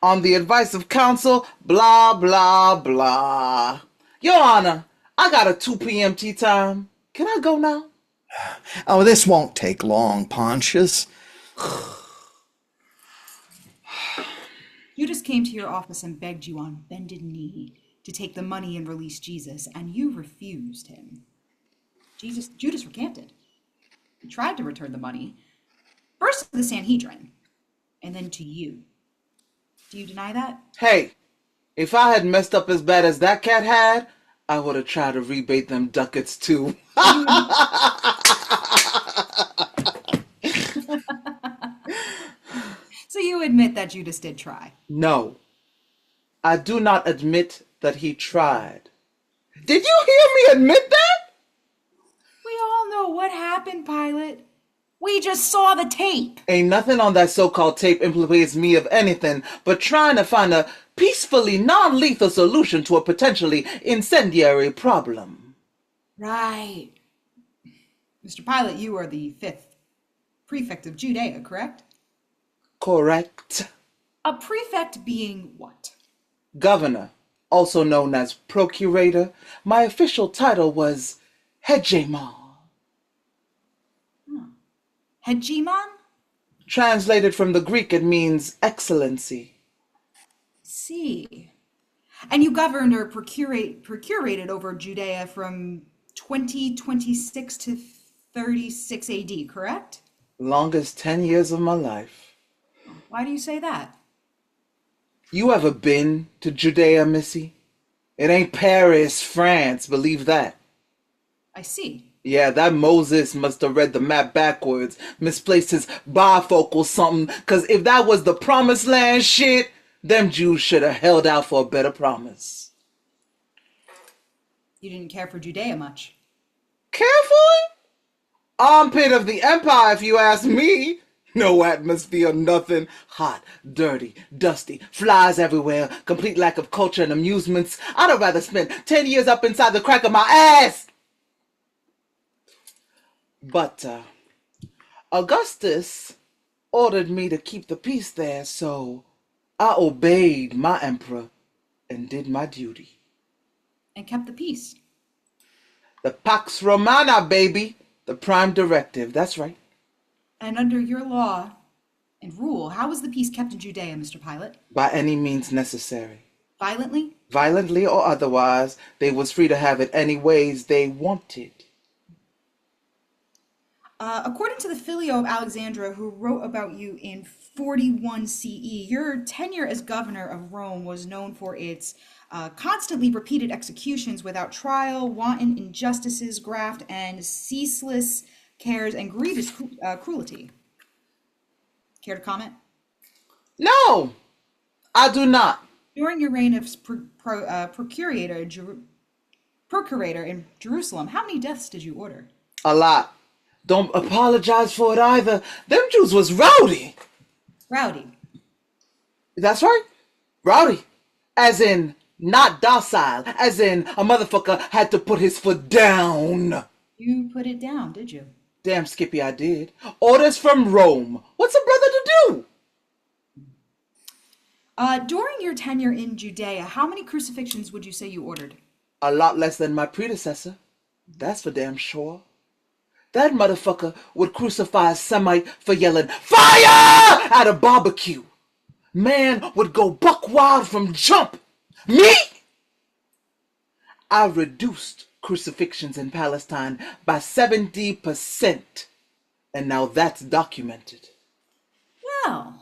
On the advice of counsel, blah, blah, blah. Your Honor, I got a 2 p.m. tea time. Can I go now? Oh, this won't take long, Pontius. Judas came to your office and begged you on bended knee to take the money and release Jesus, and you refused him. Judas recanted. He tried to return the money, first to the Sanhedrin, and then to you. Do you deny that? Hey, if I had messed up as bad as that cat had, I would have tried to rebate them ducats too. So you admit that Judas did try? No, I do not admit that he tried. Did you hear me admit that? We all know what happened, Pilate. We just saw the tape. Ain't nothing on that so-called tape implicates me of anything but trying to find a peacefully non-lethal solution to a potentially incendiary problem. Right. Mr. Pilate, you are the 5th prefect of Judea, correct? Correct. A prefect being what? Governor, also known as procurator. My official title was hegemon. Hegemon? Translated from the Greek, it means excellency. See. And you governed or procurated over Judea from 2026 to 36 AD, correct? Longest 10 years of my life. Why do you say that? You ever been to Judea, Missy? It ain't Paris, France, believe that. I see. Yeah, that Moses must have read the map backwards, misplaced his bifocal something, cause if that was the promised land shit, them Jews should have held out for a better promise. You didn't care for Judea much. Care for it? Armpit of the empire, if you ask me. No atmosphere, nothing. Hot, dirty, dusty, flies everywhere, complete lack of culture and amusements. I'd have rather spend 10 years up inside the crack of my ass. But Augustus ordered me to keep the peace there, so I obeyed my emperor and did my duty. And kept the peace. The Pax Romana, baby. The prime directive, that's right. And under your law and rule, how was the peace kept in Judea, Mr. Pilate? By any means necessary. Violently? Violently or otherwise, they was free to have it any ways they wanted. According to the Filio of Alexandria, who wrote about you in 41 CE, your tenure as governor of Rome was known for its constantly repeated executions without trial, wanton injustices, graft, and ceaseless cares and grievous cruelty. Care to comment? No, I do not. During your reign of procurator in Jerusalem, how many deaths did you order? A lot. Don't apologize for it either. Them Jews was rowdy. Rowdy. That's right. Rowdy. As in, not docile. As in, a motherfucker had to put his foot down. You put it down, did you? Damn, Skippy, I did. Orders from Rome. What's a brother to do? During your tenure in Judea, how many crucifixions would you say you ordered? A lot less than my predecessor. That's for damn sure. That motherfucker would crucify a Semite for yelling, "Fire!" at a barbecue. Man would go buck wild from jump. Me? I reduced crucifixions in Palestine by 70%. And now that's documented. Well,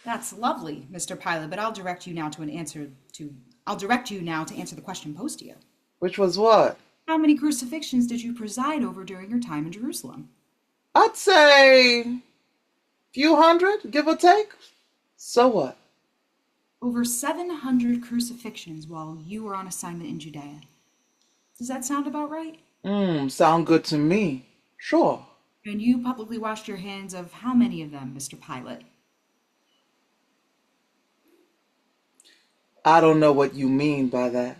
that's lovely, Mr. Pilate, but I'll direct you now to answer the question posed to you. Which was what? How many crucifixions did you preside over during your time in Jerusalem? I'd say few hundred, give or take. So what? Over 700 crucifixions while you were on assignment in Judea. Does that sound about right? Sound good to me. Sure. And you publicly washed your hands of how many of them, Mr. Pilate? I don't know what you mean by that.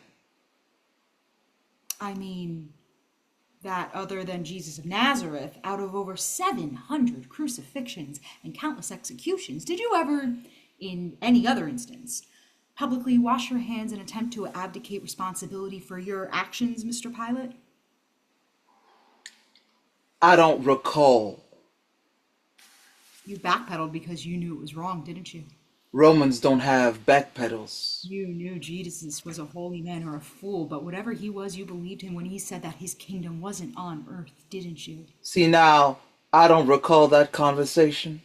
I mean, that other than Jesus of Nazareth, out of over 700 crucifixions and countless executions, did you ever, in any other instance, publicly wash your hands in an attempt to abdicate responsibility for your actions, Mr. Pilate? I don't recall. You backpedaled because you knew it was wrong, didn't you? Romans don't have backpedals. You knew Jesus was a holy man or a fool, but whatever he was, you believed him when he said that his kingdom wasn't on earth, didn't you? See now, I don't recall that conversation.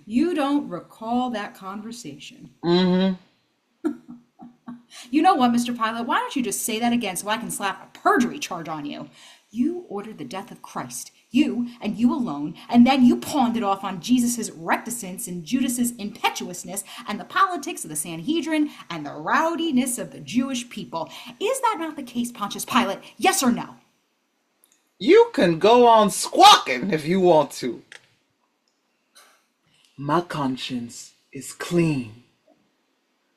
You don't recall that conversation. Mm-hmm. You know what, Mr. Pilate? Why don't you just say that again so I can slap a perjury charge on you? You ordered the death of Christ. You and you alone, and then you pawned it off on Jesus' reticence and Judas's impetuousness and the politics of the Sanhedrin and the rowdiness of the Jewish people. Is that not the case, Pontius Pilate? Yes or no? You can go on squawking if you want to. My conscience is clean.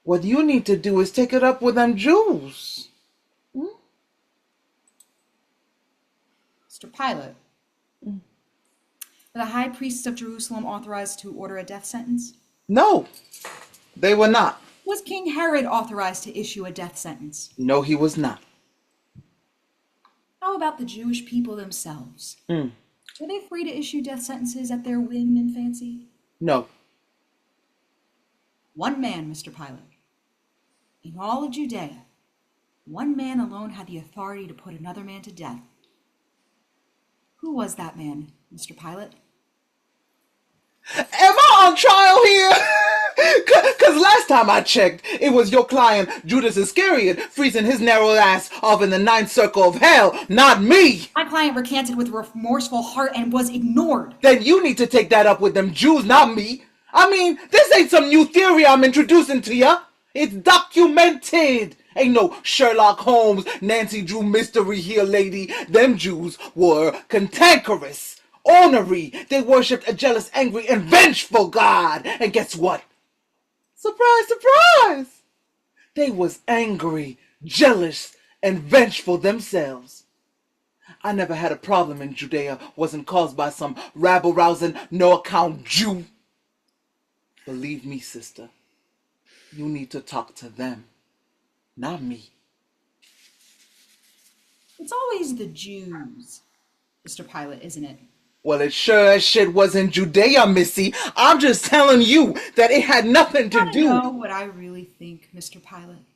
What you need to do is take it up with them Jews. Mr. Pilate, were the high priests of Jerusalem authorized to order a death sentence? No, they were not. Was King Herod authorized to issue a death sentence? No, he was not. How about the Jewish people themselves? Were they free to issue death sentences at their whim and fancy? No. One man, Mr. Pilate. In all of Judea, one man alone had the authority to put another man to death. Who was that man, Mr. Pilate? Am I on trial here? Because last time I checked, it was your client, Judas Iscariot, freezing his narrow ass off in the ninth circle of hell, not me. My client recanted with a remorseful heart and was ignored. Then you need to take that up with them Jews, not me. I mean, this ain't some new theory I'm introducing to ya. It's documented. Ain't no Sherlock Holmes, Nancy Drew mystery here, lady. Them Jews were cantankerous, ornery. They worshipped a jealous, angry, and vengeful God. And guess what? Surprise, surprise! They was angry, jealous, and vengeful themselves. I never had a problem in Judea wasn't caused by some rabble-rousing, no-account Jew. Believe me, sister, you need to talk to them, not me. It's always the Jews, Mr. Pilate, isn't it? Well, it sure as shit was in Judea, missy. I'm just telling you that it had nothing to do. You know what I really think, Mr. Pilate?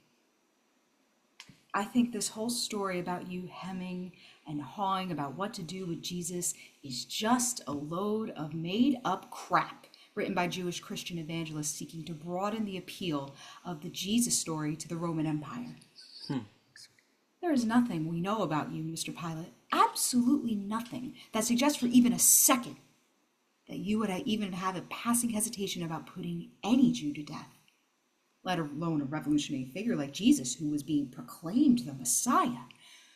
I think this whole story about you hemming and hawing about what to do with Jesus is just a load of made-up crap written by Jewish Christian evangelists seeking to broaden the appeal of the Jesus story to the Roman Empire. There is nothing we know about you, Mr. Pilate, absolutely nothing, that suggests for even a second that you would even have a passing hesitation about putting any Jew to death, let alone a revolutionary figure like Jesus, who was being proclaimed the Messiah,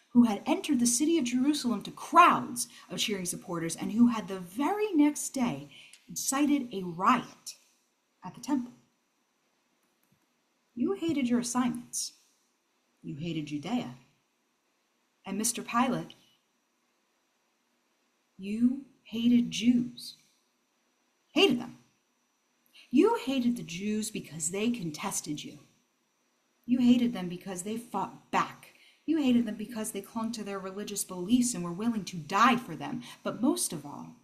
who had entered the city of Jerusalem to crowds of cheering supporters, and who had the very next day incited a riot at the temple. You hated your assignments. You hated Judea. And Mr. Pilate, you hated Jews. Hated them. You hated the Jews because they contested you. You hated them because they fought back. You hated them because they clung to their religious beliefs and were willing to die for them. But most of all,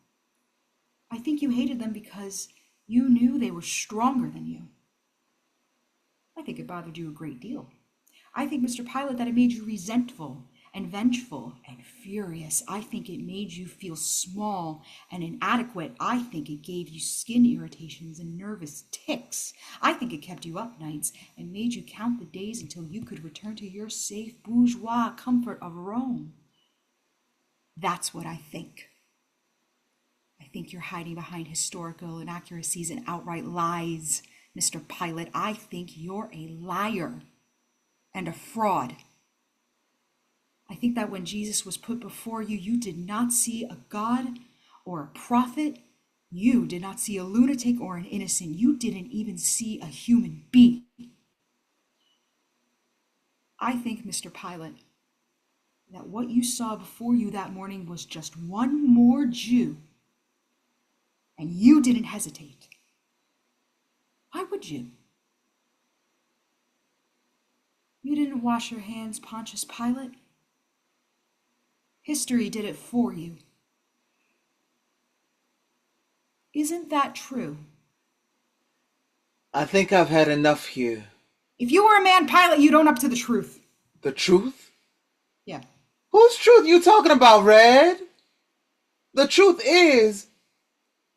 I think you hated them because you knew they were stronger than you. I think it bothered you a great deal. I think, Mr. Pilate, that it made you resentful and vengeful and furious. I think it made you feel small and inadequate. I think it gave you skin irritations and nervous tics. I think it kept you up nights and made you count the days until you could return to your safe bourgeois comfort of Rome. That's what I think. I think you're hiding behind historical inaccuracies and outright lies, Mr. Pilate. I think you're a liar and a fraud. I think that when Jesus was put before you, you did not see a God or a prophet. You did not see a lunatic or an innocent. You didn't even see a human being. I think, Mr. Pilate, that what you saw before you that morning was just one more Jew, and you didn't hesitate. Why would you? You didn't wash your hands, Pontius Pilate. History did it for you. Isn't that true? I think I've had enough here. If you were a man, Pilate, you'd own up to the truth. The truth? Yeah. Whose truth you talking about, Red? The truth is,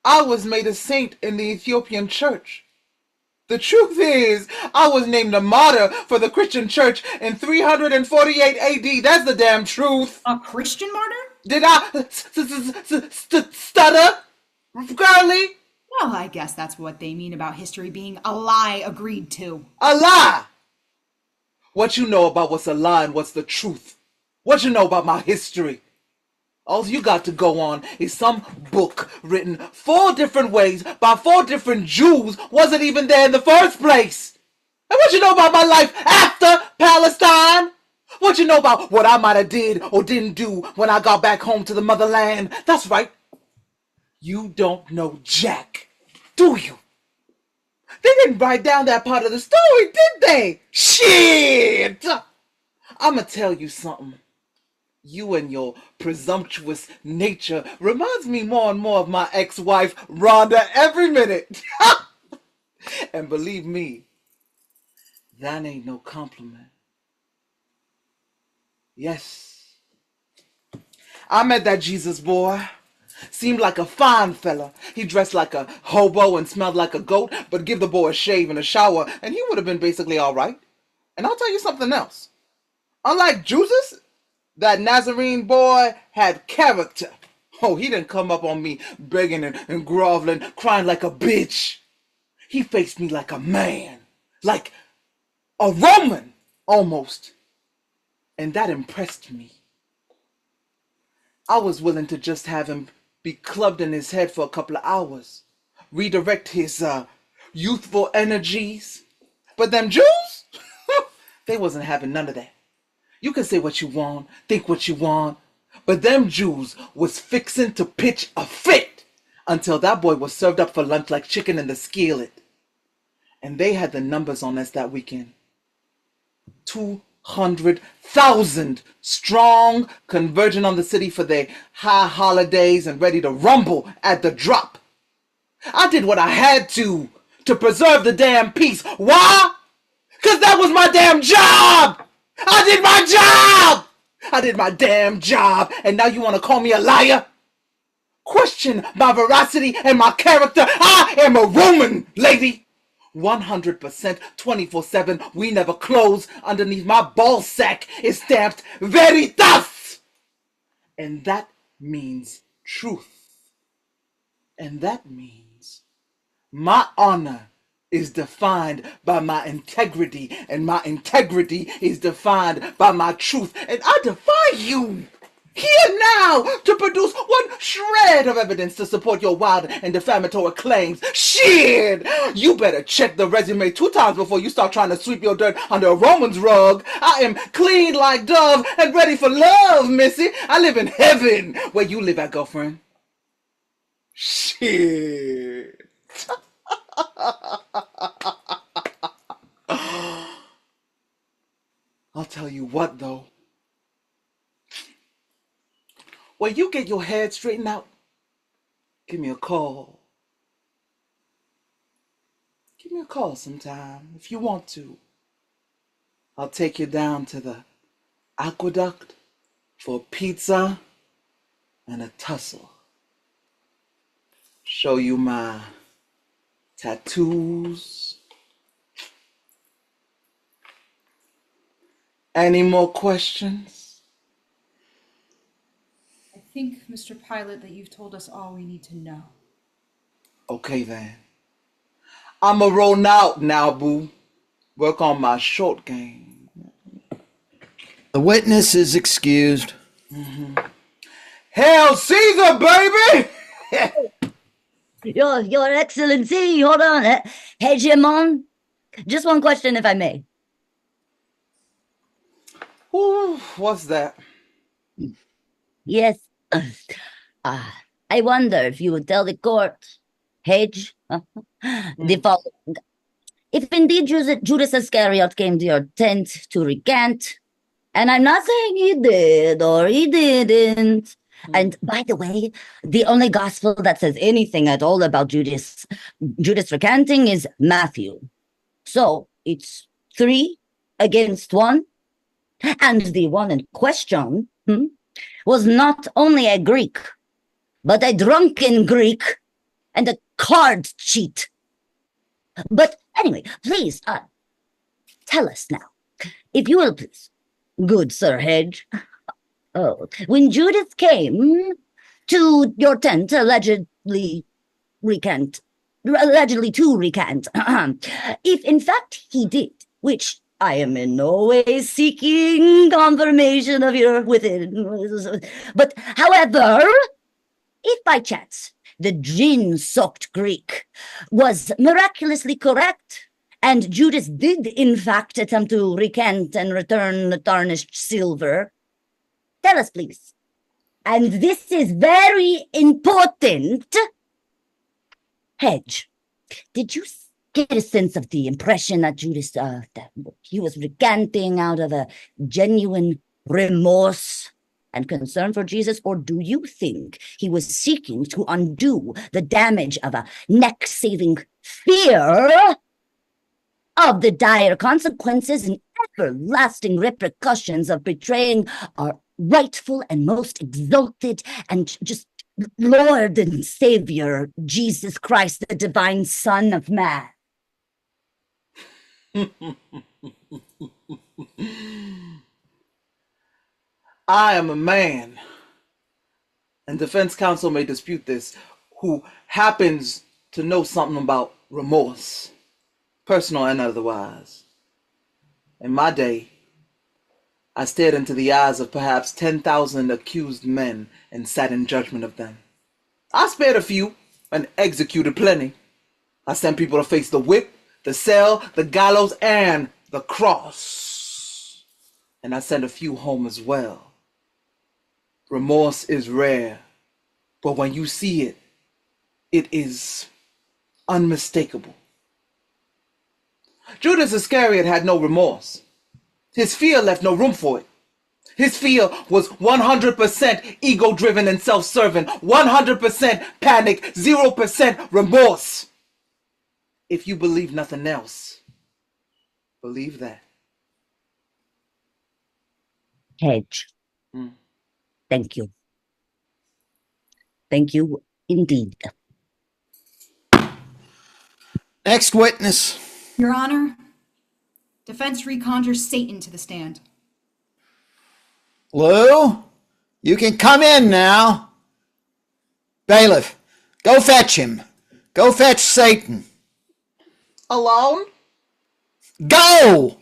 I was made a saint in the Ethiopian church. The truth is, I was named a martyr for the Christian church in 348 AD. That's the damn truth. A Christian martyr? Did I stutter, girly? Well, I guess that's what they mean about history being a lie agreed to. A lie? What you know about what's a lie and what's the truth? What you know about my history? All you got to go on is some book written 4 different ways by 4 different Jews wasn't even there in the first place. And what you know about my life after Palestine? What you know about what I might have did or didn't do when I got back home to the motherland? That's right. You don't know jack, do you? They didn't write down that part of the story, did they? Shit! I'ma tell you something. You and your presumptuous nature reminds me more and more of my ex-wife, Rhonda, every minute. And believe me, that ain't no compliment. Yes, I met that Jesus boy. Seemed like a fine fella. He dressed like a hobo and smelled like a goat, but give the boy a shave and a shower, and he would have been basically all right. And I'll tell you something else. Unlike Judas, that Nazarene boy had character. Oh, he didn't come up on me begging and groveling, crying like a bitch. He faced me like a man, like a Roman, almost. And that impressed me. I was willing to just have him be clubbed in his head for a couple of hours, redirect his youthful energies. But them Jews, they wasn't having none of that. You can say what you want, think what you want, but them Jews was fixing to pitch a fit until that boy was served up for lunch like chicken in the skillet. And they had the numbers on us that weekend. 200,000 strong, converging on the city for their high holidays and ready to rumble at the drop. I did what I had to preserve the damn peace. Why? Because that was my damn job. I did my job. I did my damn job. And now you want to call me a liar? Question my veracity and my character. I am a Roman, lady. 100%, 24/7, we never close. Underneath my ball sack is stamped Veritas. And that means truth. And that means my honor is defined by my integrity, and my integrity is defined by my truth. And I defy you here now to produce one shred of evidence to support your wild and defamatory claims. Shit! You better check the resume 2 times before you start trying to sweep your dirt under a Roman's rug. I am clean like Dove and ready for love, missy. I live in heaven. Where you live at, girlfriend? Shit. I'll tell you what, though. When you get your head straightened out, give me a call. Give me a call sometime if you want to. I'll take you down to the aqueduct for pizza and a tussle. Show you my tattoos. Any more questions? I think, Mr. Pilot, that you've told us all we need to know. Okay then. I'ma roll out now, boo. Work on my short game. The witness is excused. Hail Caesar, baby! Your Excellency, hold on. Hegemon, just one question, if I may. Ooh, what's that? Yes. I wonder if you would tell the court, Hedge, the following. If indeed Judas Iscariot came to your tent to recant, and I'm not saying he did or he didn't, and by the way, the only gospel that says anything at all about Judas recanting is Matthew. So it's 3 against 1, and the one in question was not only a Greek, but a drunken Greek and a card cheat. But anyway, please, tell us now, if you will please, good Sir Hedge. Oh, when Judas came to your tent, allegedly to recant, if in fact he did, which I am in no way seeking confirmation of your within, but however, if by chance the gin-soaked Greek was miraculously correct and Judas did in fact attempt to recant and return the tarnished silver. Tell us, please. And this is very important. Hedge, did you get a sense of the impression that Judas, that he was recanting out of a genuine remorse and concern for Jesus, or do you think he was seeking to undo the damage of a neck-saving fear of the dire consequences and everlasting repercussions of betraying our rightful and most exalted and just Lord and Savior, Jesus Christ, the divine Son of Man? I am a man, and defense counsel may dispute this, who happens to know something about remorse, personal and otherwise. In my day, I stared into the eyes of perhaps 10,000 accused men and sat in judgment of them. I spared a few and executed plenty. I sent people to face the whip, the cell, the gallows, and the cross. And I sent a few home as well. Remorse is rare, but when you see it, it is unmistakable. Judas Iscariot had no remorse. His fear left no room for it. His fear was 100% ego-driven and self-serving, 100% panic, 0% remorse. If you believe nothing else, believe that. Hedge. Thank you. Thank you indeed. Next witness. Your Honor, defense reconjures Satan to the stand. Lou, you can come in now. Bailiff, go fetch him. Go fetch Satan. Alone? Go!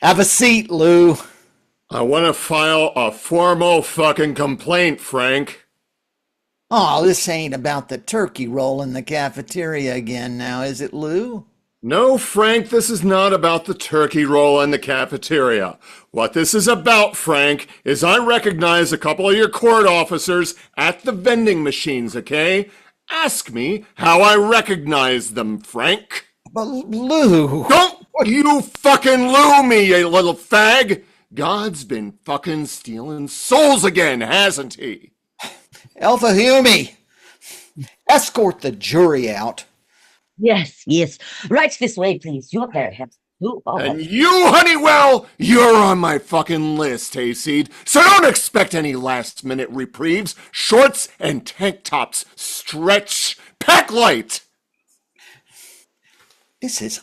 Have a seat, Lou. I want to file a formal fucking complaint, Frank. Oh, this ain't about the turkey roll in the cafeteria again now, is it, Lou? No, Frank, this is not about the turkey roll in the cafeteria. What this is about, Frank, is I recognize a couple of your court officers at the vending machines, okay? Ask me how I recognize them, Frank. But Lou... Don't you fucking Lou me, you little fag! God's been fucking stealing souls again, hasn't he? Alpha Humi, escort the jury out. Yes, yes. Right this way, please. You're there, Hedge. And you, Honeywell, you're on my fucking list, Hayseed. So don't expect any last-minute reprieves. Shorts and tank tops. Stretch. Pack light. This is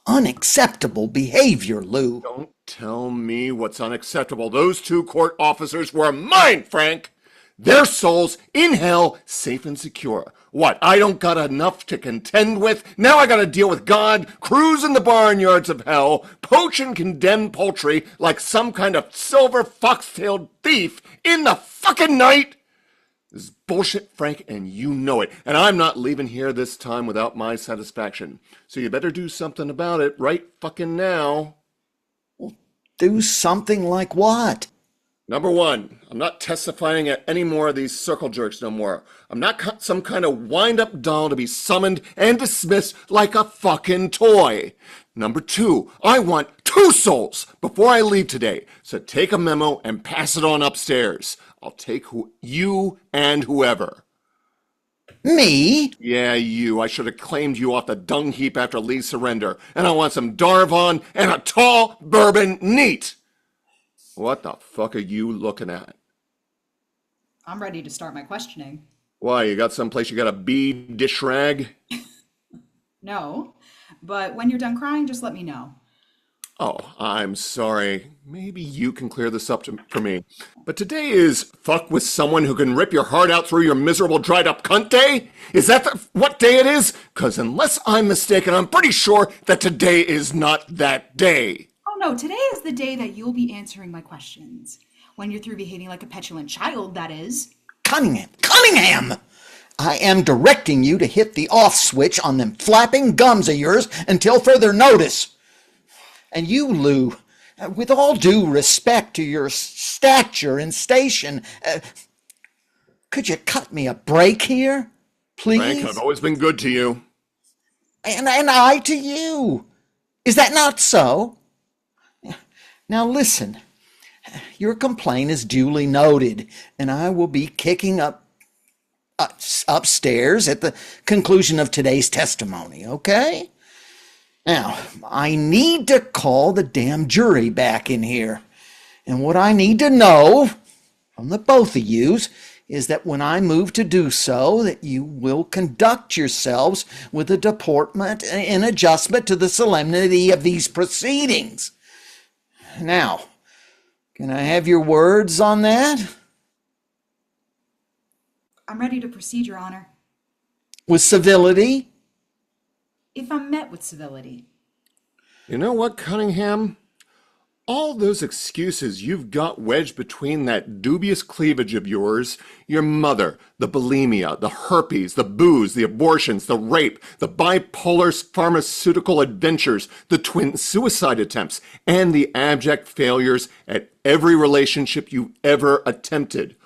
unacceptable behavior, Lou. Don't tell me what's unacceptable. Those two court officers were mine, Frank. Their souls in hell, safe and secure. What, I don't got enough to contend with? Now I gotta deal with God, cruising the barnyards of hell, poaching condemned poultry like some kind of silver fox-tailed thief in the fucking night? This is bullshit, Frank, and you know it. And I'm not leaving here this time without my satisfaction. So you better do something about it right fucking now. Do something like what? Number one, I'm not testifying at any more of these circle jerks no more. I'm not some kind of wind-up doll to be summoned and dismissed like a fucking toy. Number two, I want 2 souls before I leave today. So take a memo and pass it on upstairs. I'll take you and whoever. Me? Yeah, you. I should have claimed you off the dung heap after Lee's surrender. And I want some Darvon and a tall bourbon neat. What the fuck are you looking at? I'm ready to start my questioning. Why, you got someplace you got a bead dish rag? No, but when you're done crying, just let me know. Oh, I'm sorry. Maybe you can clear this up for me. But today is fuck with someone who can rip your heart out through your miserable dried up cunt day? Is that what day it is? Because unless I'm mistaken, I'm pretty sure that today is not that day. Oh no, today is the day that you'll be answering my questions. When you're through behaving like a petulant child, that is. Cunningham! I am directing you to hit the off switch on them flapping gums of yours until further notice. And you, Lou, with all due respect to your stature and station, could you cut me a break here, please? Frank, I've always been good to you. And I to you. Is that not so? Now listen, your complaint is duly noted, and I will be kicking upstairs at the conclusion of today's testimony, okay? Now, I need to call the damn jury back in here. And what I need to know from the both of yous is that when I move to do so, that you will conduct yourselves with a deportment and adjustment to the solemnity of these proceedings. Now, can I have your words on that? I'm ready to proceed, Your Honor. With civility? If I'm met with civility. You know what, Cunningham? All those excuses you've got wedged between that dubious cleavage of yours, your mother, the bulimia, the herpes, the booze, the abortions, the rape, the bipolar pharmaceutical adventures, the twin suicide attempts, and the abject failures at every relationship you ever attempted.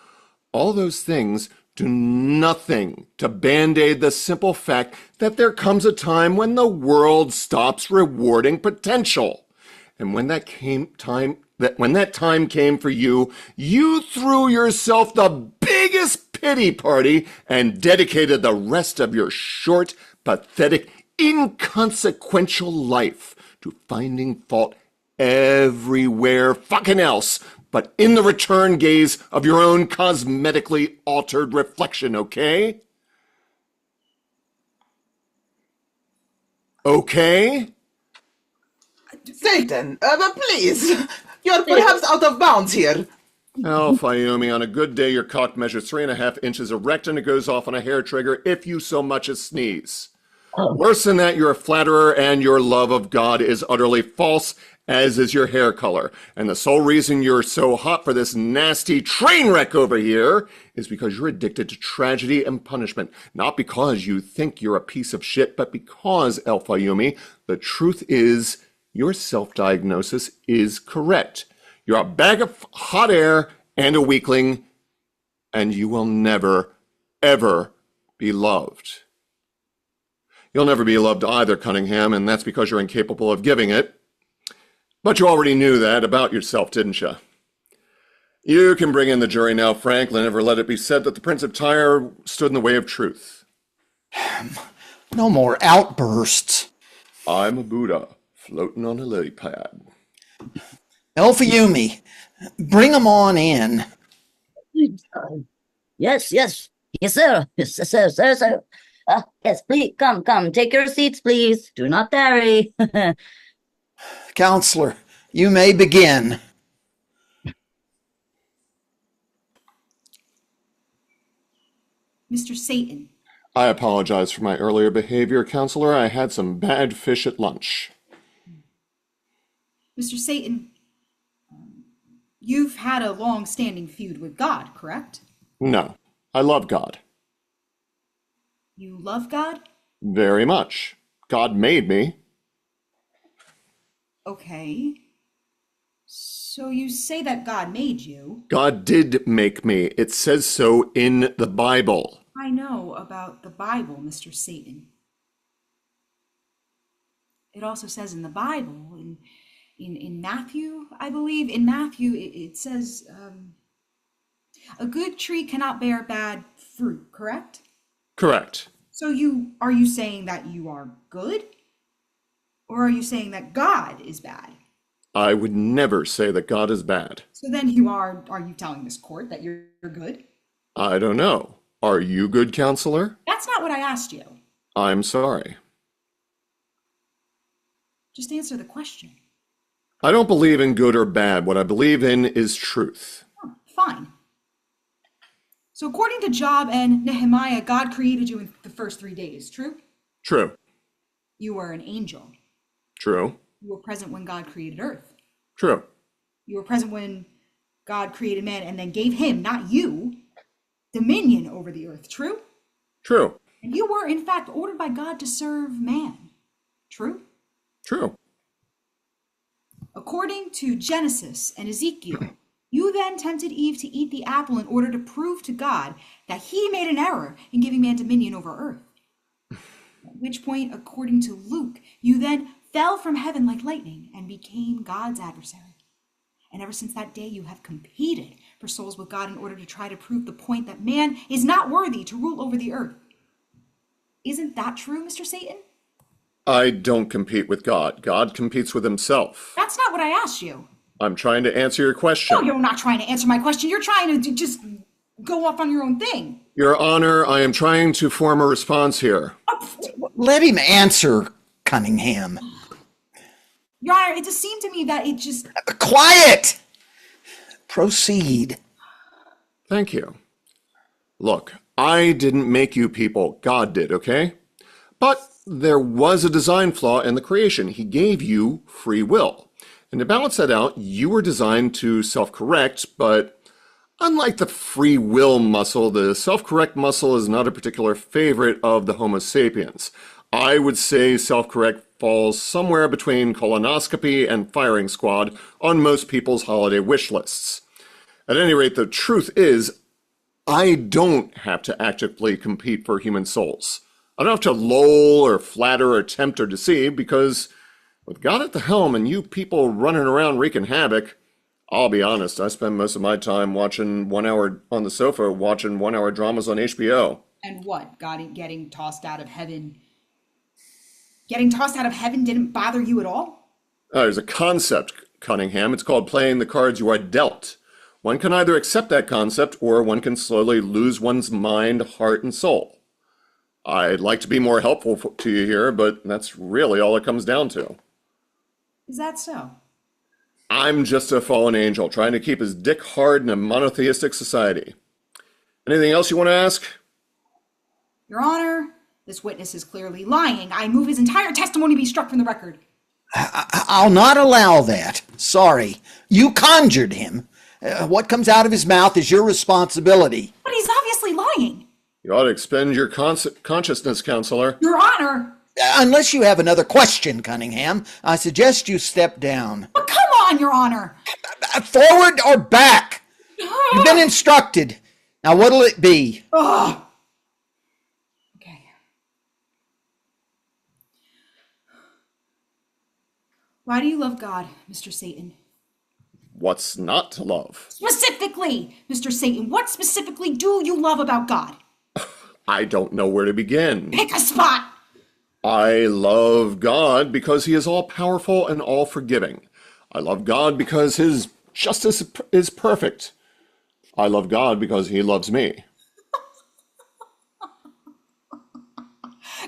All those things do nothing to band-aid the simple fact that there comes a time when the world stops rewarding potential. And when that time came for you, you threw yourself the biggest pity party and dedicated the rest of your short, pathetic, inconsequential life to finding fault everywhere fucking else, but in the return gaze of your own cosmetically altered reflection, okay? Okay? Satan, please. You're perhaps out of bounds here. Oh, Fayumi, on a good day, your cock measures 3.5 inches erect and it goes off on a hair trigger if you so much as sneeze. Worse than that, you're a flatterer and your love of God is utterly false, as is your hair color. And the sole reason you're so hot for this nasty train wreck over here is because you're addicted to tragedy and punishment. Not because you think you're a piece of shit, but because, El Fayumi, the truth is your self-diagnosis is correct. You're a bag of hot air and a weakling, and you will never, ever be loved. You'll never be loved either, Cunningham, and that's because you're incapable of giving it. But you already knew that about yourself, didn't you? You can bring in the jury now, Frank. Never let it be said that the Prince of Tyre stood in the way of truth. No more outbursts. I'm a Buddha, floating on a lily pad. El Fayumi, bring them on in. Yes, sir. Yes, sir. Yes, please, come. Take your seats, please. Do not tarry. Counselor, you may begin. Mr. Satan. I apologize for my earlier behavior, Counselor. I had some bad fish at lunch. Mr. Satan, you've had a long-standing feud with God, correct? No, I love God. You love God? Very much. God made me. Okay. So you say that God made you. God did make me. It says so in the Bible. I know about the Bible, Mr. Satan. It also says in the Bible, in Matthew, I believe, in Matthew, it says, a good tree cannot bear bad fruit, correct? Correct. So are you saying that you are good? Or are you saying that God is bad? I would never say that God is bad. So then are you telling this court that you're good? I don't know. Are you good, Counselor? That's not what I asked you. I'm sorry. Just answer the question. I don't believe in good or bad. What I believe in is truth. Oh, fine. So according to Job and Nehemiah, God created you in the first 3 days, true? True. You were an angel. True. You were present when God created earth. True. You were present when God created man and then gave him, not you, dominion over the earth, true? True. And you were, in fact, ordered by God to serve man. True? True. According to Genesis and Ezekiel, you then tempted Eve to eat the apple in order to prove to God that he made an error in giving man dominion over earth. At which point, according to Luke, you then fell from heaven like lightning and became God's adversary. And ever since that day, you have competed for souls with God in order to try to prove the point that man is not worthy to rule over the earth. Isn't that true, Mr. Satan? I don't compete with God. God competes with himself. That's not what I asked you. I'm trying to answer your question. No, you're not trying to answer my question. You're trying to just go off on your own thing. Your Honor, I am trying to form a response here. Let him answer, Cunningham. Your Honor, it just seemed to me that it just... Quiet! Proceed. Thank you. Look, I didn't make you people. God did, okay? But there was a design flaw in the creation. He gave you free will. And to balance that out, you were designed to self-correct, but unlike the free will muscle, the self-correct muscle is not a particular favorite of the Homo sapiens. I would say self-correct falls somewhere between colonoscopy and firing squad on most people's holiday wish lists. At any rate, the truth is, I don't have to actively compete for human souls. I don't have to lull or flatter or tempt or deceive, because with God at the helm and you people running around wreaking havoc, I'll be honest, I spend most of my time watching 1 hour on the sofa, watching 1 hour dramas on HBO. And what? God getting tossed out of heaven? Getting tossed out of heaven didn't bother you at all? There's a concept, Cunningham. It's called playing the cards you are dealt. One can either accept that concept, or one can slowly lose one's mind, heart, and soul. I'd like to be more helpful to you here, but that's really all it comes down to. Is that so? I'm just a fallen angel trying to keep his dick hard in a monotheistic society. Anything else you want to ask? Your Honor, this witness is clearly lying. I move his entire testimony be struck from the record. I'll not allow that. Sorry. You conjured him. What comes out of his mouth is your responsibility. But he's obviously lying. You ought to expend your consciousness, counselor. Your Honor! Unless you have another question, Cunningham, I suggest you step down. But come on, Your Honor! Forward or back? You've been instructed. Now what'll it be? Ugh. Okay. Why do you love God, Mr. Satan? What's not to love? Specifically, Mr. Satan, what specifically do you love about God? I don't know where to begin. Pick a spot! I love God because he is all-powerful and all-forgiving. I love God because his justice is perfect. I love God because he loves me.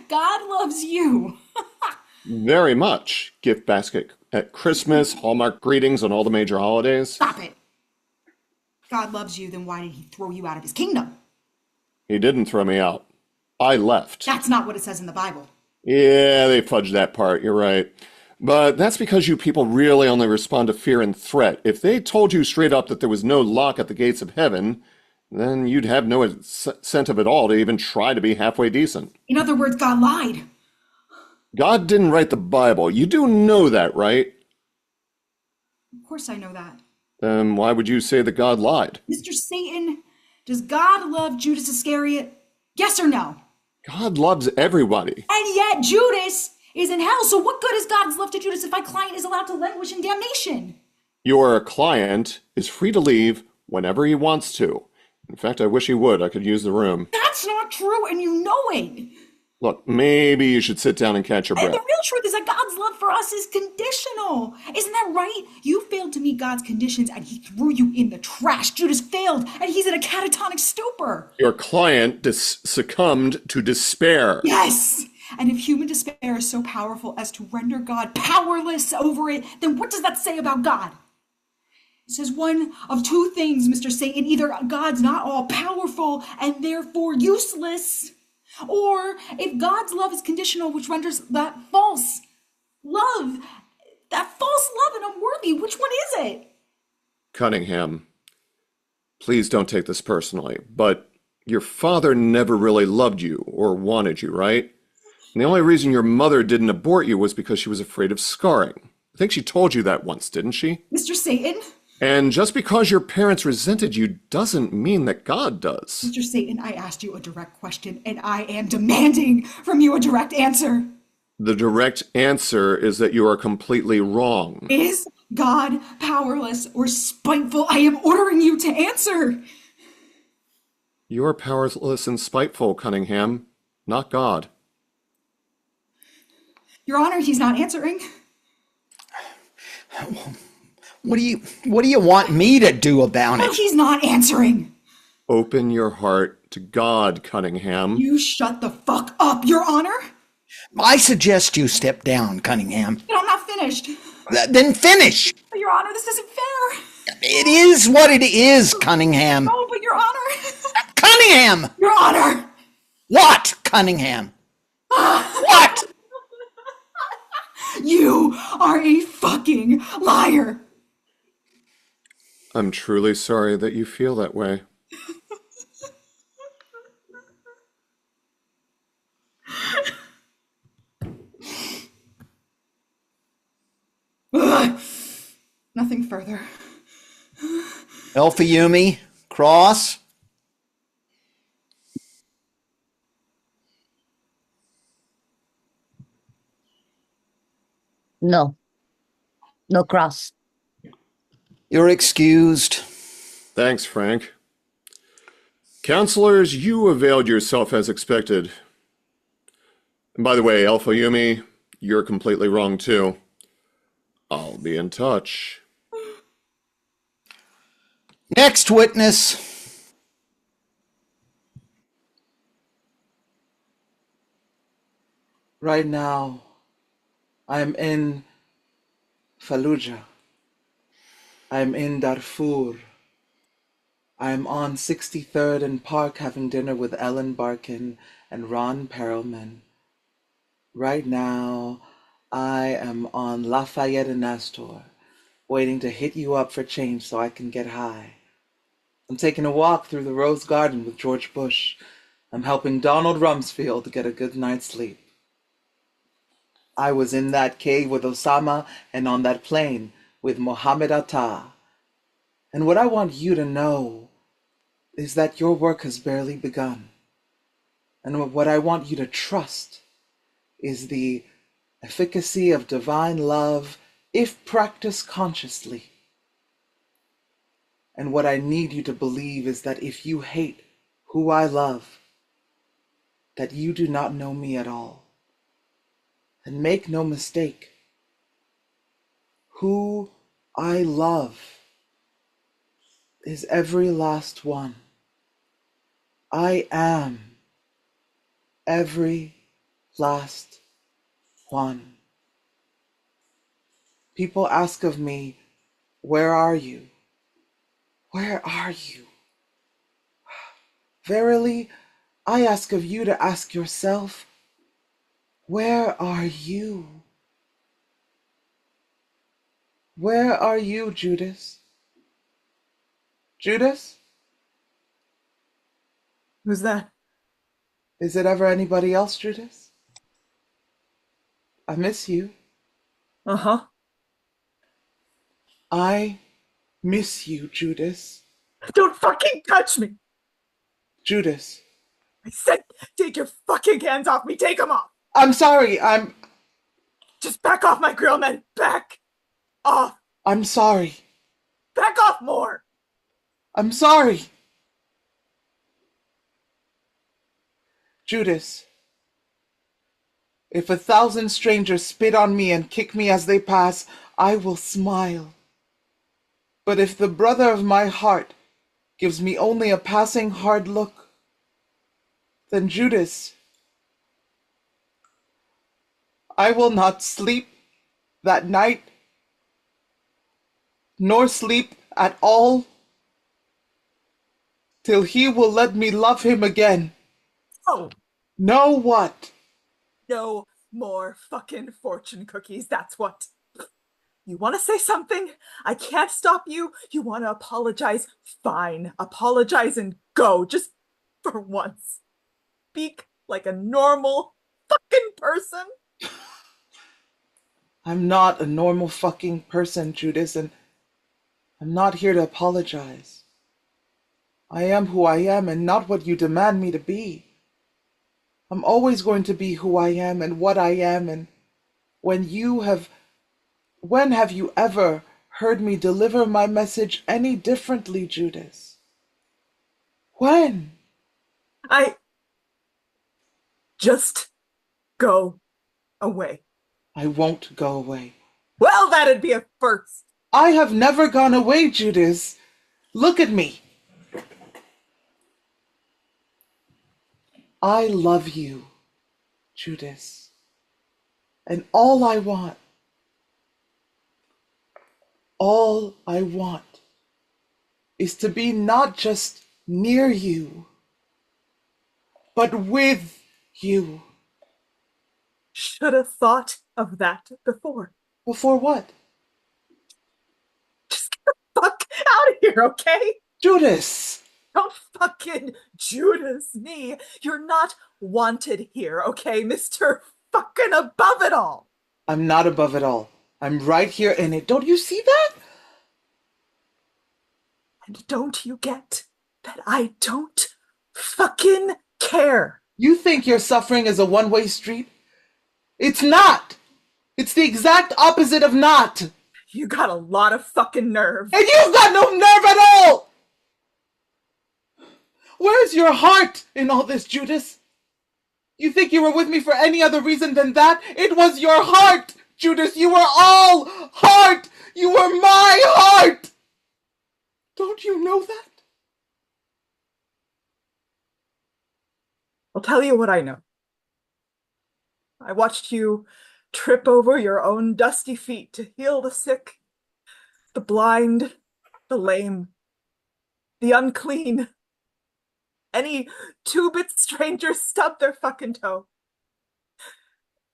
God loves you. Very much. Gift basket at Christmas, Hallmark greetings on all the major holidays. Stop it. God loves you, then why did he throw you out of his kingdom? He didn't throw me out. I left. That's not what it says in the Bible. Yeah, they fudged that part, you're right. But that's because you people really only respond to fear and threat. If they told you straight up that there was no lock at the gates of heaven, then you'd have no incentive at all to even try to be halfway decent. In other words, God lied. God didn't write the Bible. You do know that, right? Of course I know that. Then why would you say that God lied? Mr. Satan, does God love Judas Iscariot? Yes or no? God loves everybody. And yet Judas is in hell. So what good is God's love to Judas if my client is allowed to languish in damnation? Your client is free to leave whenever he wants to. In fact, I wish he would. I could use the room. That's not true, and you know it. Look, maybe you should sit down and catch your breath. And the real truth is that God's love for us is conditional. Isn't that right? You failed to meet God's conditions, and he threw you in the trash. Judas failed, and he's in a catatonic stupor. Your client succumbed to despair. Yes! And if human despair is so powerful as to render God powerless over it, then what does that say about God? It says one of two things, Mr. Satan. Either God's not all-powerful and therefore useless, or if God's love is conditional, which renders that false love and unworthy. Which one is it? Cunningham, please don't take this personally, but Your father never really loved you or wanted you, right? And the only reason your mother didn't abort you was because she was afraid of scarring. I think she told you that once, didn't she? Mr. Satan? And just because your parents resented you doesn't mean that God does. Mr. Satan, I asked you a direct question, and I am demanding from you a direct answer. The direct answer is that you are completely wrong. Is God powerless or spiteful? I am ordering you to answer. You are powerless and spiteful, Cunningham, not God. Your Honor, he's not answering. What do you want me to do about Well, it? he's not answering. Open your heart to God, Cunningham. You shut the fuck up, Your Honor. I suggest you step down, Cunningham. But I'm not finished. Then finish. But Your Honor, this isn't fair. It is what it is, Cunningham. No, but Your Honor. Cunningham! Your Honor! What, Cunningham? What? You are a fucking liar. I'm truly sorry that you feel that way. Nothing further. Alpha-Yumi, cross. No. No cross. You're excused. Thanks, Frank. Counselors, you availed yourself as expected. And by the way, Alpha-Yumi, you're completely wrong too. I'll be in touch. Next witness. Right now, I'm in Fallujah. I'm in Darfur. I'm on 63rd and Park having dinner with Ellen Barkin and Ron Perelman. Right now, I am on Lafayette and Astor, waiting to hit you up for change so I can get high. I'm taking a walk through the Rose Garden with George Bush. I'm helping Donald Rumsfeld get a good night's sleep. I was in that cave with Osama and on that plane with Mohammed Atta. And what I want you to know is that your work has barely begun. And what I want you to trust is the efficacy of divine love if practiced consciously. And what I need you to believe is that if you hate who I love, that you do not know me at all. And make no mistake, who I love is every last one. I am every last one. People ask of me, where are you? Where are you? Verily, I ask of you to ask yourself, where are you? Where are you, Judas? Judas? Who's that? Is it ever anybody else, Judas? I miss you. Uh-huh. I miss you, Judas. Don't fucking touch me! Judas. I said, take your fucking hands off me! Take them off! I'm sorry, Just back off my grill, man! Back off! I'm sorry. Back off more! I'm sorry. Judas, if 1,000 strangers spit on me and kick me as they pass, I will smile. But if the brother of my heart gives me only a passing hard look, then Judas, I will not sleep that night, nor sleep at all, till he will let me love him again. Oh, Know what? no more fucking fortune cookies, that's what. You want to say something? I can't stop you. You want to apologize? Fine. Apologize and go. Just For once, speak like a normal fucking person. I'm not a normal fucking person, Judas, and I'm not here to apologize. I am who I am and not what you demand me to be. I'm always going to be who I am and what I am, and when have you ever heard me deliver my message any differently, Judas? When? Just go away. I won't go away. Well, that'd be a first. I have never gone away, Judas. Look at me. I love you, Judas. And all I want is to be not just near you, but with you. Should have thought of that before. Before what? Just get the fuck out of here, okay? Judas! Don't fucking Judas me. You're not wanted here, okay, Mr. fucking above it all. I'm not above it all. I'm right here in it. Don't you see that? And don't you get that I don't fucking care? You think your suffering is a one-way street? It's not! It's the exact opposite of not! You got a lot of fucking nerve. And you've got no nerve at all! Where's your heart in all this, Judas? You think you were with me for any other reason than that? It was your heart, Judas! You were all heart! You were my heart! Don't you know that? I'll tell you what I know. I watched you trip over your own dusty feet to heal the sick, the blind, the lame, the unclean. Any two-bit stranger stubbed their fucking toe.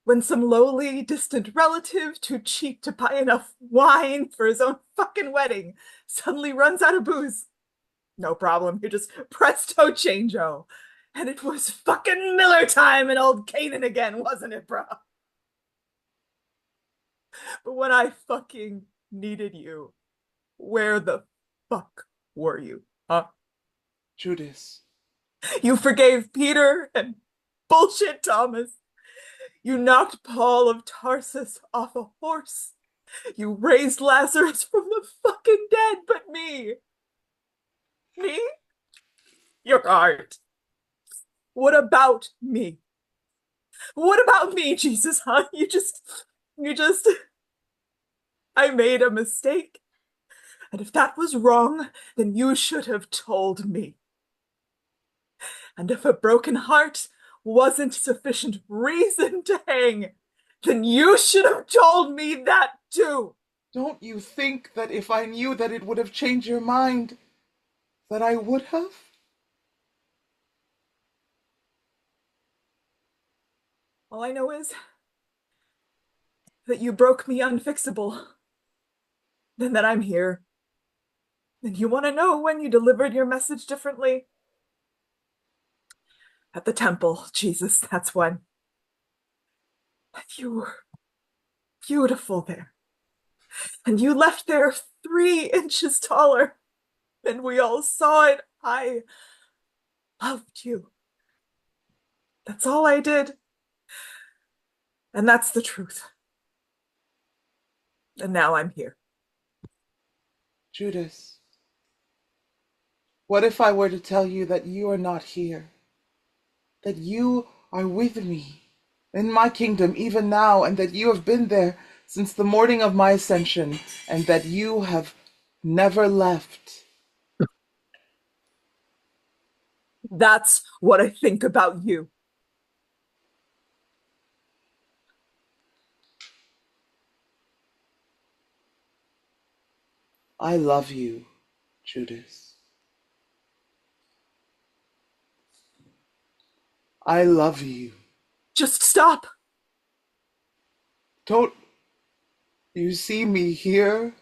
When some lowly, distant relative, too cheap to buy enough wine for his own fucking wedding, suddenly runs out of booze. No problem, you just presto changeo. And it was fucking Miller time in old Canaan again, wasn't it, bro? But when I fucking needed you, where the fuck were you, huh? Judas. You forgave Peter and bullshit Thomas. You knocked Paul of Tarsus off a horse. You raised Lazarus from the fucking dead, but me? Me? Your heart. What about me? What about me, Jesus, huh? I made a mistake. And if that was wrong, then you should have told me. And if a broken heart wasn't sufficient reason to hang, then you should have told me that too. Don't you think that if I knew that it would have changed your mind, that I would have? All I know is that you broke me unfixable. Then that I'm here. And you want to know when you delivered your message differently? At the temple, Jesus, that's when. You were beautiful there. And you left there 3 inches taller. And we all saw it. I loved you. That's all I did. And that's the truth. And now I'm here. Judas, what if I were to tell you that you are not here? That you are with me in my kingdom even now, and that you have been there since the morning of my ascension, and that you have never left. That's what I think about you. I love you, Judas. I love you. Just stop. Don't you see me here,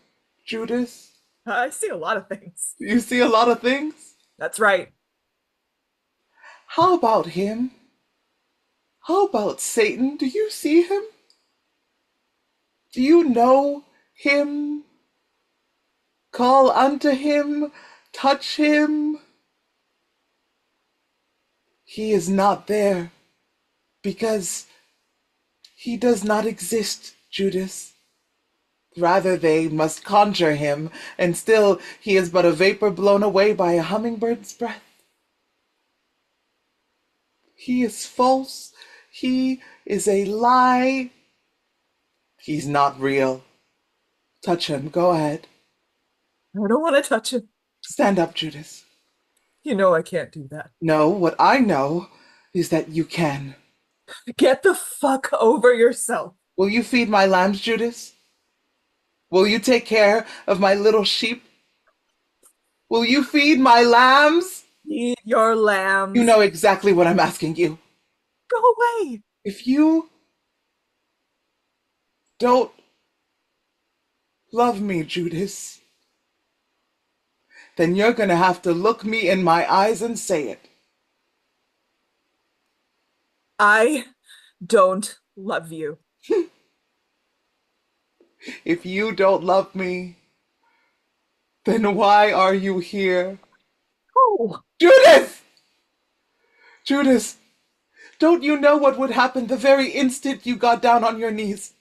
Judas? I see a lot of things. You see a lot of things? That's right. How about him? How about Satan? Do you see him? Do you know him? Call unto him, touch him. He is not there because he does not exist, Judas. Rather, they must conjure him, and still he is but a vapor blown away by a hummingbird's breath. He is false. He is a lie. He's not real. Touch him. Go ahead. I don't want to touch him. Stand up, Judas. You know I can't do that. No, what I know is that you can. Get the fuck over yourself. Will you feed my lambs, Judas? Will you take care of my little sheep? Will you feed my lambs? Feed your lambs. You know exactly what I'm asking you. Go away. If you don't love me, Judas, then you're gonna have to look me in my eyes and say it. I don't love you. If you don't love me, then why are you here? Oh, Judas! Judas, don't you know what would happen the very instant you got down on your knees?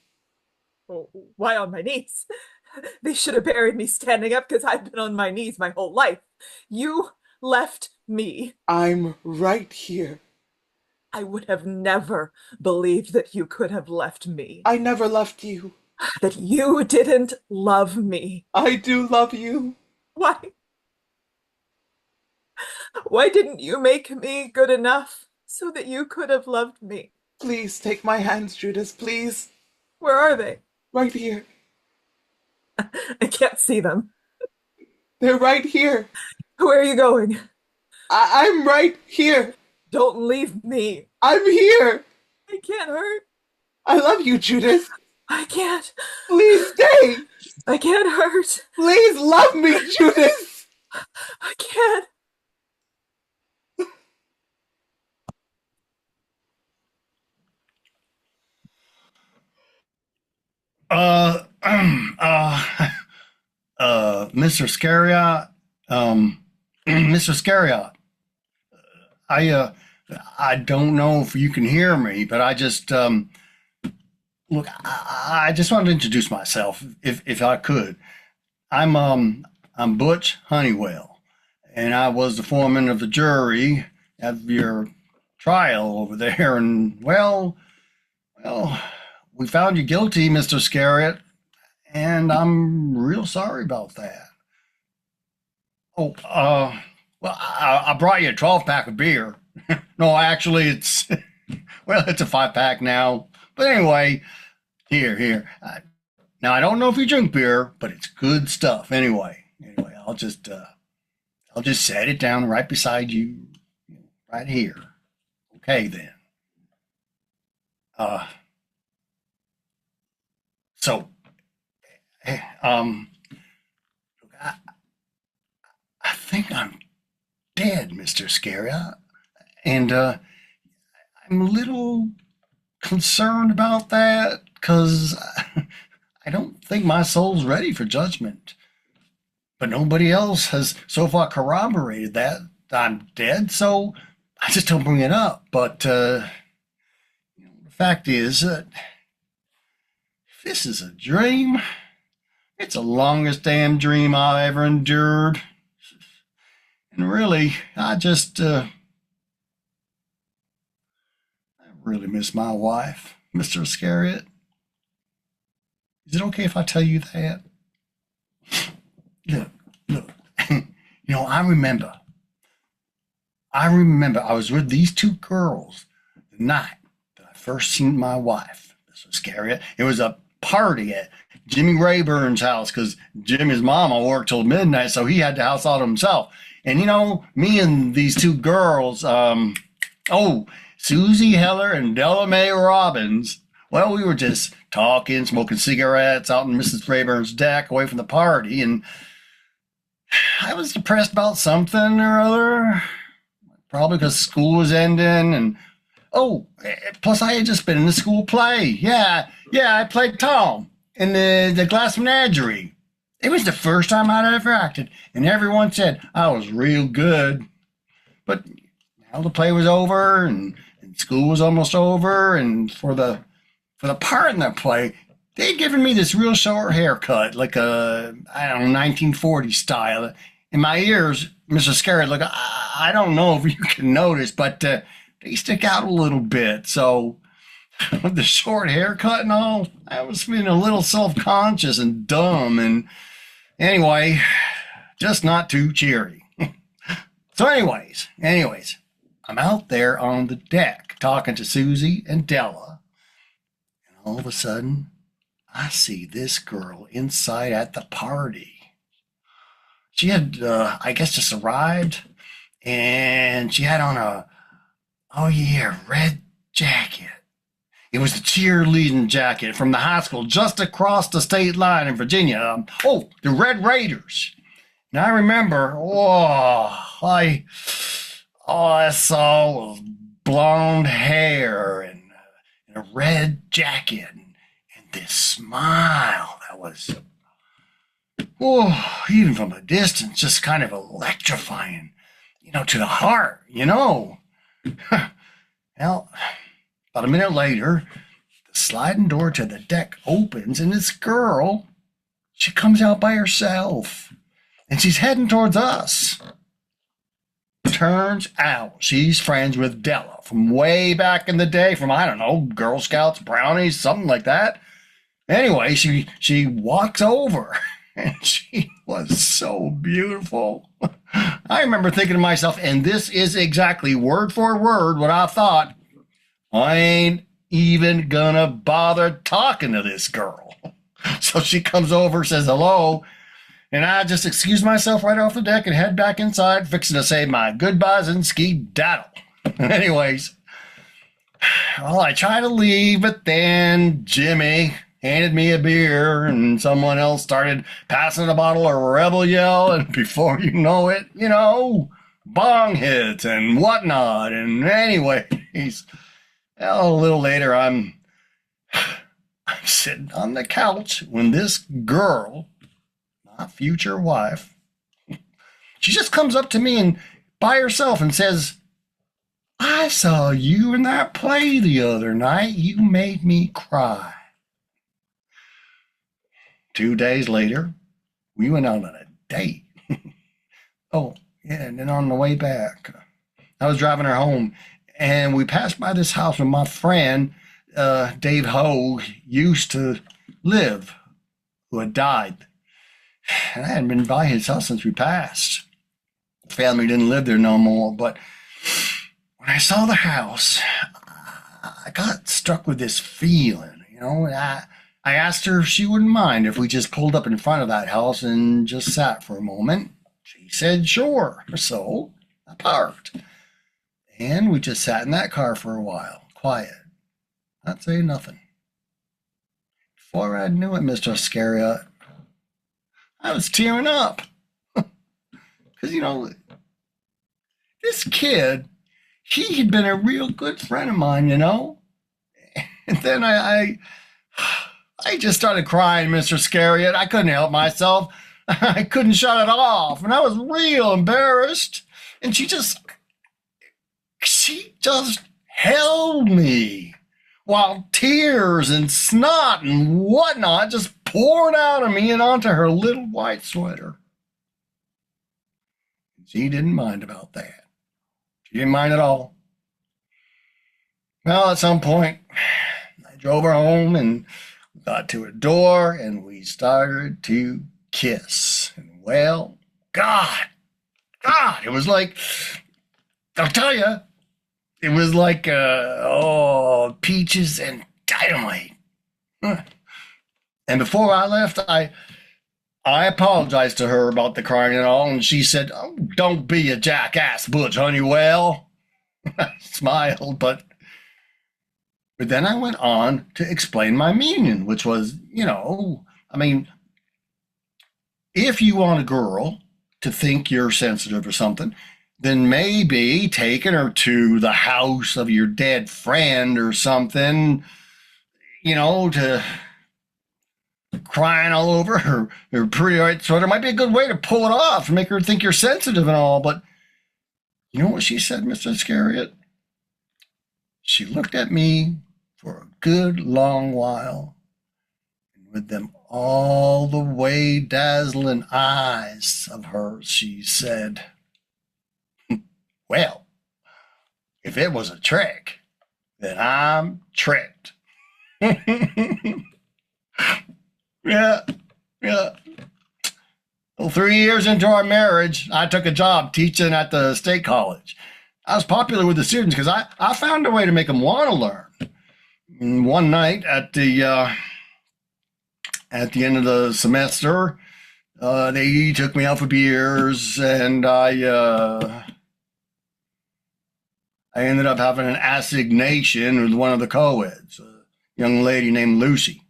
oh, why on my knees? They should have buried me standing up because I've been on my knees my whole life. You left me. I'm right here. I would have never believed that you could have left me. I never left you. That you didn't love me. I do love you. Why? Why didn't you make me good enough so that you could have loved me? Please take my hands, Judas, please. Where are they? Right here. I can't see them. They're right here. Where are you going? I'm right here. Don't leave me. I'm here. I can't hurt. I love you, Judas. I can't. Please stay. I can't hurt. Please love me, Judas. I can't. Mr. Iscariot, Mr. Iscariot, I don't know if you can hear me, but I just, look, I just wanted to introduce myself, if I could. I'm Butch Honeywell, and I was the foreman of the jury at your trial over there, and well, we found you guilty, Mr. Iscariot, and I'm real sorry about that. Oh, well, I brought you a 12-pack of beer. No, actually, it's, well, it's a 5-pack now. But anyway, here. Now, I don't know if you drink beer, but it's good stuff. Anyway, I'll just set it down right beside you, right here. Okay, then. So, I think I'm dead, Mr. Iscariot, and I'm a little concerned about that because I don't think my soul's ready for judgment. But nobody else has so far corroborated that I'm dead, so I just don't bring it up. But the fact is that if this is a dream, it's the longest damn dream I've ever endured. And really, I really miss my wife, Mr. Iscariot. Is it okay if I tell you that? Look, I remember I was with these two girls the night that I first seen my wife, Mr. Iscariot. It was a party at Jimmy Rayburn's house because Jimmy's mama worked till midnight, so he had the house all to himself. And me and these two girls, Susie Heller and Della Mae Robbins, well, we were just talking, smoking cigarettes out on Mrs. Rayburn's deck away from the party, and I was depressed about something or other. probably because school was ending. And plus I had just been in the school play. Yeah, I played Tom in the Glass Menagerie. It was the first time I'd ever acted, and everyone said I was real good. But now the play was over, and school was almost over, and for the part in that play, they'd given me this real short haircut, like a, 1940 style. In my ears, Mr. Iscariot, look, I don't know if you can notice, but they stick out a little bit. So with the short haircut and all, I was feeling a little self-conscious and dumb. And anyway, just not too cheery. So anyways, I'm out there on the deck talking to Susie and Della. And all of a sudden, I see this girl inside at the party. She had, I guess, just arrived, and she had on a red jacket. It was the cheerleading jacket from the high school just across the state line in Virginia. The Red Raiders. And I remember, all I saw was blonde hair and a red jacket and this smile that was, even from a distance, just kind of electrifying, to the heart, Well, about a minute later, the sliding door to the deck opens, and this girl, she comes out by herself, and she's heading towards us. Turns out she's friends with Della from way back in the day, from, I don't know, Girl Scouts, brownies, something like that. Anyway, she walks over, and she was so beautiful. I remember thinking to myself, and this is exactly word for word what I thought, I ain't even gonna bother talking to this girl. So she comes over, says hello, and I just excuse myself right off the deck and head back inside, fixing to say my goodbyes and ski-daddle. Anyways, well, I try to leave, but then Jimmy handed me a beer, and someone else started passing a bottle of Rebel Yell, and before you know it, bong hits and whatnot. And anyways, a little later, I'm sitting on the couch when this girl, my future wife, she just comes up to me and by herself and says, I saw you in that play the other night. You made me cry. 2 days later, we went out on a date. And then on the way back, I was driving her home, and we passed by this house where my friend, Dave Hogue, used to live, who had died. And I hadn't been by his house since we passed. The family didn't live there no more, but when I saw the house, I got struck with this feeling, I asked her if she wouldn't mind if we just pulled up in front of that house and just sat for a moment. She said sure, so I parked. And we just sat in that car for a while, quiet, not saying nothing. Before I knew it, Mr. Iscariot, I was tearing up. Because, this kid, he had been a real good friend of mine, And then I just started crying, Mr. Iscariot. I couldn't help myself. I couldn't shut it off. And I was real embarrassed. And she just held me while tears and snot and whatnot just poured out of me and onto her little white sweater. She didn't mind about that. She didn't mind at all. Well, at some point, I drove her home and got to her door and we started to kiss. And well, God, it was like, I'll tell you, it was like, peaches and dynamite. And before I left, I apologized to her about the crying and all, and she said, don't be a jackass, Butch Honeywell. I smiled, but then I went on to explain my meaning, which was, if you want a girl to think you're sensitive or something, then maybe taking her to the house of your dead friend or something, to crying all over her pretty white sweater might be a good way to pull it off and make her think you're sensitive and all. But you know what she said, Mr. Iscariot? She looked at me for a good long while, and with them all the way dazzling eyes of hers, she said, well, if it was a trick, then I'm tricked. Yeah. Well, 3 years into our marriage, I took a job teaching at the state college. I was popular with the students because I found a way to make them want to learn. And one night at the end of the semester, they took me out for beers, and I ended up having an assignation with one of the co-eds, a young lady named Lucy.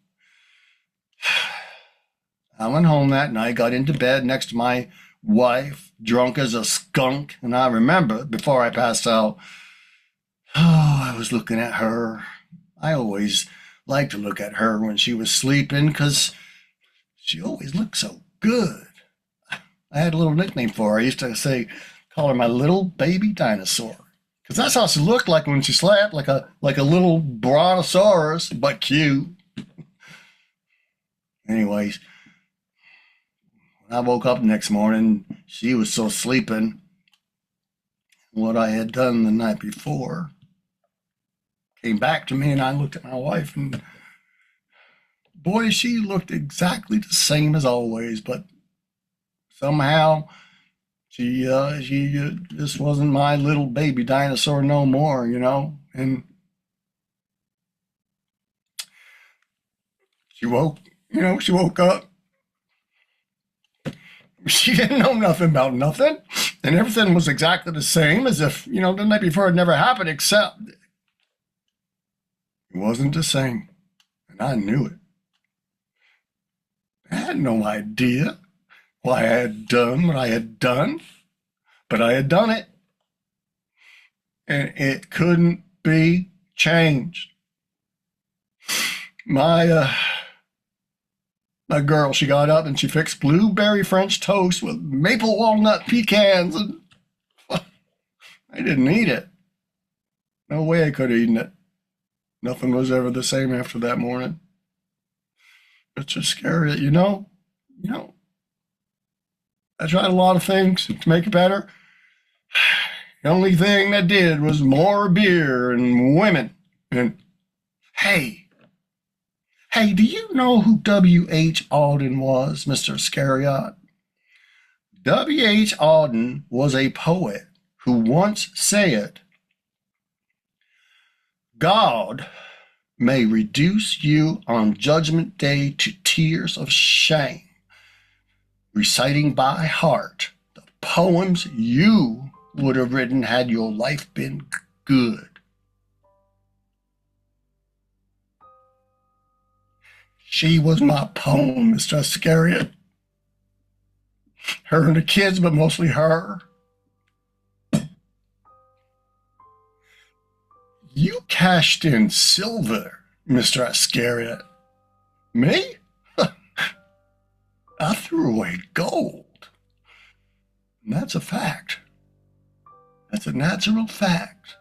I went home that night, got into bed next to my wife, drunk as a skunk, and I remember, before I passed out, I was looking at her. I always liked to look at her when she was sleeping because she always looked so good. I had a little nickname for her. I used to call her my little baby dinosaur, because that's how she looked like when she slept, like a little brontosaurus, but cute. Anyways, when I woke up the next morning, she was still sleeping. What I had done the night before came back to me, and I looked at my wife, and boy, she looked exactly the same as always, but somehow she just wasn't my little baby dinosaur no more, and she woke up. She didn't know nothing about nothing, and everything was exactly the same as if, the night before it never happened, except it wasn't the same, and I knew it. I had no idea why I had done what I had done, but I had done it, and it couldn't be changed. My girl, she got up and she fixed blueberry French toast with maple walnut pecans, and I didn't eat it. No way I could have eaten it. Nothing was ever the same after that morning. It's just scary, I tried a lot of things to make it better. The only thing that did was more beer and women. And hey, do you know who W.H. Auden was, Mr. Iscariot? W.H. Auden was a poet who once said, God may reduce you on Judgment Day to tears of shame, reciting by heart the poems you would have written had your life been good. She was my poem, Mr. Iscariot. Her and the kids, but mostly her. You cashed in silver, Mr. Iscariot. Me? I threw away gold. And that's a fact. That's a natural fact.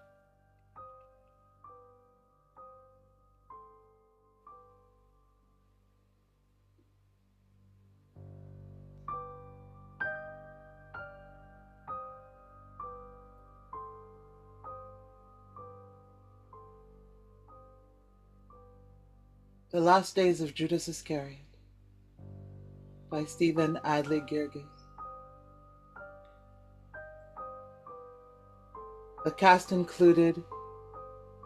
The Last Days of Judas Iscariot by Stephen Adley Girgis. The cast included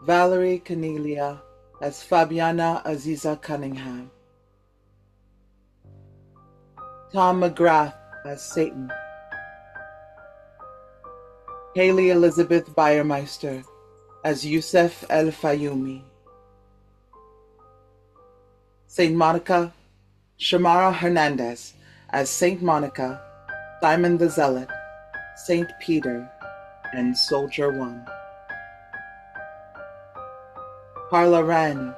Valerie Cornelia as Fabiana Aziza Cunningham, Tom McGrath as Satan, Haley Elizabeth Bayermeister as Yusef El Fayumi, Saint Monica, Shamara Hernandez as Saint Monica, Simon the Zealot, Saint Peter, and Soldier 1. Carla Wren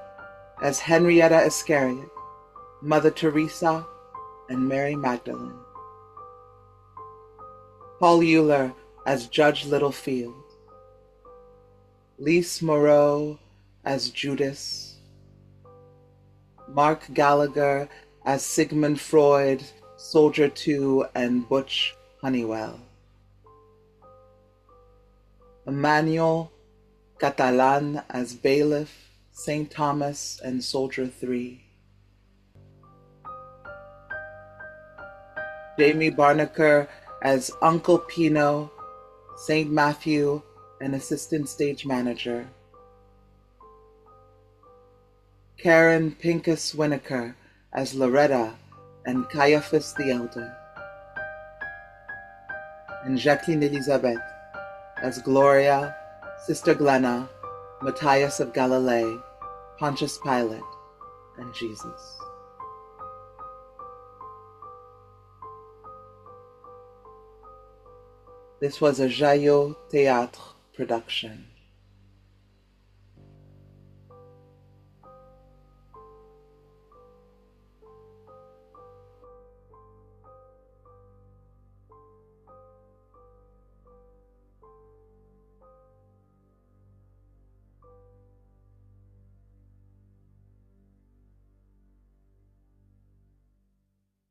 as Henrietta Iscariot, Mother Teresa, and Mary Magdalene. Paul Euler as Judge Littlefield. Lise Moreau as Judas. Mark Gallagher as Sigmund Freud, Soldier 2, and Butch Honeywell. Emmanuel Catalan as Bailiff, St. Thomas, and Soldier 3. Jamie Barnaker as Uncle Pino, St. Matthew, and Assistant Stage Manager. Karen Pincus Winokur as Loretta and Caiaphas the Elder. And Jacqueline Elizabeth as Gloria, Sister Glenna, Matthias of Galilee, Pontius Pilate, and Jesus. This was a Jaillot Théâtre production.